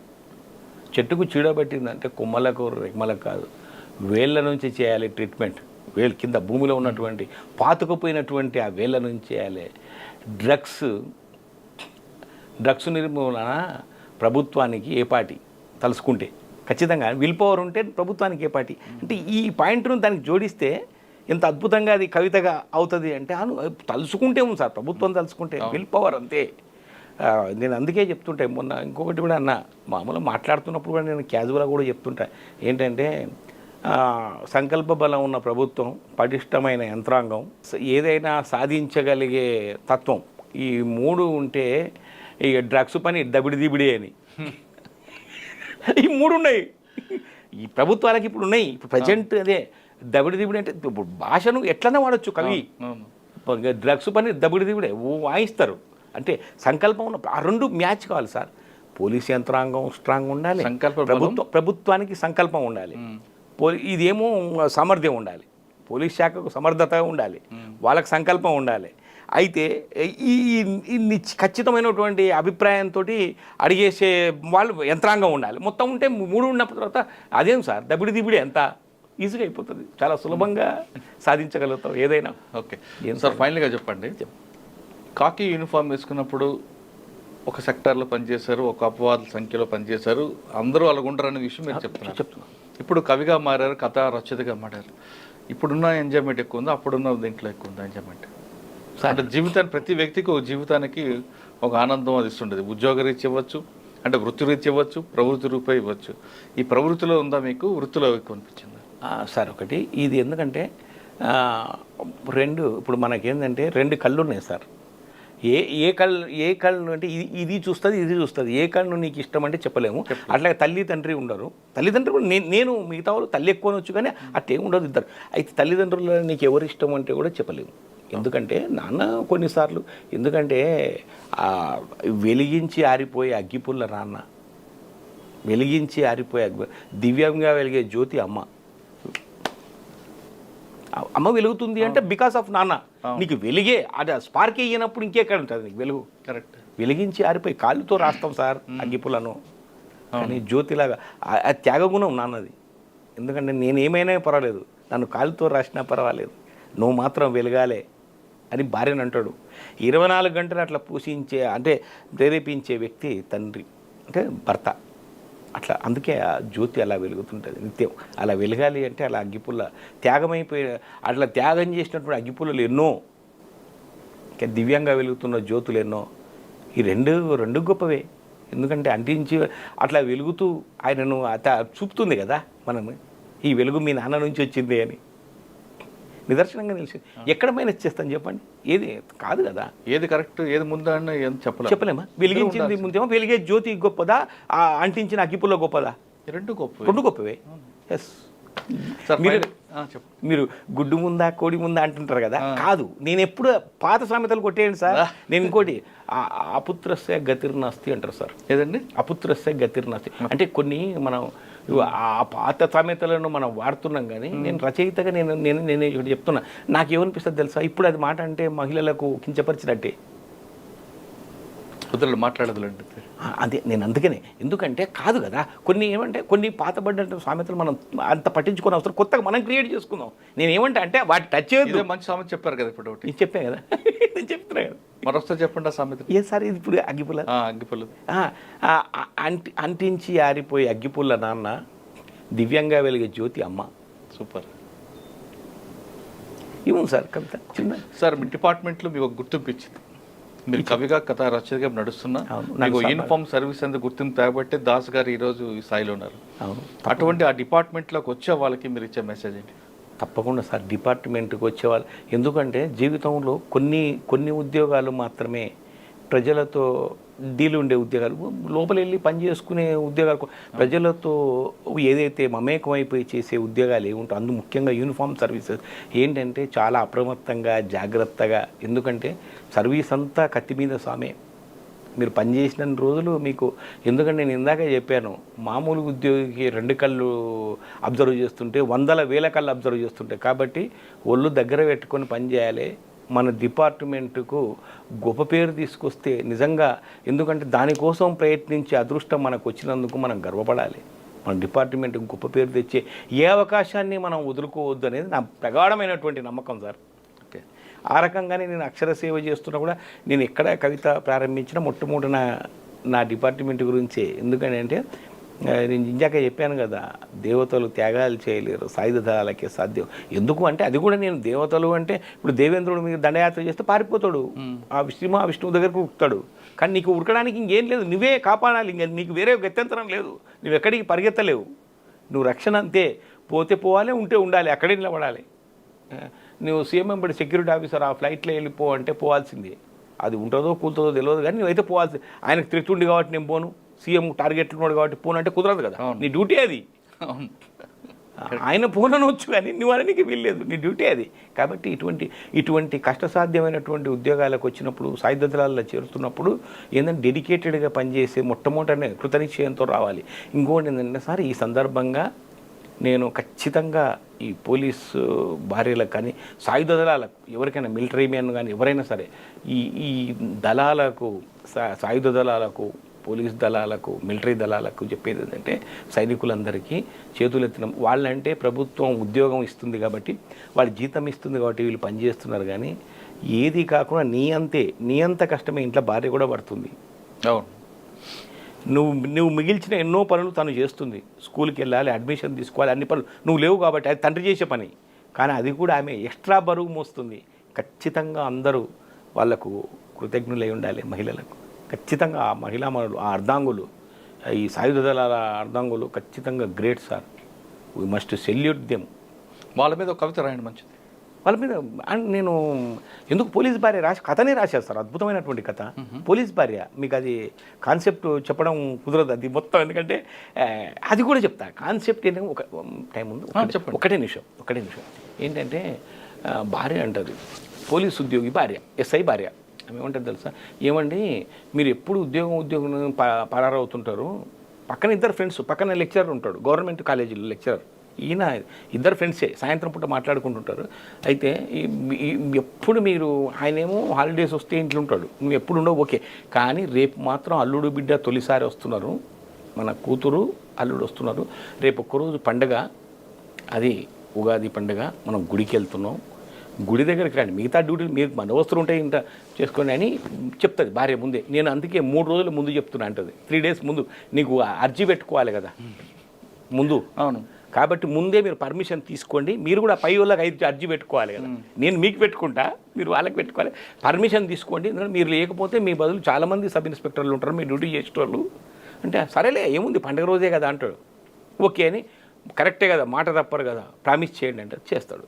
చెట్టుకు చీడ పట్టిందంటే కొమ్మలకు రెమ్మలకు కాదు, వేళ్ళ నుంచి చేయాలి ట్రీట్మెంట్. వేలు కింద భూమిలో ఉన్నటువంటి పాతుకుపోయినటువంటి ఆ వేళ్ళ నుంచి చేయాలి. డ్రగ్స్ నిర్మూలన ప్రభుత్వానికి ఏ పార్టీ తలుసుకుంటే ఖచ్చితంగా విల్ పవర్ ఉంటే ప్రభుత్వానికి ఏ పార్టీ అంటే ఈ పాయింట్ను దానికి జోడిస్తే ఎంత అద్భుతంగా అది కవితగా అవుతుంది అంటే తలుసుకుంటే ఉంది సార్. ప్రభుత్వం తలుసుకుంటే విల్ పవర్ అంతే. నేను అందుకే చెప్తుంటా. మొన్న ఇంకొకటి కూడా అన్న, మామూలుగా మాట్లాడుతున్నప్పుడు కూడా నేను క్యాజువల్గా కూడా చెప్తుంటా ఏంటంటే సంకల్ప బలం ఉన్న ప్రభుత్వం, పటిష్టమైన యంత్రాంగం, ఏదైనా సాధించగలిగే తత్వం, ఈ 3 ఉంటే ఇక డ్రగ్స్ పని దబిడి అని ఈ 3 ఉన్నాయి ఈ ప్రభుత్వాలకి. ఇప్పుడు ఉన్నాయి ఇప్పుడు ప్రజెంట్ అదే దబిడి అంటే భాషను ఎట్లనే వాడచ్చు కవి. డ్రగ్స్ పని దబిడి వాయిస్తారు అంటే సంకల్పం ఉన్న ఆ 2 మ్యాచ్ కావాలి సార్. పోలీస్ యంత్రాంగం స్ట్రాంగ్ ఉండాలి, ప్రభుత్వానికి సంకల్పం ఉండాలి, ఇదేమో సామర్థ్యం ఉండాలి. పోలీస్ శాఖకు సమర్థత ఉండాలి, వాళ్ళకి సంకల్పం ఉండాలి. అయితే ఈ ఈ ఖచ్చితమైనటువంటి అభిప్రాయంతో అడిగేసే వాళ్ళు యంత్రాంగం ఉండాలి. మొత్తం ఉంటే 3 ఉన్న తర్వాత అదేం సార్ దబిడి ఎంత ఈజీగా అయిపోతుంది, చాలా సులభంగా సాధించగలుగుతాం ఏదైనా. ఓకే సార్, ఫైనల్గా చెప్పండి, కాకి యూనిఫామ్ వేసుకున్నప్పుడు ఒక సెక్టార్లో పనిచేశారు, ఒక అపవాదుల సంఖ్యలో పనిచేశారు, అందరూ అలాగుంటారనే విషయం మీరు చెప్తున్నారు. ఇప్పుడు కవిగా మారారు, కథ రచయితగా మారారు. ఇప్పుడున్న ఎంజాయ్మెంట్ ఎక్కువ ఉందా, అప్పుడున్న దీంట్లో ఎక్కువ ఉందా ఎంజాయ్మెంట్? అంటే జీవితాన్ని, ప్రతి వ్యక్తికి ఒక జీవితానికి ఒక ఆనందం అది ఇస్తుండేది. ఉద్యోగరీత్యా ఇవ్వచ్చు, అంటే వృత్తిరీత్యా ఇవ్వచ్చు, ప్రవృత్తి రూపే ఇవ్వచ్చు. ఈ ప్రవృత్తిలో ఉందా మీకు, వృత్తిలో ఎక్కువ అనిపించిందా? సార్ ఒకటి ఇది ఎందుకంటే ఇప్పుడు మనకేంటంటే 2 కళ్ళు ఉన్నాయి సార్. ఏ కళ్ళు అంటే ఇది చూస్తుంది, ఇది చూస్తుంది. ఏ కళ్ళు నీకు ఇష్టం అంటే చెప్పలేము. అట్లాగే తల్లిదండ్రి ఉండరు. తల్లిదండ్రులు కూడా నేను మిగతా వాళ్ళు తల్లి ఎక్కువ అనొచ్చు, కానీ అట్టేం ఉండదు ఇద్దరు. అయితే తల్లిదండ్రులు నీకు ఎవరు ఇష్టం అంటే కూడా చెప్పలేము. ఎందుకంటే నాన్న కొన్నిసార్లు, ఎందుకంటే వెలిగించి ఆరిపోయే అగ్గిపుల్ల నాన్న, వెలిగించి ఆరిపోయే దివ్యంగా వెలిగే జ్యోతి అమ్మ. అమ్మ వెలుగుతుంది అంటే బికాస్ ఆఫ్ నాన్న. నీకు వెలిగే అది స్పార్క్ అయ్యినప్పుడు ఇంకెక్కడ ఉంటుంది నీకు వెలుగు? కరెక్ట్. వెలిగించి ఆరిపోయి కాళ్ళతో రాస్తాం సార్ అగ్గిపుల్లను, కానీ జ్యోతిలాగా ఆ త్యాగగుణం నాన్నది. ఎందుకంటే నేను ఏమైనా పర్వాలేదు, నన్ను కాళ్ళతో రాసినా పర్వాలేదు, నువ్వు మాత్రం వెలగాలే అని భార్యను అంటాడు. 24 గంటలు అట్లా పూజించే, అంటే ప్రేరేపించే వ్యక్తి తండ్రి, అంటే భర్త. అట్లా అందుకే ఆ జ్యోతి అలా వెలుగుతుంటుంది నిత్యం. అలా వెలగాలి అంటే అలా అగ్గిపుల్ల త్యాగమైపోయి, అట్లా త్యాగం చేసినటువంటి అగ్గిపుల్లలు ఎన్నో, ఇంకా దివ్యంగా వెలుగుతున్న జ్యోతులు ఎన్నో. ఈ రెండు గొప్పవే. ఎందుకంటే అంటించి అట్లా వెలుగుతూ ఆయనను చూపుతుంది కదా మనం, ఈ వెలుగు మీ నాన్న నుంచి వచ్చింది అని నిదర్శనంగా నిలిచి. ఎక్కడ మైనస్ చేస్తాను చెప్పండి? ఏది కాదు కదా, ఏది కరెక్ట్ ఏది ముందా అని చెప్పలేమా? వెలిగించింది ముందేమో వెలిగే జ్యోతి గొప్పదా, అంటించిన అగ్గిపుల్ల గొప్పదా? రెండు గొప్పవే. ఎస్. మీరు గుడ్డు ముందా కోడి ముందా అంటుంటారు కదా, కాదు. నేను ఎప్పుడు పాత సామెతలు కొట్టేయండి సార్. నేను ఇంకోటి అపుత్రస్య గతిర్నాస్తి అంటారు సార్. ఏదండి అపుత్రస్య గతిర్నాస్తి అంటే కొన్ని మనం ఆ పాత సామెతలను మనం వాడుతున్నాం, కానీ నేను రచయితగా నేను ఇక్కడ చెప్తున్నా. నాకేమనిపిస్తుంది తెలుసా, ఇప్పుడు అది మాట అంటే మహిళలకు కించపరిచినట్టే. కుదరలు మాట్లాడదులండి అదే నేను అందుకనే. ఎందుకంటే కాదు కదా, కొన్ని ఏమంటే కొన్ని పాతబడ్డ సామెతలు మనం అంత పట్టించుకొని అవసరం, కొత్తగా మనం క్రియేట్ చేసుకుందాం. నేను ఏమంటే అంటే వాటి టచ్ చేయదు. మంచి సామెత చెప్పారు కదా ఇప్పుడు, నేను చెప్పాను కదా, నేను చెప్తున్నా కదా. మరొకసారి చెప్పండి ఆ సామెత. ఏ సార్ ఇది ఇప్పుడు అగ్గిపుల్ల అంటించి ఆరిపోయే అగ్గిపుల్ల నాన్న, దివ్యంగా వెలిగే జ్యోతి అమ్మ. సూపర్. ఇవ్వండి సార్ కవిత చిన్న. సార్ మీ డిపార్ట్మెంట్లో మీకు ఒక గుర్తింపు ఇచ్చింది, మీరు కవిగా కథ రచయితగా నడుస్తున్నా, మీకు యూనిఫామ్ సర్వీస్ అంతా గుర్తింపు తేబట్టే దాస్ గారు ఈరోజు ఈ స్థాయిలో ఉన్నారు. అటువంటి ఆ డిపార్ట్మెంట్లోకి వచ్చే వాళ్ళకి మీరు ఇచ్చే మెసేజ్ ఏంటి? తప్పకుండా సార్ డిపార్ట్మెంట్కి వచ్చేవాళ్ళు, ఎందుకంటే జీవితంలో కొన్ని ఉద్యోగాలు మాత్రమే ప్రజలతో డీలు ఉండే ఉద్యోగాలు, లోపల వెళ్ళి పని చేసుకునే ఉద్యోగాలు, ప్రజలతో ఏదైతే మమేకం అయిపోయి చేసే ఉద్యోగాలు ఏముంటాయి, అందు ముఖ్యంగా యూనిఫామ్ సర్వీసెస్ ఏంటంటే చాలా అప్రమత్తంగా జాగ్రత్తగా. ఎందుకంటే సర్వీస్ అంతా కత్తి మీద సామే. మీరు పనిచేసిన రోజులు మీకు, ఎందుకంటే నేను ఇందాక చెప్పాను, మామూలు ఉద్యోగికి 2 కళ్ళు అబ్జర్వ్ చేస్తుంటే 100,000 కళ్ళు అబ్జర్వ్ చేస్తుంటాయి. కాబట్టి ఒళ్ళు దగ్గర పెట్టుకొని పనిచేయాలి. మన డిపార్ట్మెంటుకు గొప్ప పేరు తీసుకొస్తే నిజంగా, ఎందుకంటే దానికోసం ప్రయత్నించే అదృష్టం మనకు వచ్చినందుకు మనం గర్వపడాలి. మన డిపార్ట్మెంట్కి గొప్ప పేరు తెచ్చే ఏ అవకాశాన్ని మనం వదులుకోవద్దు అనేది నా ప్రగాఢమైనటువంటి నమ్మకం సార్. ఓకే, ఆ రకంగానే నేను అక్షర సేవ చేస్తున్నా కూడా, నేను ఎక్కడ కవిత ప్రారంభించిన మొట్టమొదటి నా డిపార్ట్మెంట్ గురించే. ఎందుకంటే నేను ఇందాక చెప్పాను కదా, దేవతలు త్యాగాలు చేయలేరు, సాయుధ దళాలకే సాధ్యం. ఎందుకు అంటే అది కూడా నేను దేవతలు అంటే, ఇప్పుడు దేవేంద్రుడు మీరు దండయాత్ర చేస్తే పారిపోతాడు, ఆ విష్ణువు దగ్గరకు ఉరుకుతాడు. కానీ నీకు ఉరకడానికి ఇంకేం లేదు, నువ్వే కాపాడాలి. ఇంకా నీకు వేరే గత్యంతరం లేదు, నువ్వు ఎక్కడికి పరిగెత్తలేవు. నువ్వు రక్షణ అంతే, పోతే పోవాలి, ఉంటే ఉండాలి, అక్కడే నిలబడాలి. నువ్వు సీఎం వెంబడి సెక్యూరిటీ ఆఫీసర్ ఆ ఫ్లైట్లో వెళ్ళిపో అంటే పోవాల్సిందే. అది ఉంటుందో కూలుతుందో తెలియదు, కానీ నువ్వైతే పోవాల్సింది. ఆయనకు థ్రెట్ ఉంది కాబట్టి నేను పోను, సీఎం టార్గెట్ ఉన్నాడు కాబట్టి పోను అంటే కుదరదు కదా, నీ డ్యూటీ అది. ఆయన పోనవచ్చు కానీ నువ్వు అనడానికి వీల్లేదు, నీ డ్యూటీ అది. కాబట్టి ఇటువంటి కష్టసాధ్యమైనటువంటి ఉద్యోగాలకు వచ్చినప్పుడు, సాయుధ దళాల్లో చేరుతున్నప్పుడు ఏంటంటే డెడికేటెడ్గా పనిచేసే మొట్టమొదటి కృతనిశ్చయంతో రావాలి. ఇంకోటి ఏంటంటే సార్, ఈ సందర్భంగా నేను ఖచ్చితంగా ఈ పోలీసు భార్యలకు కానీ సాయుధ దళాలకు ఎవరికైనా మిలిటరీ మ్యాన్ కానీ ఎవరైనా సరే ఈ దళాలకు సాయుధ దళాలకు పోలీస్ దళాలకు మిలిటరీ దళాలకు చెప్పేది ఏంటంటే సైనికులందరికీ చేతులెత్తిన వాళ్ళంటే ప్రభుత్వం ఉద్యోగం ఇస్తుంది కాబట్టి వాళ్ళ జీతం ఇస్తుంది కాబట్టి వీళ్ళు పనిచేస్తున్నారు. కానీ ఏది కాకుండా నీ అంత కష్టమే ఇంట్లో భార్య కూడా పడుతుంది. అవును, నువ్వు మిగిల్చిన ఎన్నో పనులు తను చేస్తుంది. స్కూల్కి వెళ్ళాలి, అడ్మిషన్ తీసుకోవాలి, అన్ని పనులు నువ్వు లేవు కాబట్టి అది తండ్రి చేసే పని. కానీ అది కూడా ఆమె ఎక్స్ట్రా బరువు మోస్తుంది. ఖచ్చితంగా అందరూ వాళ్లకు కృతజ్ఞులై ఉండాలి. మహిళలకు ఖచ్చితంగా ఆ మహిళామణులు, ఆ అర్ధాంగులు, ఈ సాయుధ దళాల అర్ధాంగులు ఖచ్చితంగా great sir. We must salute them. వాళ్ళ మీద ఒక కవిత రాయండి మంచిది. వాళ్ళ మీద నేను ఎందుకు పోలీస్ భార్య కథనే రాశాను సార్. అద్భుతమైనటువంటి కథ పోలీస్ భార్య. మీకు అది కాన్సెప్ట్ చెప్పడం కుదరదు అది మొత్తం, ఎందుకంటే అది కూడా చెప్తా. కాన్సెప్ట్ ఏంటంటే ఒక టైం ఉంది, చెప్పండి. ఒకటే నిమిషం ఏంటంటే భార్య అంటది, పోలీస్ ఉద్యోగి భార్య, ఎస్ఐ భార్య. ఆమె ఏమంటారు తెలుసా, ఏమండి మీరు ఎప్పుడు ఉద్యోగం పరారవుతుంటారు, పక్కన ఇద్దరు ఫ్రెండ్స్, పక్కన లెక్చరర్ ఉంటాడు, గవర్నమెంట్ కాలేజీలో లెక్చరర్, ఈయన ఇద్దరు ఫ్రెండ్సే సాయంత్రం పూట మాట్లాడుకుంటుంటారు. అయితే ఎప్పుడు మీరు ఆయనేమో హాలిడేస్ వస్తే ఇంట్లో ఉంటాడు, నువ్వు ఎప్పుడు ఉండవు ఓకే, కానీ రేపు మాత్రం అల్లుడు బిడ్డ తొలిసారి వస్తున్నారు, మన కూతురు అల్లుడు వస్తున్నారు, రేపు ఒక్కరోజు పండగ, అది ఉగాది పండగ, మనం గుడికి వెళ్తున్నాం, గుడి దగ్గరికి రండి, మిగతా డ్యూటీలు మీరు మన వస్తువులు ఉంటాయి ఇంత చేసుకోండి అని చెప్తుంది భార్య ముందే. నేను అందుకే 3 రోజుల ముందు చెప్తున్నా అంటది, 3 days ముందు నీకు అర్జీ పెట్టుకోవాలి కదా ముందు. అవును, కాబట్టి ముందే మీరు పర్మిషన్ తీసుకోండి, మీరు కూడా పై వాళ్ళకి అర్జీ పెట్టుకోవాలి కదా, నేను మీకు పెట్టుకుంటా మీరు వాళ్ళకి పెట్టుకోవాలి, పర్మిషన్ తీసుకోండి, మీరు లేకపోతే మీ బదులు చాలామంది సబ్ ఇన్స్పెక్టర్లు ఉంటారు మీ డ్యూటీ చేసేటోళ్ళు అంటే, సరేలే ఏముంది పండుగ రోజే కదా అంటాడు. ఓకే అని, కరెక్టే కదా మాట తప్పరు కదా, ప్రామిస్ చేయండి అంటే చేస్తాడు.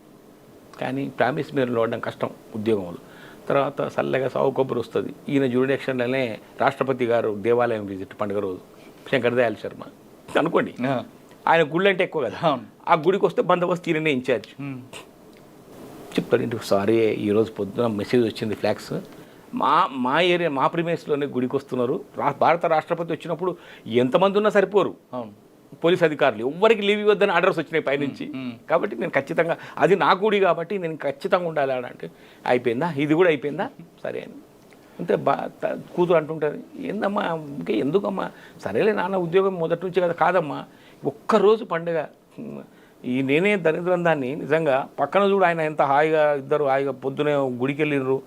కానీ ప్రామిస్ మీరు లోడడం కష్టం ఉద్యోగంలో. తర్వాత చల్లగా సాగు కొబ్బరి వస్తుంది. ఈయన జ్యూరిడిక్షన్లోనే రాష్ట్రపతి గారు దేవాలయం విజిట్ పండుగ రోజు, శంకర్ దయాళ్ శర్మ అనుకోండి, ఆయన గుళ్ళు అంటే ఎక్కువ కదా, ఆ గుడికి వస్తే బందోబస్తు ఈయననే ఇన్ఛార్జ్. చెప్తాడు ఇంటికి, సారీ ఈరోజు పొద్దున మెసేజ్ వచ్చింది ఫ్లాగ్స్, మా ఏరియా మా ప్రిమేస్లోనే గుడికి వస్తున్నారు, భారత రాష్ట్రపతి వచ్చినప్పుడు ఎంతమంది ఉన్నా సరిపోరు పోలీస్ అధికారులు, ఎవ్వరికి లీవ్ ఇవ్వద్దని ఆర్డర్స్ వచ్చినాయి పైనుంచి, కాబట్టి నేను ఖచ్చితంగా అది నా గుడి కాబట్టి నేను ఖచ్చితంగా ఉండాలి అంటే, అయిపోయిందా ఇది కూడా అయిపోయిందా, సరే అని అంతే. కూతురు అంటుంటుంది, ఏందమ్మా ఇంకే ఎందుకమ్మా, సరేలే నాన్న ఉద్యోగం మొదటి నుంచి కదా, కాదమ్మా ఒక్కరోజు పండుగ, నేనే దరిద్రం దాన్ని నిజంగా, పక్కన చూడు ఆయన ఎంత హాయిగా ఇద్దరు హాయిగా పొద్దునే గుడికి వెళ్ళిర్రు,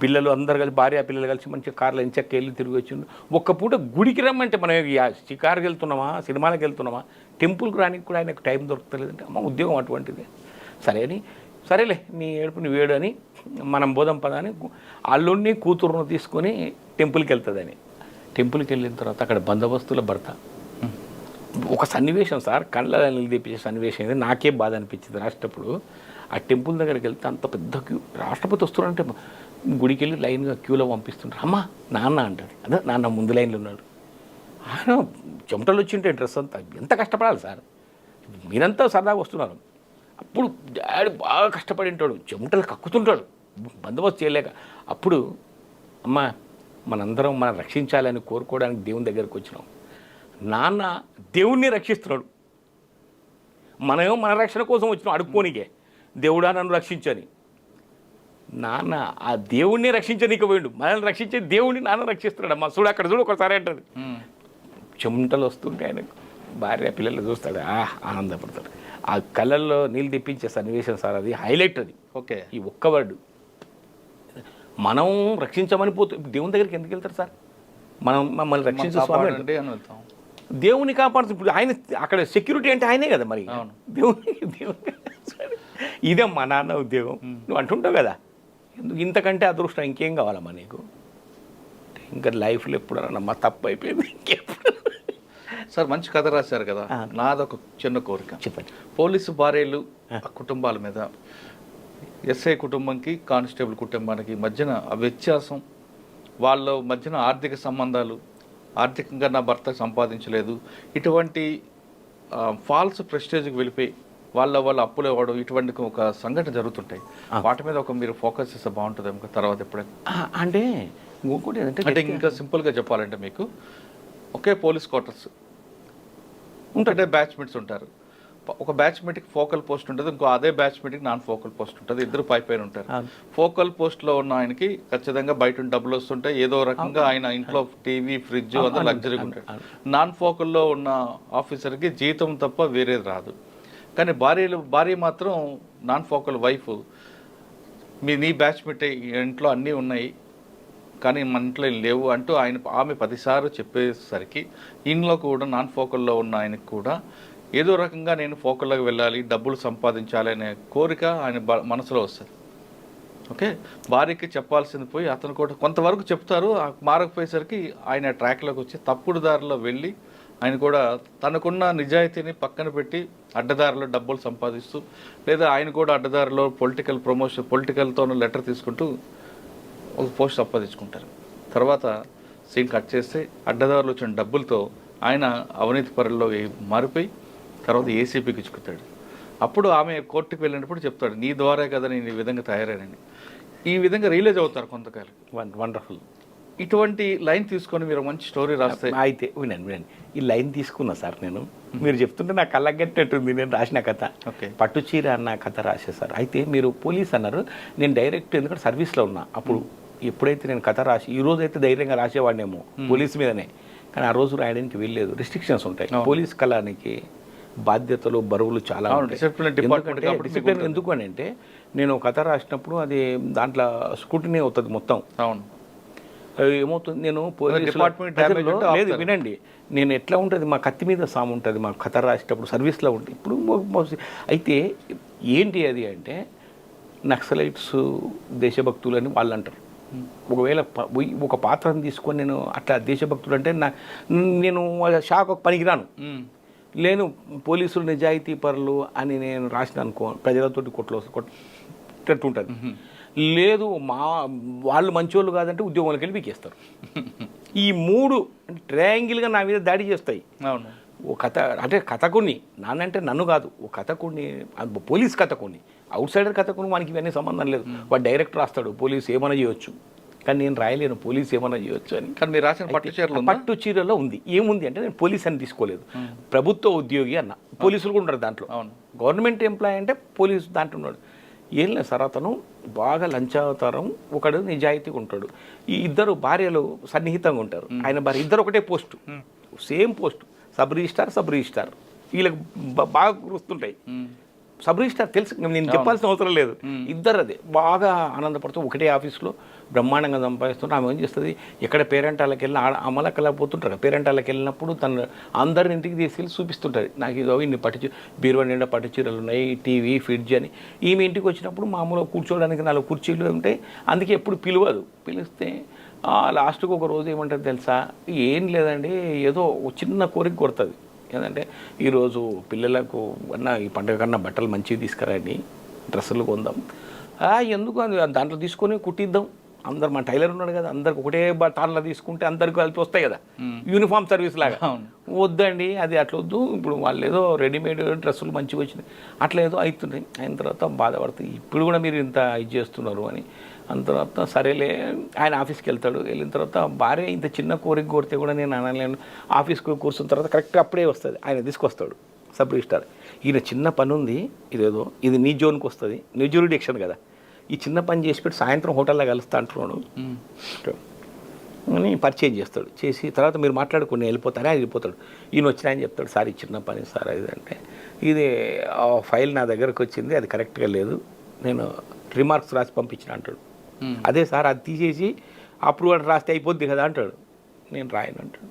పిల్లలు అందరు కలిసి భార్య పిల్లలు కలిసి మంచిగా కార్లో ఎంచక్క వెళ్ళి తిరిగి వచ్చిండు. ఒక్క పూట గుడికి రమ్మంటే మనం షికారుకి వెళ్తున్నామా, సినిమాలకు వెళ్తున్నామా, టెంపుల్కి రానికి కూడా ఆయనకు టైం దొరుకుతలేదంటే, అమ్మ ఉద్యోగం అటువంటిది, సరే అని, సరేలే నీ ఏడుపు నీ వేడు అని మనం బోధం పదాన్ని అల్లుడిని కూతురును తీసుకొని టెంపుల్కి వెళ్తుందని. టెంపుల్కి వెళ్ళిన తర్వాత అక్కడ బందోబస్తుల భర్త, ఒక సన్నివేశం సార్, కళ్ళ నిలదీపించే సన్నివేశం ఇది, నాకే బాధ అనిపించింది రాసేటప్పుడు. ఆ టెంపుల్ దగ్గరికి వెళ్తే అంత పెద్ద క్యూ, రాష్ట్రపతి వస్తున్నారంటే గుడికి వెళ్ళి లైన్గా క్యూలో పంపిస్తుంటారు. అమ్మ నాన్న అంటారు, అదే నాన్న ముందు లైన్లో ఉన్నాడు, ఆయన చెమటలు వచ్చింటే డ్రెస్ అంతా ఎంత కష్టపడాలి సార్, మీరంతా సరదాగా వస్తున్నారు, అప్పుడు డాడీ బాగా కష్టపడి ఉంటాడు, చెమటలు కక్కుతుంటాడు బందోబస్తు చేయలేక. అప్పుడు అమ్మ మనందరం మనం రక్షించాలని కోరుకోవడానికి దేవుని దగ్గరికి వచ్చినాం, నాన్న దేవుణ్ణి రక్షిస్తున్నాడు, మనమేమో మన రక్షణ కోసం వచ్చినాం అడుక్కోనికే, దేవుడా నన్ను రక్షించని, నాన్న ఆ దేవుణ్ణి రక్షించనీకి పోయిండు, మనల్ని రక్షించే దేవుణ్ణి నాన్న రక్షిస్తున్నాడు. అమ్మ చూడు అక్కడ చూడు ఒకసారి అంటది, చెమటలు వస్తుంటే ఆయనకు భార్య పిల్లలు చూస్తాడు, ఆనందపడతాడు, ఆ కళ్ళల్లో నీళ్ళు తెప్పించే సన్నివేశం సార్, అది హైలైట్. అది ఓకే, ఈ ఒక్క వర్డ్ మనం రక్షించమని పోతే దేవుని దగ్గరికి ఎందుకు వెళ్తారు సార్, మనం మమ్మల్ని రక్షించే స్వామి అంటే అని వెళ్తాం, దేవుని కాపాడుతుంది. ఇప్పుడు ఆయన అక్కడ సెక్యూరిటీ అంటే ఆయనే కదా మరి, దేవుని ఇదే మా నాన్న ఉద్యోగం నువ్వు అంటుంటావు కదా, ఇంతకంటే అదృష్టం ఇంకేం కావాలమ్మా నీకు, ఇంకా లైఫ్లో ఎప్పుడన్నా మా తప్పు అయిపోయింది ఇంకెప్పుడు. సార్ మంచి కథ రాశారు కదా, నాదొక చిన్న కోరిక, చెప్పండి. పోలీసు భార్యలు కుటుంబాల మీద, ఎస్ఐ కుటుంబంకి కానిస్టేబుల్ కుటుంబానికి మధ్యన ఆ వ్యత్యాసం, వాళ్ళ మధ్యన ఆర్థిక సంబంధాలు, ఆర్థికంగా నా భర్త సంపాదించలేదు, ఇటువంటి ఫాల్స్ ప్రెస్టేజ్కి వెళ్ళిపోయి వాళ్ళ అప్పులు ఇవ్వడం, ఇటువంటి ఒక సంఘటన జరుగుతుంటాయి, వాటి మీద ఒక మీరు ఫోకస్ చేస్తే బాగుంటుంది ఇంకా తర్వాత ఎప్పుడైనా. అంటే ఇంకోటి అంటే ఇంకా సింపుల్గా చెప్పాలంటే, మీకు ఒకే పోలీస్ క్వార్టర్స్ ఉంటే బ్యాచ్మెంట్స్ ఉంటారు, ఒక బ్యాచ్మేట్కి ఫోకల్ పోస్ట్ ఉంటుంది, ఇంకో అదే బ్యాచ్మేట్కి నాన్ ఫోకల్ పోస్ట్ ఉంటుంది, ఇద్దరు పైన ఉంటారు. ఫోకల్ పోస్ట్లో ఉన్న ఆయనకి ఖచ్చితంగా బయట డబ్బులు వస్తుంటాయి, ఏదో రకంగా ఆయన ఇంట్లో టీవీ ఫ్రిడ్జ్ అంతా లగ్జరీగా ఉంటాడు. నాన్ ఫోకల్లో ఉన్న ఆఫీసర్కి జీతం తప్ప వేరేది రాదు. కానీ భార్య మాత్రం నాన్ ఫోకల్ వైఫ్, నీ బ్యాచ్మేట్ ఇంట్లో అన్నీ ఉన్నాయి కానీ మన ఇంట్లో లేవు అంటూ ఆమె 10 సార్లు చెప్పేసరికి ఇంట్లో కూడా నాన్ ఫోకల్లో ఉన్న ఆయనకు కూడా ఏదో రకంగా నేను ఫోకల్లోకి వెళ్ళాలి, డబ్బులు సంపాదించాలి అనే కోరిక ఆయన మనసులో వస్తుంది. ఓకే, భార్యకి చెప్పాల్సింది పోయి అతను కూడా కొంతవరకు చెప్తారు, మారకపోయేసరికి ఆయన ట్రాక్లోకి వచ్చి తప్పుడు దారిలో వెళ్ళి ఆయన కూడా తనకున్న నిజాయితీని పక్కన పెట్టి అడ్డదారిలో డబ్బులు సంపాదిస్తూ, లేదా ఆయన కూడా అడ్డదారిలో పొలిటికల్తో లెటర్ తీసుకుంటూ ఒక పోస్ట్ సంపాదించుకుంటారు. తర్వాత సీన్ కట్ చేస్తే అడ్డదారులు వచ్చిన డబ్బులతో ఆయన అవినీతి పరుల్లో మారిపోయి తర్వాత ఏసీపీకి ఇచ్చుకుతాడు. అప్పుడు ఆమె కోర్టుకు వెళ్ళినప్పుడు చెప్తాడు, నీ ద్వారా కదా నేను ఈ విధంగా తయారైనని. ఈ విధంగా రియలైజ్ అవుతారు కొంతకాలం. వండర్ఫుల్. ఇటువంటి లైన్ తీసుకొని మీరు మంచి స్టోరీ రాస్తే. అయితే వినండి, ఈ లైన్ తీసుకున్నా సార్ నేను, మీరు చెప్తుంటే నాకు కళ్ళగట్టేట్టుంది నేను రాసిన కథ. పట్టు చీర అన్న కథ రాసే సార్. అయితే మీరు పోలీస్ అన్నారు, నేను డైరెక్ట్ ఎందుకంటే సర్వీస్లో ఉన్నా అప్పుడు. ఎప్పుడైతే నేను కథ రాసి, ఈ రోజు అయితే ధైర్యంగా రాసేవాడినేమో పోలీస్ మీదనే, కానీ ఆ రోజు రాయడానికి వెళ్ళలేదు, రిస్ట్రిక్షన్స్ ఉంటాయి. పోలీస్ కళానికి బాధ్యతలు బరువులు చాలా డిసిప్లిన్. ఎందుకు అని అంటే నేను కథ రాసినప్పుడు అది దాంట్లో స్కూటినీ అవుతుంది మొత్తం. అవును, ఏమవుతుంది, నేను లేదు వినండి, నేను ఎట్లా ఉంటుంది, మా కత్తి మీద సాము ఉంటుంది మా కథ రాసేటప్పుడు సర్వీస్లో ఉంటుంది. ఇప్పుడు అయితే ఏంటి అది అంటే నక్సలైట్స్ దేశభక్తులు అని వాళ్ళు అంటారు. ఒకవేళ ఒక పాత్రను తీసుకొని నేను అట్లా దేశభక్తులు అంటే నేను షాక్ పనికిరాను, లేను పోలీసులు నిజాయితీ పరులు అని నేను రాసిన అనుకో ప్రజలతోటి కొట్టుంటుంది. లేదు వాళ్ళు మంచోళ్ళు కాదంటే ఉద్యోగంలోకి వెళ్ళి పీకేస్తారు. ఈ 3 ట్రయాంగిల్గా నా మీద దాడి చేస్తాయి. అవును, ఓ కథ అంటే కథకుని నానంటే నన్ను కాదు, ఓ కథకుని, పోలీస్ కథకుని, అవుట్ సైడర్ కథకుని, వానికి ఇవన్నీ సంబంధం లేదు. వాడు డైరెక్టర్ రాస్తాడు పోలీసు ఏమైనా చేయొచ్చు, కానీ నేను రాయలేను పోలీసు ఏమైనా చేయొచ్చు అని. కానీ మీరు రాసిన పట్టు చీరలో ఉంది. ఏముంది అంటే నేను పోలీస్ అని తీసుకోలేదు, ప్రభుత్వ ఉద్యోగి అన్న. పోలీసులు కూడా ఉంటారు దాంట్లో, గవర్నమెంట్ ఎంప్లాయీ అంటే పోలీసు దాంట్లో ఉన్నాడు. ఏం లేదు సార్, అతను బాగా లంచావతారం, ఒకడు నిజాయితీగా ఉంటాడు. ఈ ఇద్దరు భార్యలు సన్నిహితంగా ఉంటారు. ఆయన భార్య ఇద్దరు ఒకటే post, same post, sub registrar. వీళ్ళకి బాగా గుర్తుంటాయి. సబ్ రిజిస్టార్ తెలుసు, నేను చెప్పాల్సిన అవసరం లేదు. ఇద్దరు అదే బాగా ఆనందపడుతూ ఒకటే ఆఫీస్లో బ్రహ్మాండంగా సంపాదిస్తుంటారు. ఆమె ఏం చేస్తుంది, ఎక్కడ పేరెంటాలకు వెళ్ళిన అమలకలా పోతుంటారు. పేరెంటాలకు వెళ్ళినప్పుడు తను అందరి ఇంటికి తీసుకెళ్ళి చూపిస్తుంటారు, నాకు ఇదో ఇన్ని బీరువా నిండా పట్టు చీరలు ఉన్నాయి, టీవీ ఫ్రిడ్జ్ అని. ఈమె ఇంటికి వచ్చినప్పుడు మామూలుగా కూర్చోవడానికి 4 కుర్చీలు ఉంటాయి, అందుకే ఎప్పుడు పిలవదు. పిలిస్తే లాస్ట్కి ఒక రోజు ఏమంటుంది తెలుసా, ఏం లేదండి ఏదో చిన్న కోరిక కొడుతుంది, ఏంటంటే ఈరోజు పిల్లలకు అన్న ఈ పండుగ కన్నా బట్టలు మంచివి తీసుకురండి, డ్రెస్సులు కొందాం. ఎందుకు దాంట్లో తీసుకొని కుట్టిద్దాం, అందరు మా టైలర్ ఉన్నాడు కదా, అందరికి ఒకటే తాళ్ళ తీసుకుంటే అందరికి కలిపి వస్తాయి కదా, యూనిఫామ్ సర్వీస్ లాగా. వద్దండి అది అట్లా వద్దు, ఇప్పుడు వాళ్ళు ఏదో రెడీమేడ్ డ్రెస్సులు మంచిగా వచ్చినాయి అట్లా ఏదో అవుతున్నాయి. అయిన తర్వాత బాధపడుతుంది, ఇప్పుడు కూడా మీరు ఇంత ఇది చేస్తున్నారు అని. అంత తర్వాత సరేలే ఆయన ఆఫీస్కి వెళ్తాడు. వెళ్ళిన తర్వాత భార్య ఇంత చిన్న కోరిక కోరితే కూడా నేను అనలేను. ఆఫీస్కి కూర్చున్న తర్వాత కరెక్ట్గా అప్పుడే వస్తుంది, ఆయన తీసుకొస్తాడు సబ్ రిజిస్టార్. ఈయన చిన్న పని ఉంది, ఇదేదో ఇది నీ జోన్కి వస్తుంది, నీ జ్యూరిడిక్షన్ కదా, ఈ చిన్న పని చేసి పెట్టి సాయంత్రం హోటల్లో కలుస్తా అంటున్నాడు అని పరిచయం చేస్తాడు. చేసి తర్వాత మీరు మాట్లాడుకుని వెళ్ళిపోతారా, వెళ్ళిపోతాడు. ఈయన వచ్చిన ఆయన చెప్తాడు, సార్ ఈ చిన్న పని సార్ ఇది అంటే, ఇది ఫైల్ నా దగ్గరకు వచ్చింది, అది కరెక్ట్గా లేదు, నేను రిమార్క్స్ రాసి పంపించిన అంటాడు. అదే సార్ అది తీసేసి అప్రూవల్ రాస్తే అయిపోద్ది కదా అంటాడు. నేను రాయను అంటాడు,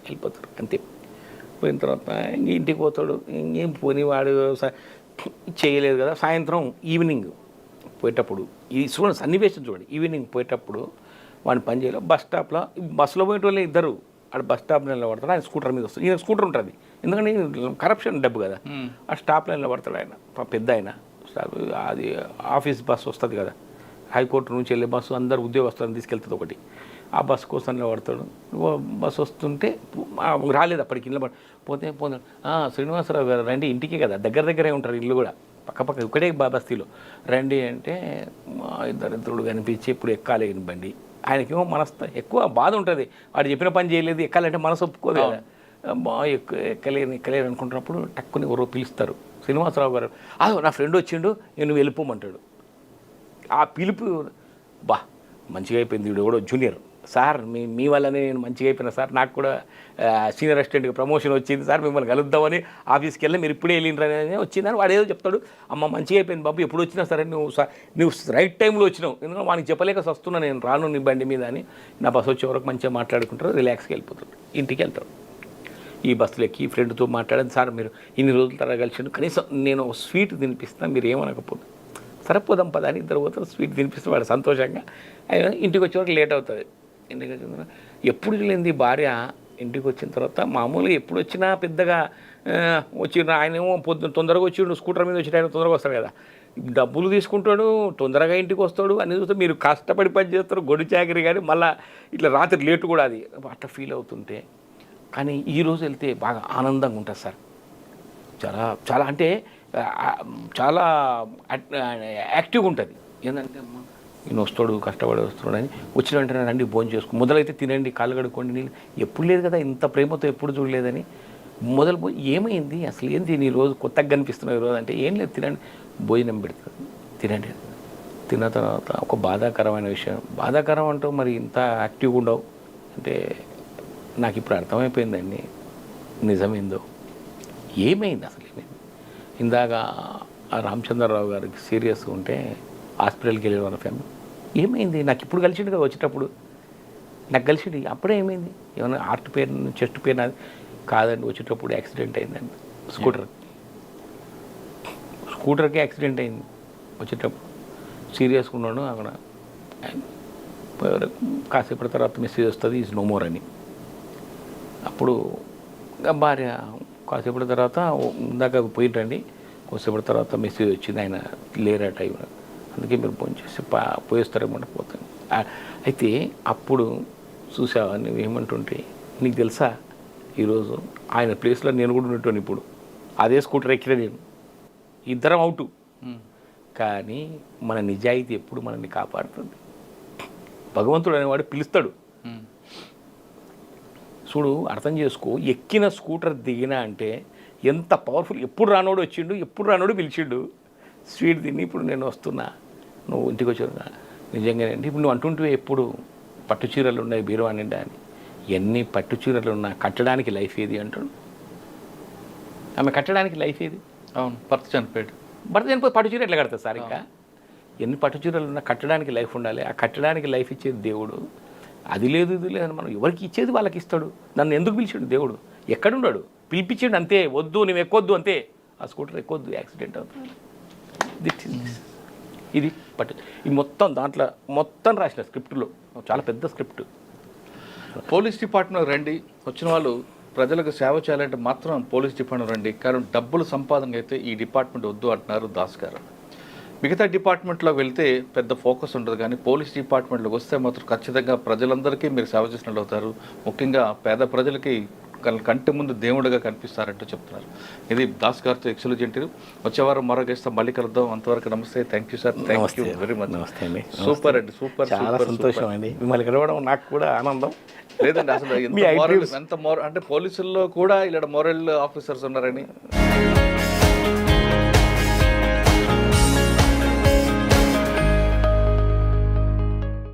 వెళ్ళిపోతాడు అంతే. పోయిన తర్వాత ఇంటికి పోతాడు, ఇంకేం పోని వాడు చేయలేదు కదా. సాయంత్రం ఈవినింగ్ పోయేటప్పుడు ఈ చూడండి సన్నివేశం చూడండి, ఈవినింగ్ పోయేటప్పుడు వాడిని పని చేయలేదు. బస్ స్టాప్లో బస్సులో పోయేటోళ్ళే ఇద్దరు అక్కడ బస్ స్టాప్లో నిలబడతాడు. ఆయన స్కూటర్ మీద వస్తుంది, ఈయన స్కూటర్ ఉంటుంది ఎందుకంటే కరప్షన్ డబ్బు కదా. ఆ స్టాప్లో నిలబడతాడు ఆయన, పెద్ద ఆయన స్టాప్. అది ఆఫీస్ బస్సు వస్తుంది కదా, హైకోర్టు నుంచి వెళ్ళే బస్సు, అందరు ఉద్యోగస్తులను తీసుకెళ్తుంది ఒకటి. ఆ బస్సు కోసం నిలబడతాడు. బస్సు వస్తుంటే రాలేదు అప్పటికి, పోతే శ్రీనివాసరావు గారు రండి, ఇంటికే కదా దగ్గరే ఉంటారు ఇల్లు కూడా, పక్క ఒకటే బస్తీలో రండి అంటే ఇద్దరు కనిపించి ఇప్పుడు ఎక్కాలి బండి. ఆయనకేమో ఎక్కువ బాధ ఉంటుంది, వాడు చెప్పిన పని చేయలేదు, ఎక్కాలంటే మనసు ఒప్పుకోదు కదా. ఎక్కలేను అనుకుంటున్నప్పుడు టక్కుని ఎవరో పిలుస్తారు, శ్రీనివాసరావు గారు అదో నా ఫ్రెండ్ వచ్చిండు నేను వెళ్ళిపోమంటాడు. ఆ పిలుపు బా మంచిగా అయిపోయింది. వీడు కూడా జూనియర్ సార్, మీ వల్లనే నేను మంచిగా అయిపోయినా సార్, నాకు కూడా సీనియర్ అసిస్టెంట్గా ప్రమోషన్ వచ్చింది సార్, మిమ్మల్ని కలుద్దామని ఆఫీస్కి వెళ్ళి మీరు ఇప్పుడే వెళ్ళిండ్రని వచ్చిందని వాడు ఏదో చెప్తాడు. అమ్మ మంచిగా అయిపోయింది బాబు, ఎప్పుడు వచ్చినా సరే నువ్వు రైట్ టైంలో వచ్చినావు, ఎందుకంటే వానికి చెప్పలేక వస్తున్నా నేను రాను నీ బండి మీద అని. నా బస్సు వచ్చే వరకు మంచిగా మాట్లాడుకుంటారు, రిలాక్స్గా వెళ్ళిపోతాడు, ఇంటికి వెళ్తాడు. ఈ బస్సులు ఎక్కి ఫ్రెండ్తో మాట్లాడాను సార్, మీరు ఇన్ని రోజుల తర్వాత కలిసి కనీసం నేను స్వీట్ తినిపిస్తాను మీరు ఏమనకపోతే, సరిపోదాం పదా అని ఇద్దరు పోతారు, స్వీట్ తినిపిస్తే వాడు సంతోషంగా. ఇంటికి వచ్చే వరకు లేట్ అవుతుంది. ఇంటికి వచ్చిన తర్వాత ఎప్పుడు లేనిది భార్య ఇంటికి వచ్చిన తర్వాత మామూలుగా ఎప్పుడు వచ్చినా పెద్దగా వచ్చిన ఆయనేమో తొందరగా వచ్చిండు, స్కూటర్ మీద వచ్చి ఆయన తొందరగా వస్తాడు కదా, డబ్బులు తీసుకుంటాడు, తొందరగా ఇంటికి వస్తాడు అన్ని చూస్తే మీరు కష్టపడి పని చేస్తారు గొడ్డు చాకరీ, కానీ మళ్ళీ ఇట్లా రాత్రి లేటు కూడా అది అట్లా ఫీల్ అవుతుంటే. కానీ ఈరోజు వెళ్తే బాగా ఆనందంగా ఉంటుంది సార్, చాలా చాలా అంటే చాలా యాక్టివ్గా ఉంటుంది. ఏంటంటే అమ్మ ఈయన వస్తాడు కష్టపడి వస్తాడు అని వచ్చిన వెంటనే రండి భోజనం చేసుకో, మొదలైతే తినండి కాళ్ళు కడుక్కోండి నీళ్ళు, ఎప్పుడు లేదు కదా ఇంత ప్రేమతో ఎప్పుడు చూడలేదని మొదలు పోయి ఏమైంది అసలు ఏంది నీ రోజు కొత్తగా కనిపిస్తున్నావు ఈరోజు అంటే, ఏం లేదు తినండి భోజనం పెడతాడు తినండి. తిన్న తర్వాత ఒక బాధాకరమైన విషయం, బాధాకరం అంటూ మరి ఇంత యాక్టివ్గా ఉండవు అంటే నాకు ఇప్పుడు అర్థమైపోయిందండి నిజమేందో. ఏమైంది అసలు ఏమైంది? ఇందాక ఆ రామచంద్రరావు గారికి సీరియస్గా ఉంటే హాస్పిటల్కి వెళ్ళిన వాళ్ళ ఫ్యామిలీ ఏమైంది, నాకు ఇప్పుడు కలిసిండు కదా వచ్చేటప్పుడు నాకు కలిసిండు, అప్పుడే ఏమైంది ఏమైనా హార్ట్ పెయిన్ చెస్ట్ పెయిన్ అది కాదండి, వచ్చేటప్పుడు యాక్సిడెంట్ అయిందండి, స్కూటర్కి యాక్సిడెంట్ అయింది వచ్చేటప్పుడు, సీరియస్గా ఉన్నాడు. అక్కడ కాసేపటి తర్వాత మెసేజ్ వస్తుంది ఈజ్ నో మోర్ అని. అప్పుడు భార్య కాసేపటి తర్వాత ఇందాక పోయింటండి, కొద్దిసేపటి తర్వాత మెసేజ్ వచ్చింది ఆయన లేరా టైం, అందుకే మీరు ఫోన్ చేసి పోయేస్తారేమో పోతాను. అయితే అప్పుడు చూసావా నువ్వు ఏమంటుంటే, నీకు తెలుసా ఈరోజు ఆయన ప్లేస్లో నేను కూడా ఉన్నట్టు ఇప్పుడు అదే స్కూటర్ ఎక్కిన నేను, ఇద్దరం అవుటు. కానీ మన నిజాయితీ ఎప్పుడు మనల్ని కాపాడుతుంది. భగవంతుడు అనేవాడు పిలుస్తాడు చూడు, అర్థం చేసుకో. ఎక్కిన స్కూటర్ దిగినా అంటే ఎంత పవర్ఫుల్. ఎప్పుడు రానోడు వచ్చిండు, ఎప్పుడు రానోడు పిలిచిండు, స్వీట్ తిని ఇప్పుడు నేను వస్తున్నా నువ్వు ఇంటికి వచ్చావు. నిజంగానే అండి ఇప్పుడు నువ్వు అంటుంటే ఎప్పుడు పట్టు చీరలు ఉన్నాయి బీరువా నిండా అని, ఎన్ని పట్టు చీరలు ఉన్నా కట్టడానికి లైఫ్ ఏది అంటాడు. ఆమె కట్టడానికి లైఫ్ ఏది? అవును, భర్త చనిపోయాడు. భర్త చనిపోయి పట్టు చీర ఎట్లా కడతారు సార్? ఇంకా ఎన్ని పట్టు చీరలు ఉన్నా కట్టడానికి లైఫ్ ఉండాలి. ఆ కట్టడానికి లైఫ్ ఇచ్చేది దేవుడు. అది లేదు ఇది లేదని మనం ఎవరికి ఇచ్చేది వాళ్ళకి ఇస్తాడు. నన్ను ఎందుకు పిలిచాడు దేవుడు? ఎక్కడున్నాడు? పిలిపించాడు అంతే, వద్దు నువ్వు ఎక్కొద్దు అంతే, ఆ స్కూటర్ ఎక్కొద్దు యాక్సిడెంట్ అవుతుంది. ఇది పట్టు ఈ మొత్తం దాంట్లో మొత్తం రాసిన స్క్రిప్ట్లో, చాలా పెద్ద స్క్రిప్ట్. పోలీస్ డిపార్ట్మెంట్ రండి, వచ్చిన వాళ్ళు ప్రజలకు సేవ చేయాలంటే మాత్రం పోలీస్ డిపార్ట్మెంట్ రండి, కానీ డబ్బులు సంపాదన అయితే ఈ డిపార్ట్మెంట్ వద్దు అంటున్నారు దాస్ గారు. మిగతా డిపార్ట్మెంట్లో వెళ్తే పెద్ద ఫోకస్ ఉంటుంది, కానీ పోలీస్ డిపార్ట్మెంట్లోకి వస్తే మాత్రం ఖచ్చితంగా ప్రజలందరికీ మీరు సేవ చేసినట్లు అవుతారు. ముఖ్యంగా పేద ప్రజలకి కంటి ముందు దేవుడిగా కనిపిస్తారంటూ చెప్తున్నారు. ఇది దాస్ గారితో ఎక్స్క్లూజివ్ ఇంటర్వ్యూ. వచ్చేవారం మరో గెస్ట్ మళ్ళీ కలుద్దాం. అంతవరకు నమస్తే, thank you sir, thank you very much. నమస్తే అండి. సూపర్ అండి, సూపర్, చాలా సంతోషం అండి మిమ్మల్ని కలవడం, నాకు కూడా ఆనందం. లేదండి అసలు ఎంత అంటే పోలీసుల్లో కూడా ఇలా మోరల్ ఆఫీసర్స్ ఉన్నారని